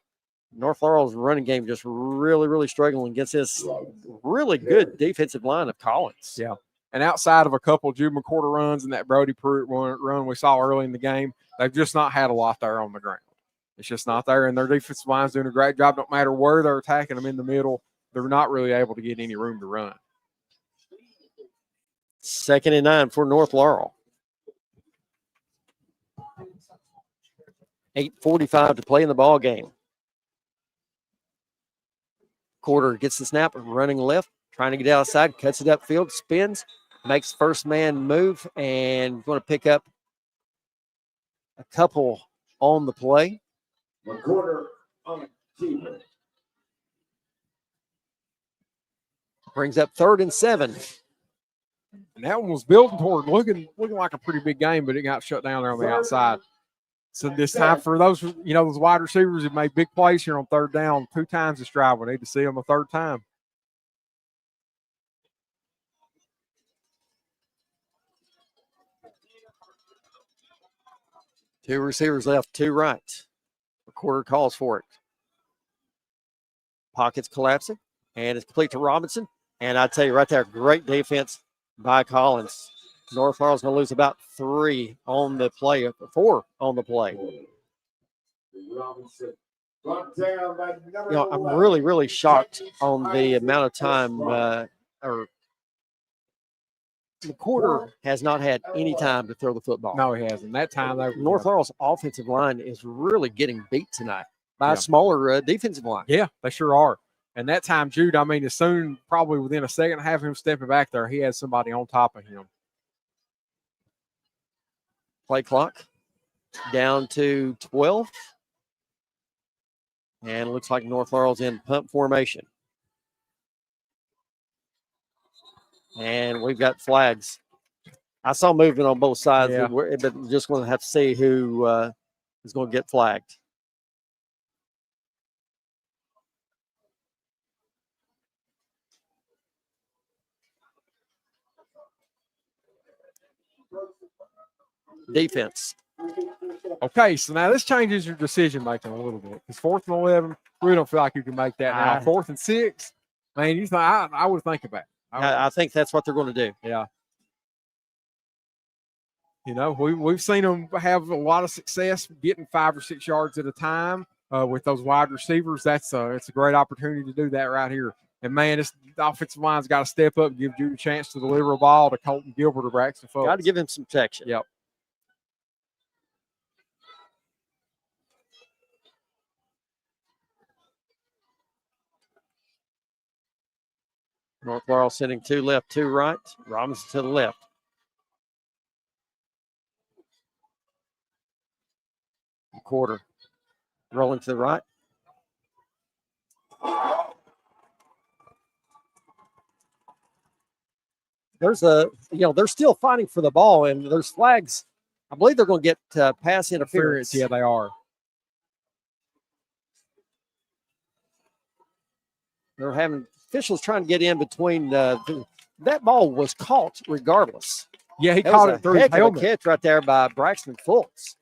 North Laurel's running game just really struggling against this really good defensive line of Collins. Yeah. And outside of a couple Jude McQuarter runs and that Brody Pruitt run we saw early in the game, they've just not had a lot there on the ground. It's just not there. And their defensive line's doing a great job. No matter where they're attacking them in the middle, they're not really able to get any room to run. 2nd and 9 for North Laurel. 8:45 to play in the ball game. Quarter gets the snap, running left, trying to get outside, cuts it upfield, spins, makes first man move, and going to pick up a couple on the play. McQuarter on keeper. Brings up 3rd and 7. And that one was building toward looking like a pretty big game, but it got shut down there on the outside. So this time for those, those wide receivers that made big plays here on 3rd down 2 times this drive, we need to see them a 3rd time. Two receivers left, 2 right. McQuarter calls for it. Pockets collapsing, and it's complete to Robinson. And I tell you right there, great defense by Collins. North Laurel's going to lose about 3 on the play, 4 on the play. I'm really shocked on the amount of time McQuarter has not had any time to throw the football. No, he hasn't. That time, North Laurel's offensive line is really getting beat tonight by a smaller defensive line. Yeah, they sure are. And that time, Jude, as soon, probably within a second and a half of him stepping back there, he had somebody on top of him. Play clock down to 12. And it looks like North Laurel's in punt formation. And we've got flags. I saw movement on both sides, but just going to have to see who is going to get flagged. Defense. Okay, so now this changes your decision making a little bit. Because 4th and 11, we don't feel like you can make that now. 4th and 6, man, you think I would think about it. I think that's what they're going to do. Yeah. We've seen them have a lot of success getting 5 or 6 yards at a time with those wide receivers. It's a great opportunity to do that right here. And, man, the offensive line's got to step up and give you a chance to deliver a ball to Colton Gilbert or Braxton Fultz. Got to give him some protection. Yep. North Laurel sending 2 left, 2 right. Robinson to the left. Quarter. Rolling to the right. There's they're still fighting for the ball, and there's flags. I believe they're going to get pass interference. Yeah, they are. They're having officials trying to get in between. That ball was caught regardless. Yeah, he That caught was it through his heck of a helmet. catch right there by Braxton Fultz.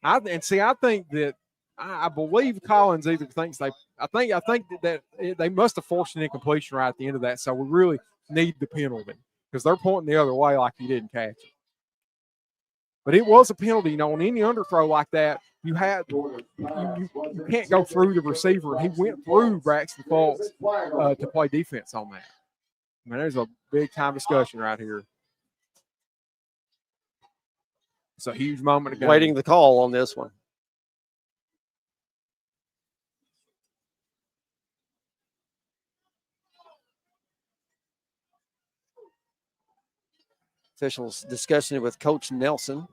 I think that I believe Collins either thinks I think that they must have forced an incompletion right at the end of that. So we really need the penalty because they're pointing the other way like he didn't catch it. But it was a penalty. You know, on any underthrow like that, you can't go through the receiver. He went through Braxton Fultz to play defense on that. I mean, there's a big time discussion right here. It's a huge moment ago. Waiting the call on this one. Officials discussing it with Coach Nelson.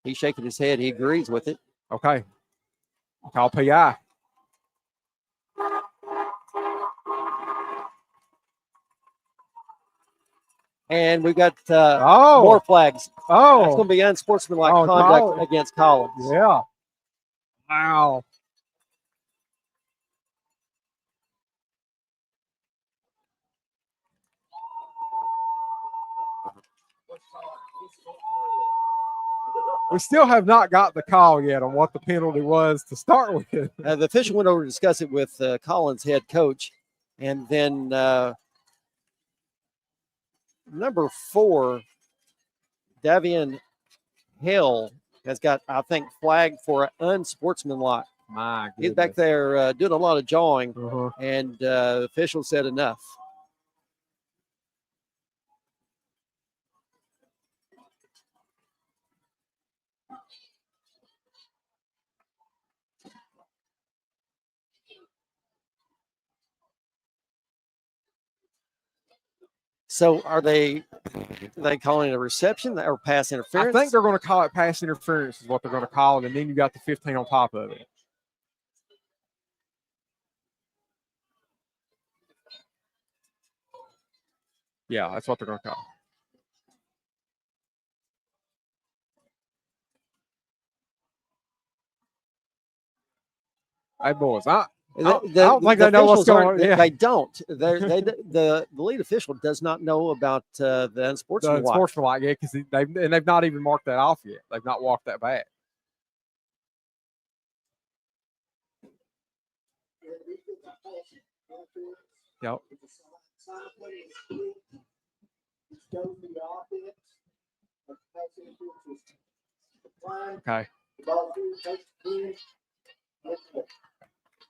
He's shaking his head. He agrees with it. Okay. Call PI. And we've got more flags. That's Oh, going to be unsportsmanlike Oh, conduct Collins. against Collins. yeah. Wow. We still have not got the call yet on what the penalty was to start with. The official went over to discuss it with Collins' head coach. And then number 4, Davian Hill, has got, I think, flagged for unsportsmanlike. My goodness. He's back there doing a lot of jawing, Uh-huh. and the official said enough. So are they calling it a reception or pass I interference? think they're going to call it pass interference is what they're going to call it, and then you got the 15 on top of it. Yeah, that's what they're going to call. Hey, boys, I don't think they know what's going on. Yeah. They don't. The lead official does not know about the unsportsmanlike. Sportsmanlike, yeah, because they've not even marked that off yet. They've not walked that back. Yep. Okay.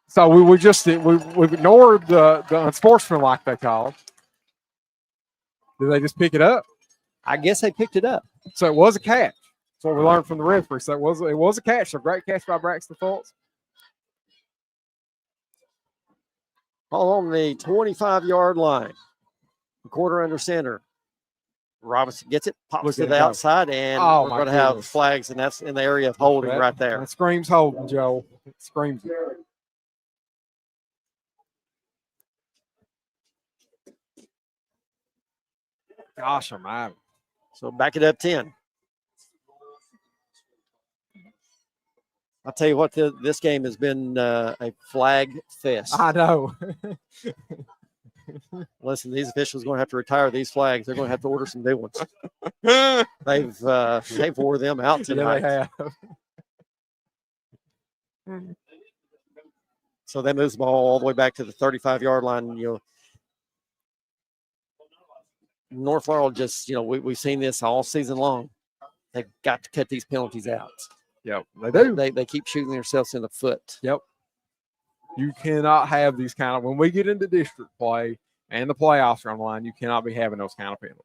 So we ignored the unsportsmanlike they called. Did they just pick it up? I guess they picked it up. So it was a catch. That's what we learned from the referee. So it was a catch. So great catch by Braxton Fultz. All on the 25-yard line. Quarter under center. Robinson gets it, pops to the outside, and we're going to have flags, and that's in the area of holding right there. That screams holding, Joe. It screams it. Gosh, I'm out. So back it up 10. I'll tell you what, this game has been a flag fest. I know. Listen, these officials are going to have to retire these flags. They're going to have to order some new ones. They've wore them out tonight. Yeah, they have. So that moves the ball all the way back to the 35-yard line. North Laurel just, we've seen this all season long. They've got to cut these penalties out. Yep, they do. They keep shooting themselves in the foot. Yep. You cannot have these kind of, when we get into district play and the playoffs are on the line, you cannot be having those kind of penalties.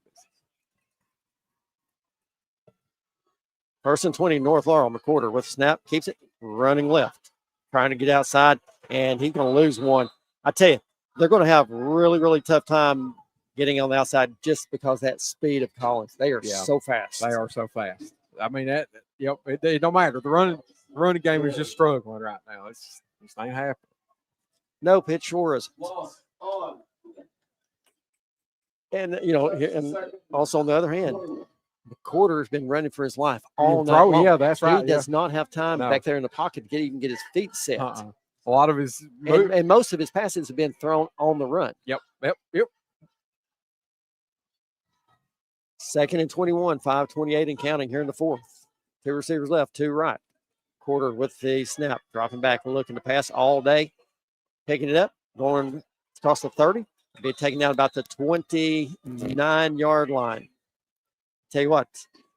First and 20, North Laurel. McCorder with snap, keeps it, running left, trying to get outside, and he's going to lose one. I tell you, they're going to have really, really tough time getting on the outside just because that speed of Collins. They are so fast. They are so fast. I mean, it don't matter. The running game is just struggling right now. It's ain't happening. No pitch sure is. And, and also on the other hand, McCorder has been running for his life all night long. Yeah, that's right. He does not have time back there in the pocket to even get his feet set. A lot of his and most of his passes have been thrown on the run. Yep. Second and 21, 5:28 and counting here in the fourth. 2 receivers left, 2 right. Quarter with the snap, dropping back, looking to pass all day. Picking it up, going across the 30. Be taken down about the 29-yard line. Tell you what,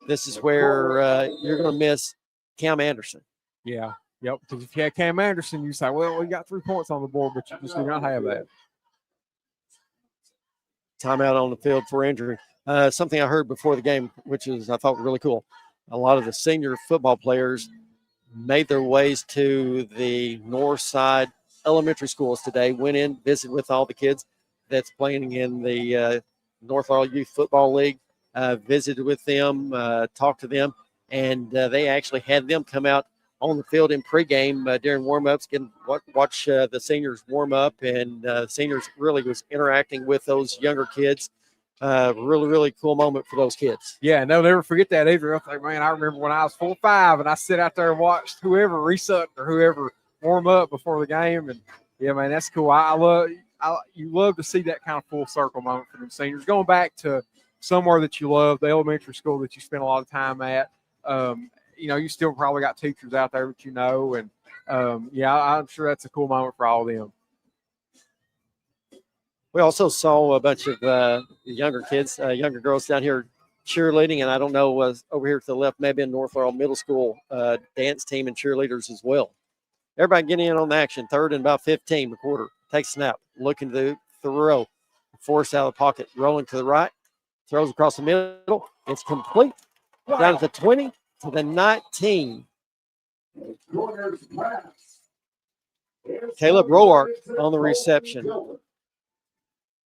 this is where you're going to miss Cam Anderson. Yeah. Yep. Because if you had Cam Anderson, you say, well, we got 3 points on the board, but you just do not have that. Timeout on the field for injury. Something I heard before the game, which is I thought really cool. A lot of the senior football players made their ways to the north side elementary schools today, went in, visited with all the kids that's playing in the North Laurel Youth Football League, visited with them, talked to them, and they actually had them come out on the field in pregame during warm-ups, watch the seniors warm up, and seniors really was interacting with those younger kids. Really, really cool moment for those kids. Yeah, and they'll never forget that either. I remember when I was 4 or 5 and I sit out there and watched whoever reset or whoever warm up before the game. And yeah, man, that's cool. You love to see that kind of full circle moment for the seniors. Going back to somewhere that you love, the elementary school that you spent a lot of time at. You still probably got teachers out there that and I'm sure that's a cool moment for all of them. We also saw a bunch of younger kids, younger girls down here cheerleading, and I don't know, over here to the left, maybe in North Laurel Middle School dance team and cheerleaders as well. Everybody getting in on the action. 3rd and about 15. McCorder takes a snap, looking to throw, force out of the pocket, rolling to the right, throws across the middle. It's complete. Down at the 20 to the 19. Caleb Roark on the reception.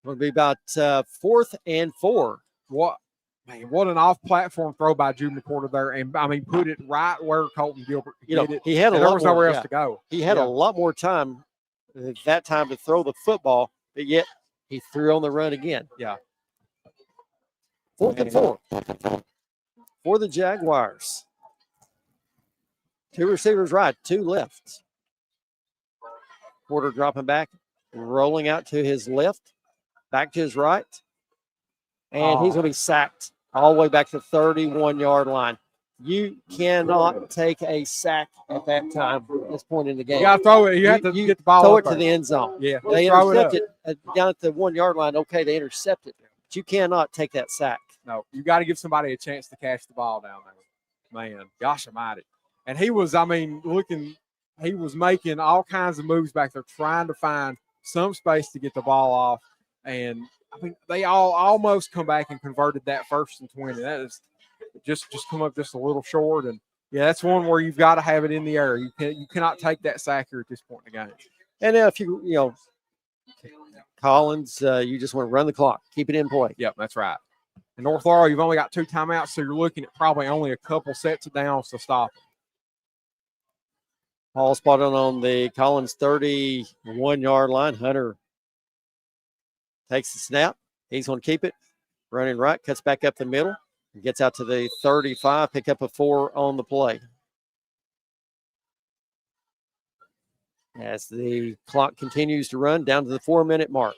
Will be about 4th and 4. What an off-platform throw by Jude McCorder there, and put it right where Colton Gilbert hit it. He had there was nowhere else to go. He had a lot more time at that time to throw the football, but yet he threw on the run again. Yeah. 4th and 4 for the Jaguars. 2 receivers right, 2 left. Porter dropping back, rolling out to his left. Back to his right, and he's going to be sacked all the way back to the 31-yard line. You cannot take a sack at that time at this point in the game. You got to throw it. You have to get the ball throw it there to the end zone. Yeah, they intercept it down at the 1-yard line. Okay, they intercept it, but you cannot take that sack. No, you got to give somebody a chance to catch the ball down there. Man, gosh almighty. And he was, he was making all kinds of moves back there, trying to find some space to get the ball off. And they all almost come back and converted that 1st and 20. That is just come up just a little short. And yeah, that's one where you've got to have it in the air. You cannot take that sack here at this point in the game. And if Collins, you just want to run the clock, keep it in play. Yep, that's right. In North Laurel, you've only got 2 timeouts, so you're looking at probably only a couple sets of downs to stop it. Paul spotted on the Collins 31-yard line. Hunter takes the snap. He's going to keep it. Running right, cuts back up the middle. Gets out to the 35, pick up a 4 on the play. As the clock continues to run down to the 4-minute mark.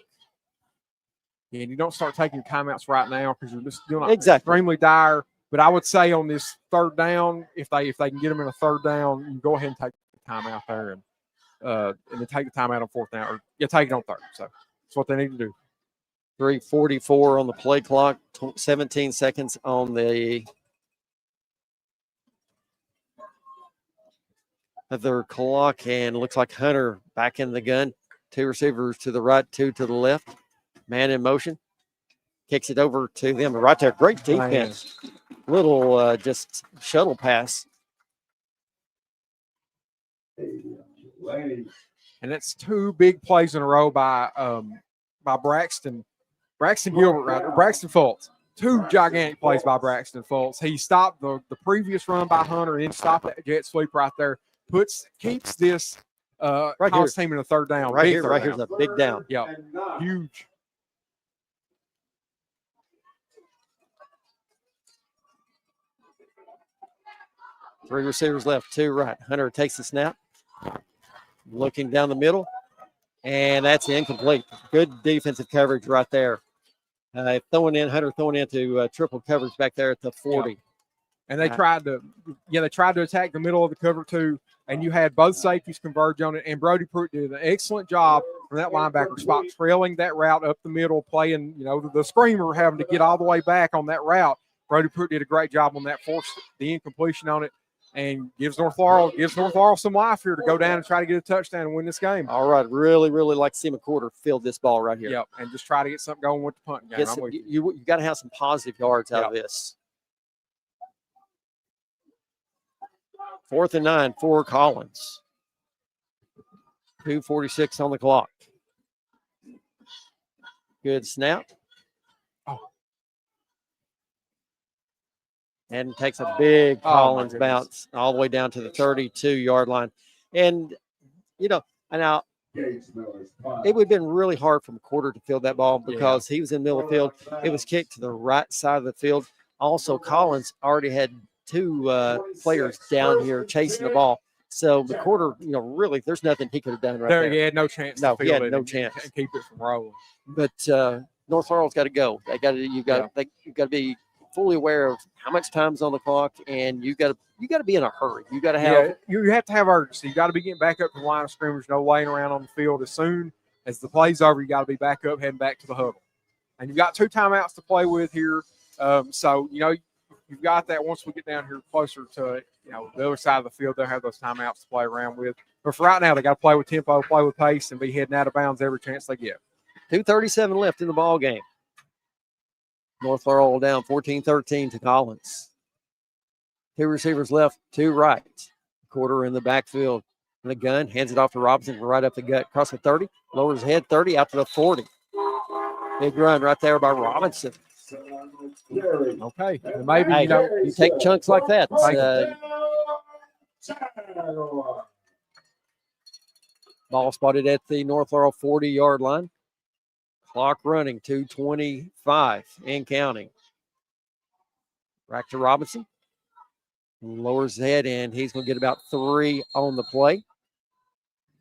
And you don't start taking timeouts right now because you're just doing extremely dire. But I would say on this 3rd down, if they can get them in a 3rd down, you go ahead and take the timeout there and then take the timeout on 4th down. Or take it on 3rd. So that's what they need to do. 3:44 on the play clock, 17 seconds on the of their clock, and looks like Hunter back in the gun. 2 receivers to the right, 2 to the left. Man in motion. Kicks it over to them right there. Great defense. Little just shuttle pass. And that's 2 big plays in a row by Braxton Gilbert, right? Or Braxton Fultz. 2 gigantic plays by Braxton Fultz. He stopped the previous run by Hunter and then stopped that jet sweep right there. Keeps this Collins team in a third down. Right here's a big down. Yeah, huge. Three receivers left, 2 right. Hunter takes the snap. Looking down the middle. And that's incomplete. Good defensive coverage right there. Hunter throwing into triple coverage back there at the 40. Yeah. And they tried to attack the middle of the cover too. And you had both safeties converge on it. And Brody Pruitt did an excellent job from that linebacker spot, trailing that route up the middle, playing, the screamer having to get all the way back on that route. Brody Pruitt did a great job on that, forced the incompletion on it, and gives North Laurel some life here to go down and try to get a touchdown and win this game. All right, really, really like to see McWhorter field this ball right here. Yep, and just try to get something going with the punting game. You got to have some positive yards out of this. 4th and 9 for Collins. 2:46 on the clock. Good snap. And takes a big Collins bounce all the way down to the 32-yard line. And, now it would have been really hard for McWhorter to field that ball because he was in the middle of the field. It was kicked to the right side of the field. Also, Collins already had 2 players down here chasing the ball. So McWhorter, really, there's nothing he could have done right there. He had no chance. No, he had no chance. And keep it from rolling. But North Laurel's got to go. You've got to be fully aware of how much time's on the clock, and you got to be in a hurry. You got to have you have to have urgency. You got to be getting back up to the line of scrimmage, no laying around on the field. As soon as the play's over, you got to be back up, heading back to the huddle. And you've got 2 timeouts to play with here. So you've got that. Once we get down here closer to the other side of the field, they'll have those timeouts to play around with. But for right now, they got to play with tempo, play with pace, and be heading out of bounds every chance they get. 2:37 left in the ball game. North Laurel down 14-13 to Collins. 2 receivers left, 2 right. Quarter in the backfield. The gun hands it off to Robinson right up the gut, across the 30, lowers his head, 30 out to the 40. Big run right there by Robinson. Okay, maybe you take chunks like that. Ball spotted at the North Laurel 40-yard line. Clock running, 2:25 and counting. Back to Robinson. Lowers his head, and he's going to get about 3 on the play.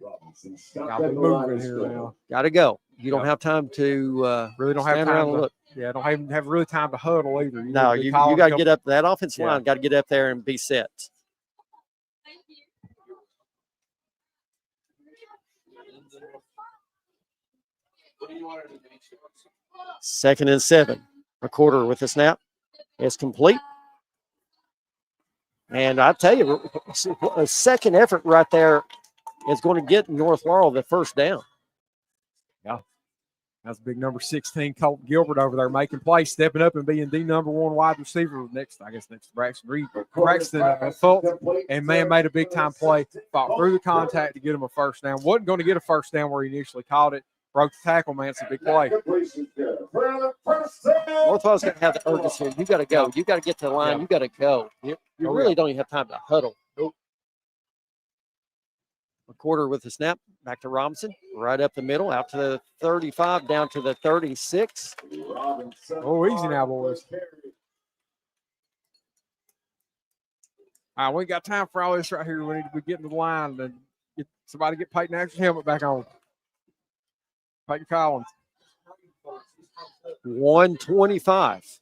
Got to move here now. Got to go. You don't have time to really don't have time to look. Yeah, don't even have really time to huddle either. You got to get up. That offensive line got to get up there and be set. Second and 7. McWhorter with the snap. It's complete. And I tell you, a second effort right there is going to get North Laurel the first down. Yeah. That's big number 16, Colt Gilbert over there making plays, stepping up and being the number 1 wide receiver next to Braxton Reed. Braxton Fultz, and man made a big-time play, fought through the contact to get him a first down. Wasn't going to get a first down where he initially caught it. Broke the tackle, man. It's a big play. North Laurel's got to have the urgency here. You got to go. You got to get to the line. Yeah. You got to go. You really don't even have time to huddle. Nope. McWhorter with the snap. Back to Robinson. Right up the middle. Out to the 35. Down to the 36. Oh, easy now, boys. All right, we ain't got time for all this right here. We need to be getting to the line and get Peyton Axel's helmet back on. Peyton Collins. 1:25.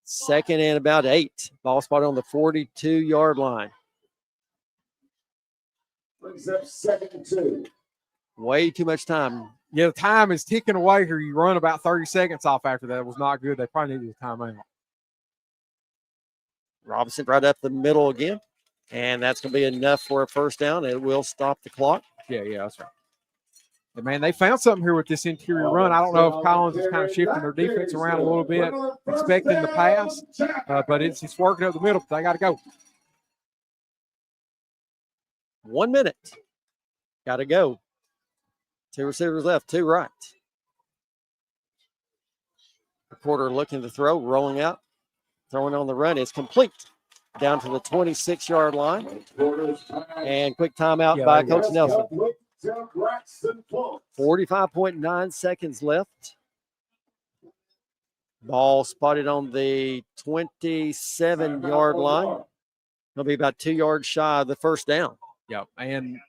Second and about 8. Ball spot on the 42-yard line. Brings up 2nd and 2. Way too much time. Yeah, the time is ticking away here. You run about 30 seconds off after that. It was not good. They probably needed a timeout. Robinson right up the middle again. And that's going to be enough for a first down. It will stop the clock. Yeah, that's right. And man, they found something here with this interior run. I don't know if Collins is kind of shifting their defense around a little bit, expecting the pass, but it's working up the middle. They got to go. 1 minute. Got to go. 2 receivers left, 2 right. Porter looking to throw, rolling out, throwing on the run. It's complete down to the 26-yard line. And quick timeout by Coach Nelson. 45.9 seconds left. Ball spotted on the 27-yard line. It'll be about 2 yards shy of the first down. Yep. And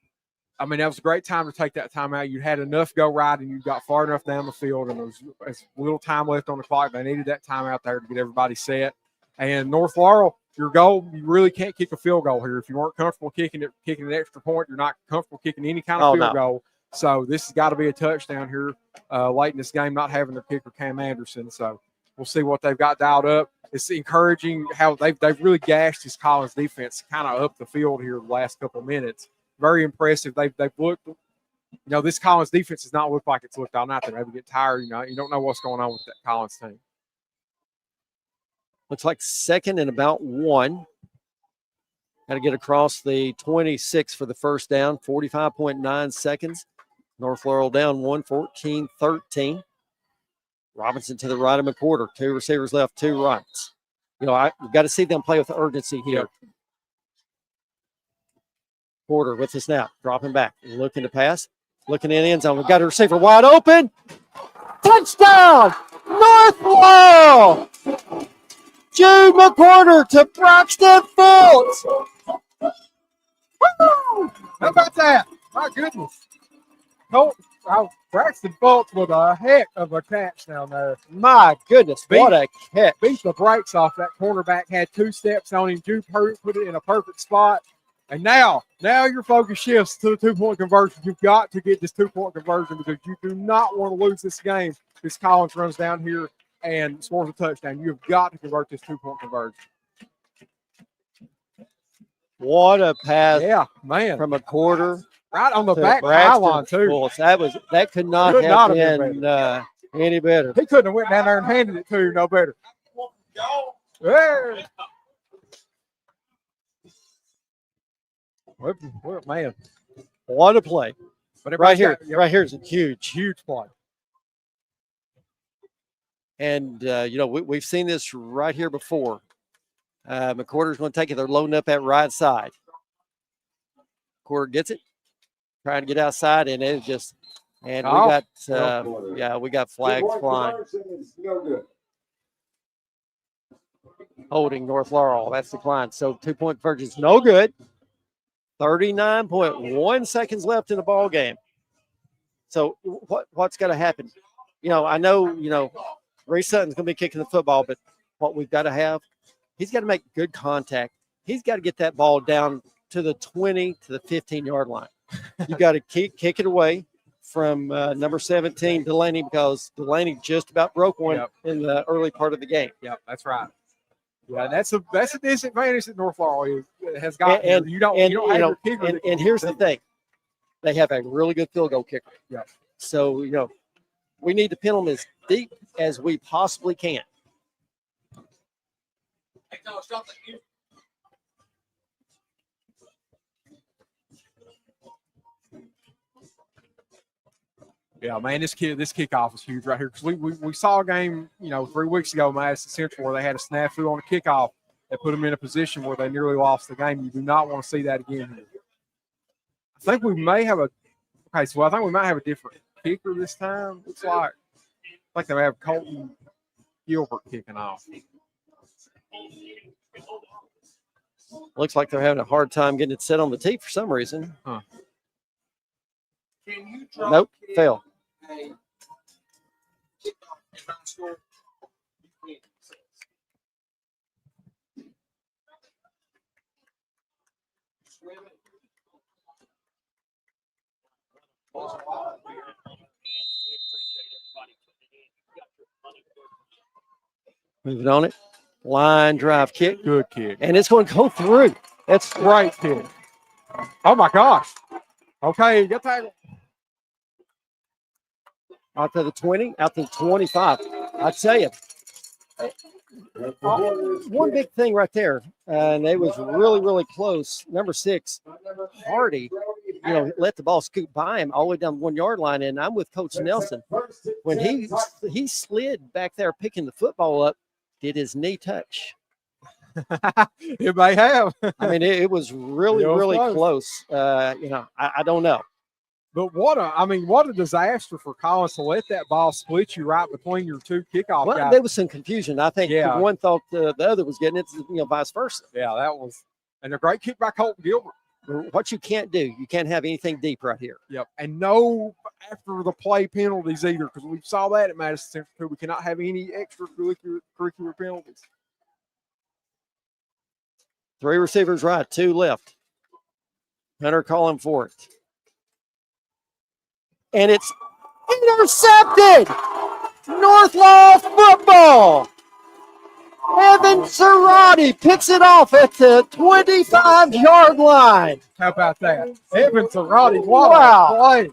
I mean, that was a great time to take that timeout. You had enough go right, and you got far enough down the field, and there was little time left on the clock. They needed that timeout there to get everybody set. And North Laurel, your goal, you really can't kick a field goal here. If you weren't comfortable kicking an extra point, you're not comfortable kicking any kind of field goal. So this has got to be a touchdown here late in this game, not having their kicker, Cam Anderson. So we'll see what they've got dialed up. It's encouraging how they've really gashed this Collins defense kind of up the field here the last couple of minutes. Very impressive. They've looked, this Collins defense does not look like it's looked all night. They maybe get tired. You don't know what's going on with that Collins team. Looks like second and about 1. Got to get across the 26 for the first down. 45.9 seconds. North Laurel down 1, 14-13. Robinson to the right of McWhorter. 2 receivers left, 2 rights. We've got to see them play with urgency here. Yep. Porter with the snap, dropping back, looking to pass, looking in the end zone. We've got a receiver wide open. Touchdown, North Laurel! Jude McWhorter to Braxton Fultz. Woo! How about that? My goodness. Braxton Fultz with a heck of a catch down there. My goodness, what a catch. Beat the brakes off that cornerback, had 2 steps on him. Jude put it in a perfect spot. And now your focus shifts to the 2-point conversion. You've got to get this 2-point conversion because you do not want to lose this game. This Collins runs down here and scores a touchdown. You've got to convert this 2-point conversion. What a pass! Yeah, man, from a quarter right on the back pylon too. That could not have been any better. He couldn't have went down there and handed it to you no better. Hey. Well, man, what a play! But right here is a huge play. And we've seen this right here before. McWhorter's going to take it. They're loading up that right side. McWhorter gets it, trying to get outside, and it just we got flags flying. Holding North Laurel. That's declined. So 2-point conversion is no good. 39.1 seconds left in the ball game. So what's got to happen? I know, Ray Sutton's going to be kicking the football, but what we've got to have, he's got to make good contact. He's got to get that ball down to the 20 to the 15-yard line. You've got to kick it away from number 17, Delaney, because Delaney just about broke one in the early part of the game. Yep, that's right. Yeah, that's a disadvantage that North Laurel has got. And you don't have your kicker. And here's the thing. They have a really good field goal kicker. Yeah. So, we need to pin them as deep as we possibly can. Yeah, man, this kickoff is huge right here because we saw a game, 3 weeks ago, Madison Central, where they had a snafu on a kickoff that put them in a position where they nearly lost the game. You do not want to see that again here. I think we might have a different kicker this time. Looks like they have Colton Gilbert kicking off. Looks like they're having a hard time getting it set on the tee for some reason. Huh. Nope, fail. Moving on it. Line drive kick. Good kick. And it's going to go through. It's great kick. Oh my gosh. Okay, get that. Out to the 20, out to the 25. I tell you, one big thing right there, and it was really, really close. Number 6, Hardy, let the ball scoot by him all the way down the 1 yard line. And I'm with Coach Nelson. When he slid back there picking the football up, did his knee touch? It may have. I mean, it was really, really close. I don't know. But what a disaster for Collins to let that ball split you right between your two kickoff guys. There was some confusion. I think one thought the other was getting it, vice versa. Yeah, that was – and a great kick by Colton Gilbert. What you can't do, you can't have anything deep right here. Yep, and no after the play penalties either, because we saw that at Madison Central too. We cannot have any extracurricular penalties. 3 receivers right, 2 left. Hunter calling for it. And it's intercepted. North Laurel football. Evan Cerati picks it off at the 25-yard line. How about that? Evan Cerati, what a play.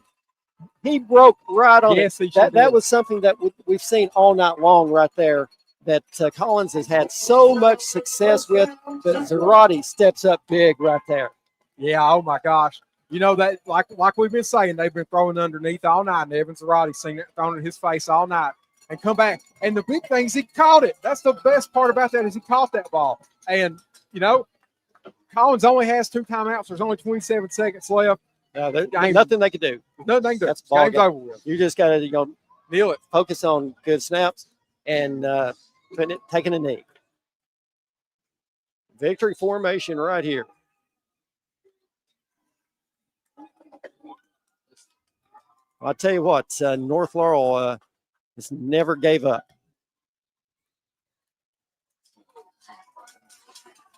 He broke right on it. That was something that we've seen all night long right there, that Collins has had so much success with, but Cerati steps up big right there. Yeah, oh my gosh. That like we've been saying, they've been throwing underneath all night, and Evan Cerati's seen it thrown in his face all night and come back. And the big thing is he caught it. That's the best part about that, is he caught that ball. And, Collins only has 2 timeouts. There's only 27 seconds left. There's nothing they can do. Nothing they can do. That's ball game's over with. You just got to kneel it. Focus on good snaps and taking a knee. Victory formation right here. I'll tell you what, North Laurel just never gave up.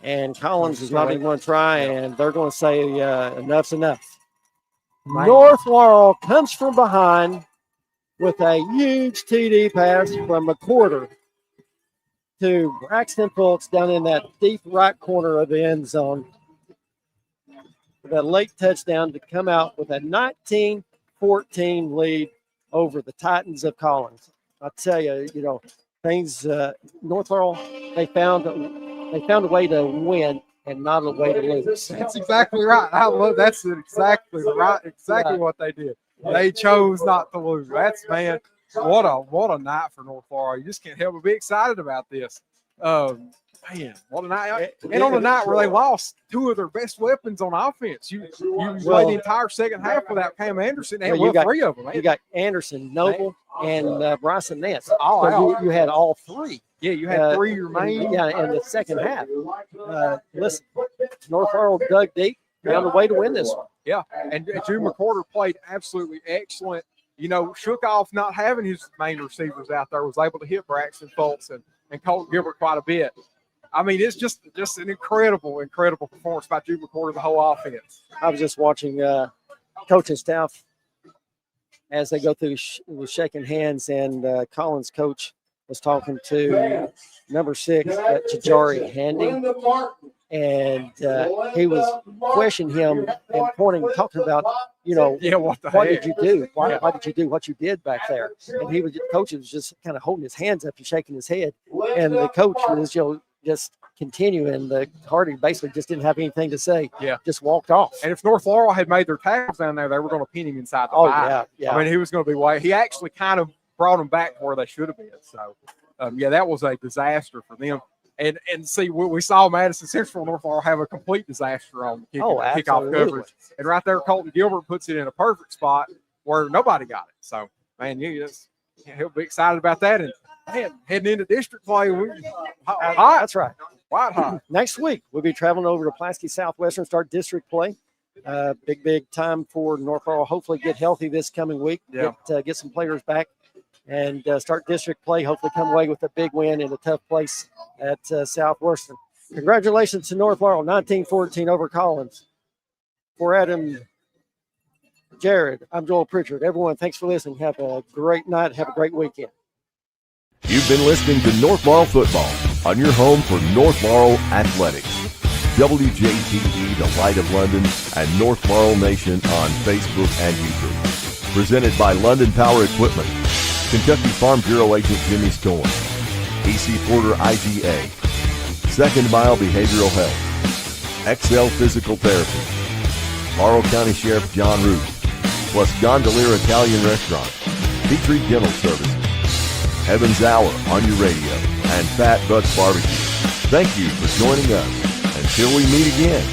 And Collins is not even going to try, and they're going to say enough's enough. North Laurel comes from behind with a huge TD pass from McQuarter to Braxton Fultz down in that deep right corner of the end zone. With a late touchdown to come out with a 19-14 lead over the Titans of Collins. I tell you, things. North Laurel, they found a way to win and not a way to lose. That's exactly right. That's exactly what they did. They chose not to lose. What a night for North Laurel. You just can't help but be excited about this. What a night. And on a night where they lost 2 of their best weapons on offense. You played the entire second half without Cam Anderson, and 3 of them. Man. You got Anderson, Noble, and Bryson Nance. You had all 3. Yeah, you had 3 remaining. In the second half. Listen, North Laurel dug deep, found a way to win this one. Yeah, and Drew McQuarter played absolutely excellent. Shook off not having his main receivers out there, was able to hit Braxton Fultz and Colton Gilbert quite a bit. I mean, it's just an incredible performance by Drew McQuarter, the whole offense. I was just watching coaching staff as they go through shaking hands, and Collins' coach was talking to number 6, Jajari Handy, and he was questioning him and talking about, what did you do? Why did you do what you did back there? And the coach was just kind of holding his hands up and shaking his head, and the coach was, just continuing. The Hardy basically just didn't have anything to say. Yeah, just walked off. And if North Laurel had made their tackles down there, they were going to pin him inside the 5. Yeah. I mean, he was going to be way. He actually kind of brought them back to where they should have been. So, that was a disaster for them. And see, we saw Madison Central North Laurel have a complete disaster on kickoff coverage. And right there, Colton Gilbert puts it in a perfect spot where nobody got it. So, man, you just can't be excited about that. And heading into district play, hot. That's right. White hot. Next week, we'll be traveling over to Pulaski Southwestern, start district play. Big time for North Laurel. Hopefully get healthy this coming week. Yeah. Get some players back and start district play. Hopefully come away with a big win in a tough place at Southwestern. Congratulations to North Laurel, 19-14 over Collins. For Adam, Jared, I'm Joel Pritchard. Everyone, thanks for listening. Have a great night. Have a great weekend. You've been listening to North Laurel Football on your home for North Laurel Athletics. WJTE, The Light of London, and North Laurel Nation on Facebook and YouTube. Presented by London Power Equipment, Kentucky Farm Bureau Agent Jimmy Storm, EC Porter IGA, Second Mile Behavioral Health, XL Physical Therapy, Laurel County Sheriff John Root, plus Gondolier Italian Restaurant, Petrie Dental Services, Evans Hour on your radio, and Fat Bucks Barbecue. Thank you for joining us. Until we meet again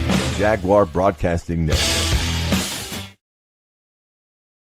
on the Jaguar Broadcasting Network.